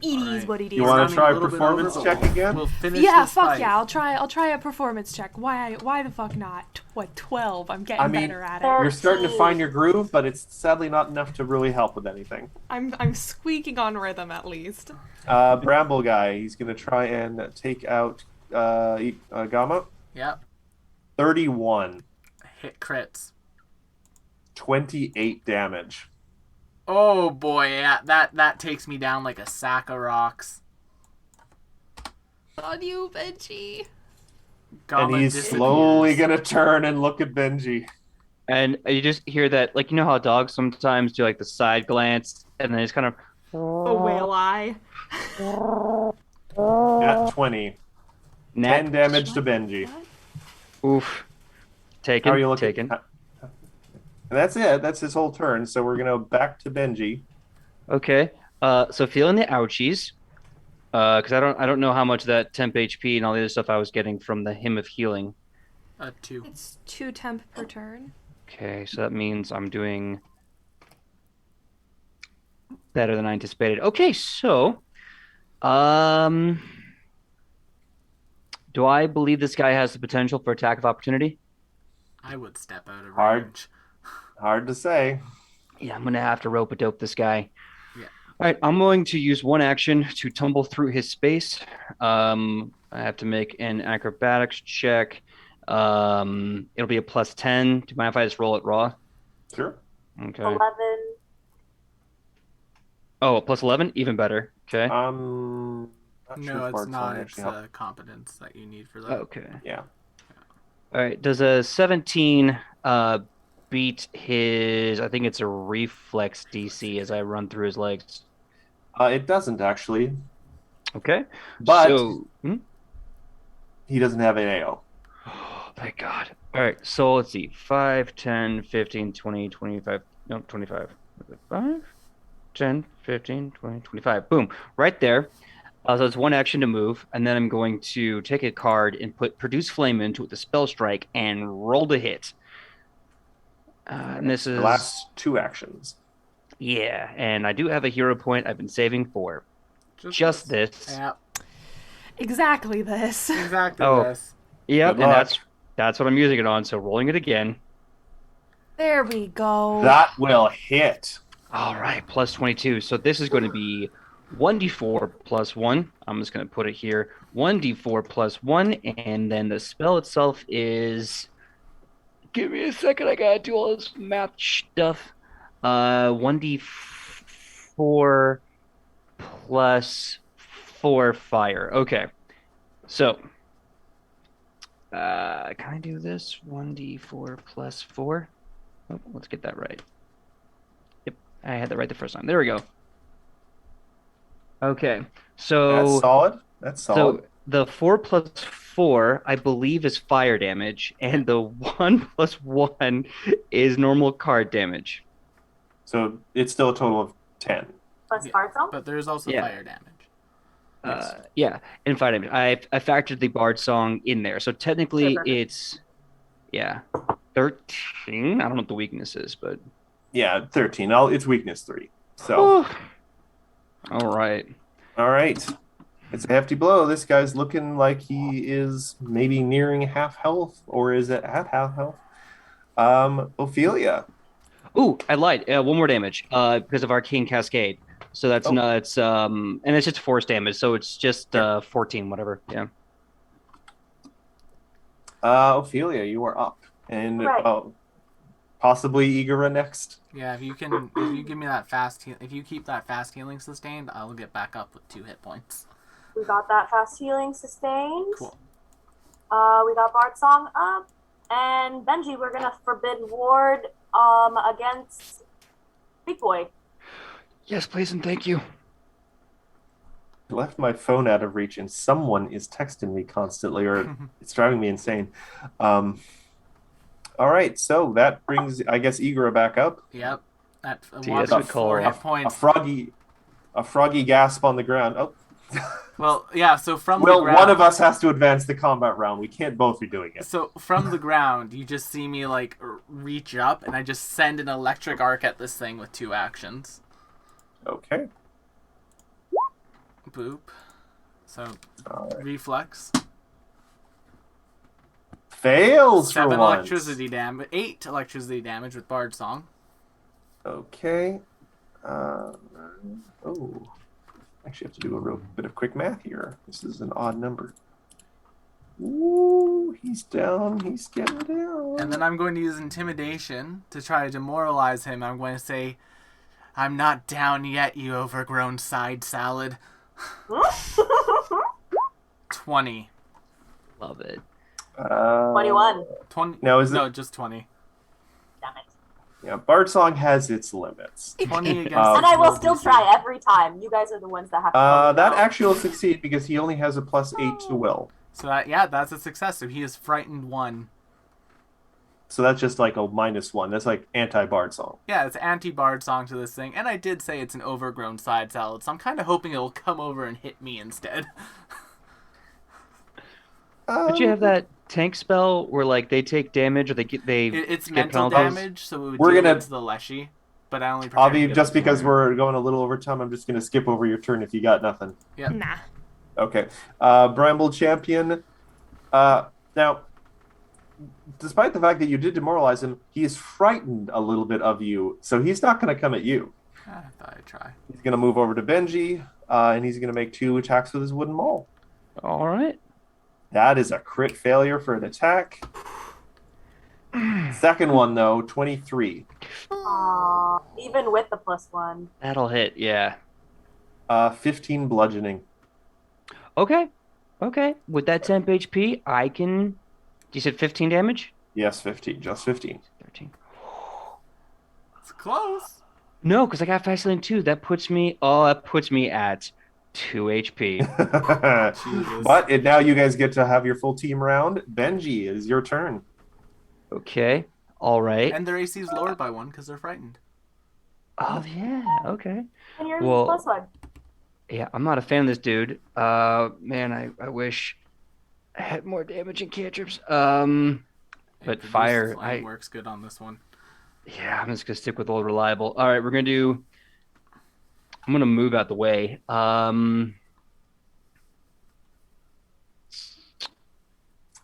It is Alright. what it You is. want Running to try a a little bit performance over, but check again? We'll finish Yeah, this fuck fight. yeah! I'll try a performance check. Why the fuck not? What 12? I'm getting I mean, better at there- it. You're starting to find your groove, but it's sadly not enough to really help with anything. I'm squeaking on rhythm at least. Bramble guy, he's going to try and take out Gamma. Yep. 31. Hit crits. 28 damage. Oh boy, yeah, that takes me down like a sack of rocks. On you, Benji. Gamma And he's disappears. slowly going to turn and look at Benji. And you just hear that, like, you know how dogs sometimes do like the side glance, and then it's kind of A whale eye. At 20. 10 damage to Benji. Oof. Taken. How are you looking? Taken. And that's it. That's his whole turn. So we're going to back to Benji. Okay. So feeling the ouchies, because I don't know how much of that temp HP and all the other stuff I was getting from the hymn of healing. 2. It's 2 temp per turn. Okay, so that means I'm doing better than I anticipated. Okay, so do I believe this guy has the potential for attack of opportunity? I would step out of Hard. range. Hard to say. Yeah, I'm gonna have to rope a dope this guy. Yeah. All right, I'm going to use one action to tumble through his space. I have to make an acrobatics check. It'll be a +10. Do you mind if I just roll it raw? Sure. Okay. 11. Oh, a +11, even better. Okay. Not sure No, if it's Bard's not. Song It's actually helps. competence that you need for that. Okay. Yeah. All right. Does a 17 beat his? I think it's a reflex DC as I run through his legs. It doesn't actually, Okay. but So, he doesn't have an AO. Oh, thank God. All right. So let's see. 5, 10, 15, 20, 25. No, 25. 5, 10, 15, 20, 25. Boom. Right there. So it's one action to move, and then I'm going to take a card and put Produce Flame into it with a spell strike and roll to hit. And this is The last 2 actions. yeah, and I do have a hero point I've been saving for just this. Yeah, Exactly this. exactly Oh. this. Yep, Good and luck. that's what I'm using it on. So rolling it again. There we go. That will hit. All right, +22. So this is going to be 1d4 +1. I'm just going to put it here. 1d4 +1, and then the spell itself is. Give me a second. I gotta do all this math stuff. 1d4 +4 fire. Okay. So, can I do this? 1d4 +4. Oh, let's get that right. Yep, I had that right the first time. There we go. Okay, so That's solid. That's solid. so the 4 + 4, I believe, is fire damage, and the 1 + 1 is normal card damage. So it's still a total of 10. Plus Yeah. Bard Song. But there's also Yeah. fire damage. Yeah, and fire damage. I factored the bard song in there, so technically Sure. it's 13. I don't know what the weakness is, but Yeah, 13. It's weakness 3. So, all right. all right. It's a hefty blow. This guy's looking like he is maybe nearing half health, or is it at half health? Ophelia. Ooh, I lied. One more damage because of Arcane Cascade. So that's Oh. nuts. And it's just force damage, so it's just 14, whatever. Yeah. Ophelia, you are up. And Right. possibly Igora next. Yeah, if you give me that if you keep that fast healing sustained, I'll get back up with 2 hit points. We got that fast healing sustained. Cool. We got Bard Song up. And Benji, we're gonna forbid ward against Big Boy. Yes, please and thank you. I left my phone out of reach, and someone is texting me constantly, or it's driving me insane. All right, so that brings, I guess, Igora back up. Yep. At Yes, one we call 4 it. hit A points. froggy gasp on the ground. Oh. Well, yeah. So from Well, the ground, one of us has to advance the combat round. We can't both be doing it. So from the ground, you just see me like reach up, and I just send an electric arc at this thing with 2 actions. Okay. Boop. So Right. reflex. Fails for 7 once. electricity damage. 8 electricity damage with Bard Song. Okay. Actually have to do a real bit of quick math here. This is an odd number. Ooh, he's down. He's getting down. And then I'm going to use intimidation to try to demoralize him. I'm going to say, "I'm not down yet, you overgrown side salad." 20. Love it. 21. 20. Now is it? No, just 20. Damn it. Yeah, Bard Song has its limits. 20 against. And I will low still DC. try every time. You guys are the ones that have to tell me That no. actually will succeed because he only has a +8 to will. So that's a success. So he is frightened 1. So that's just like a -1. That's like anti-Bard Song. Yeah, it's anti-Bard Song to this thing. And I did say it's an overgrown side salad, so I'm kind of hoping it'll come over and hit me instead. Did you have that tank spell where like they take damage or It's get mental penalties? damage, so it would We're deal gonna- into the Leshy. But I only prepared Avi, to get just the because four. we're going a little over time, I'm just going to skip over your turn if you got nothing. Yep. Nah. Okay. Bramble Champion. Now, despite the fact that you did demoralize him, he is frightened a little bit of you, so he's not going to come at you. I thought I'd try. He's going to move over to Benji, and he's going to make 2 attacks with his wooden maul. All right. That is a crit failure for an attack. Second one, though, 23. Even with the +1. That'll hit. Yeah. 15 bludgeoning. Okay. Okay. With that temp HP, I can. You said 15 damage? Yes, 15. Just 15. 13. It's close. No, because I got fast healing 2. That puts me. Oh, that puts me at 2 HP. Jesus. But now you guys get to have your full team round. Benji, it is your turn. Okay. All right. And their AC is lowered by 1 because they're frightened. Oh yeah. Okay. And you're Well- +1. Yeah, I'm not a fan of this dude. Man, I wish I had more damage and cantrips. But Reduced fire, flame works good on this one. Yeah, I'm just gonna stick with old reliable. All right, I'm gonna move out the way. I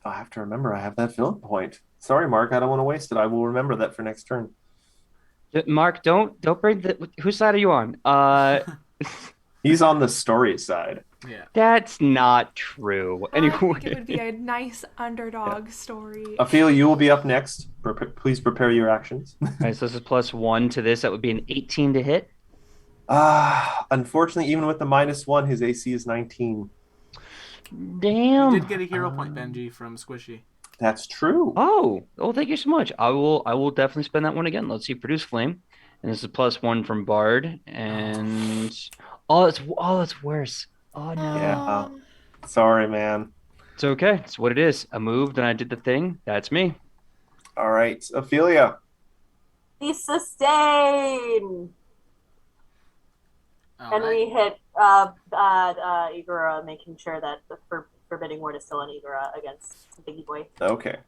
have to remember I have that villain point. Sorry, Mark, I don't want to waste it. I will remember that for next turn. Mark, don't bring the. Whose side are you on? He's on the story side. Yeah. That's not true. I think it Anyway, would be a nice underdog story. Ophelia, you will be up next. Please prepare your actions. all right, so this is +1 to this. That would be an 18 to hit. Unfortunately, even with the -1, his AC is 19. Damn. You did get a hero point, Benji, from Squishy. That's true. Oh, thank you so much. I will definitely spend that one again. Let's see, produce flame, and this is +1 from Bard, and it's worse. Oh no. Yeah. Sorry, man. It's okay. It's what it is. I moved and I did the thing. That's me. All right, Ophelia. The sustain. And we hit Igora, making sure that the forbidding word is still on Igora against Biggie Boy. Okay.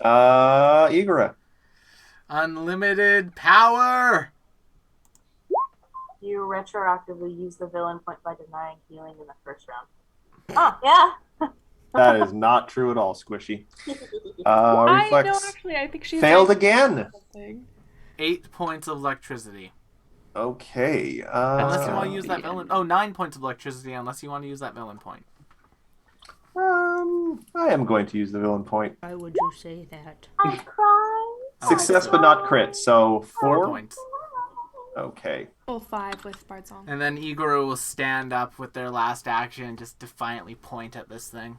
Igora. Unlimited power. You retroactively use the villain point by denying healing in the first round. Oh, yeah. That is not true at all, Squishy. I Reflex. no, actually, I think she's Failed like again. something. 8 points of electricity. Okay. Unless you want to use that villain. Oh, 9 points of electricity unless you want to use that villain point. I am going to use the villain point. Why would you say that? I cry. Success, but not crit. So 4 4 points. Okay. Well, 5 with Bard Song. And then Igor will stand up with their last action and just defiantly point at this thing.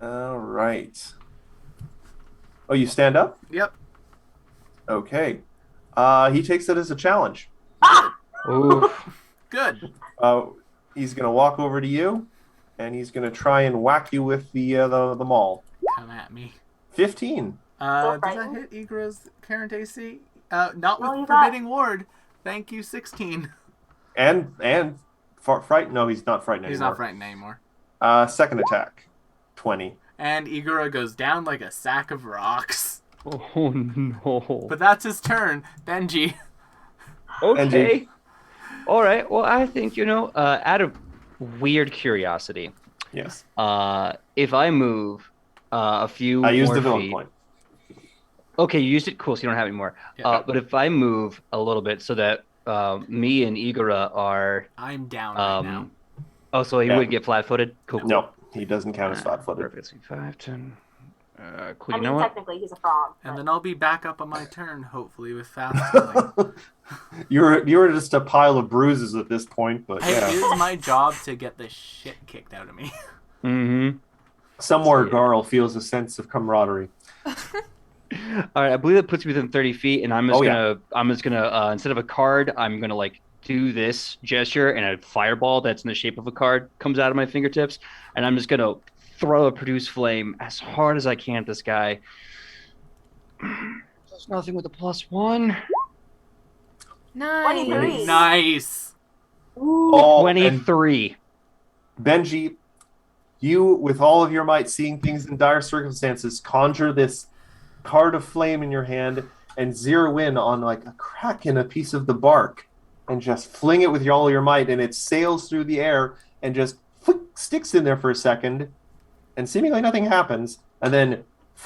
All right. Oh, you stand up? Yep. Okay. He takes it as a challenge. Ooh. Good. He's gonna walk over to you, and he's gonna try and whack you with the maul. Come at me. 15. Does that frightened? hit Igor's current AC? Not with Oh, you got- Forbidding Ward. Thank you, 16. And frightened. No, he's not frightened He's anymore. not frightened anymore. Second attack. 20. And Igor goes down like a sack of rocks. Oh no. But that's his turn. Benji. Okay. All right. Well, I think, out of weird curiosity, Yes. if I move a few I used more the villain feet. point. Okay, you used it. Cool. So you don't have any more. Yeah. But if I move a little bit so that me and Igora are. I'm down right now. Oh, so he Yeah. wouldn't get flat-footed. Cool. No, he doesn't count as flat-footed. Perfect. So 5, 10. Cool. I You mean, know what? technically he's a frog. And but- then I'll be back up on my turn, hopefully, with fast healing. You're just a pile of bruises at this point, but It yeah. is my job to get the shit kicked out of me. Mm-hmm. Somewhere Yeah. Garl feels a sense of camaraderie. All right, I believe that puts me within 30 feet, and I'm just gonna instead of a card, I'm gonna like do this gesture, and a fireball that's in the shape of a card comes out of my fingertips, and I'm just gonna throw a produce flame as hard as I can at this guy. There's nothing with a +1. Nice. 23. Nice. Ooh. Oh, and 23. Benji, you, with all of your might, seeing things in dire circumstances, conjure this card of flame in your hand and zero in on like a crack in a piece of the bark and just fling it with all your might, and it sails through the air and just sticks in there for a second, and seemingly nothing happens, and then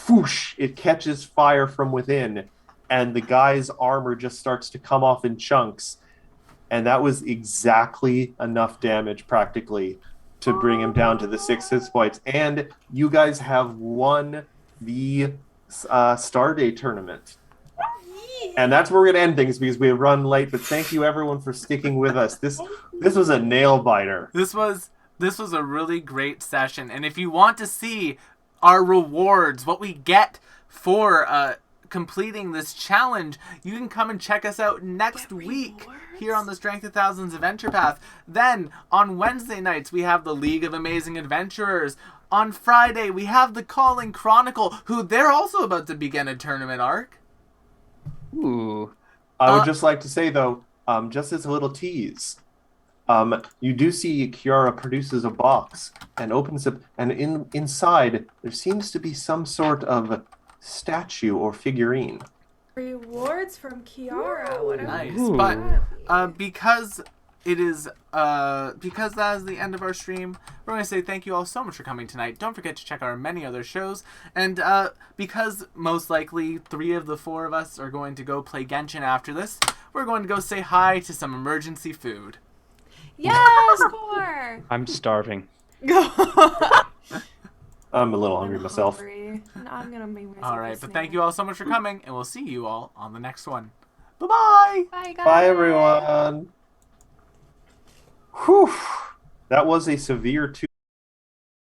whoosh, it catches fire from within, and the guy's armor just starts to come off in chunks, and that was exactly enough damage practically to bring him down to the 6 hit points. And you guys have won the Starday tournament. And that's where we're going to end things because we have run late. But thank you everyone for sticking with us. This was a nail biter. This was a really great session. And if you want to see our rewards, what we get for completing this challenge, you can come and check us out next week here on the Strength of Thousands Adventure Path. Then on Wednesday nights we have the League of Amazing Adventurers. On Friday we have the Calling Chronicle, who they're also about to begin a tournament arc. Ooh. I would just like to say, though, just as a little tease, you do see Kiara produces a box and opens it, and inside there seems to be some sort of statue or figurine. Rewards from Kiara. What a Nice. Ooh. But because it is because that is the end of our stream, we're going to say thank you all so much for coming tonight. Don't forget to check our many other shows, and because most likely 3 of the 4 of us are going to go play Genshin after this, we're going to go say hi to some emergency food. Yes, score. I'm starving. I'm a little hungry myself. Hungry. I'm gonna make myself. All a right, but snack. thank you all so much for coming, and we'll see you all on the next one. Bye-bye! Bye, guys. Bye, everyone. Whew. That was a severe 2.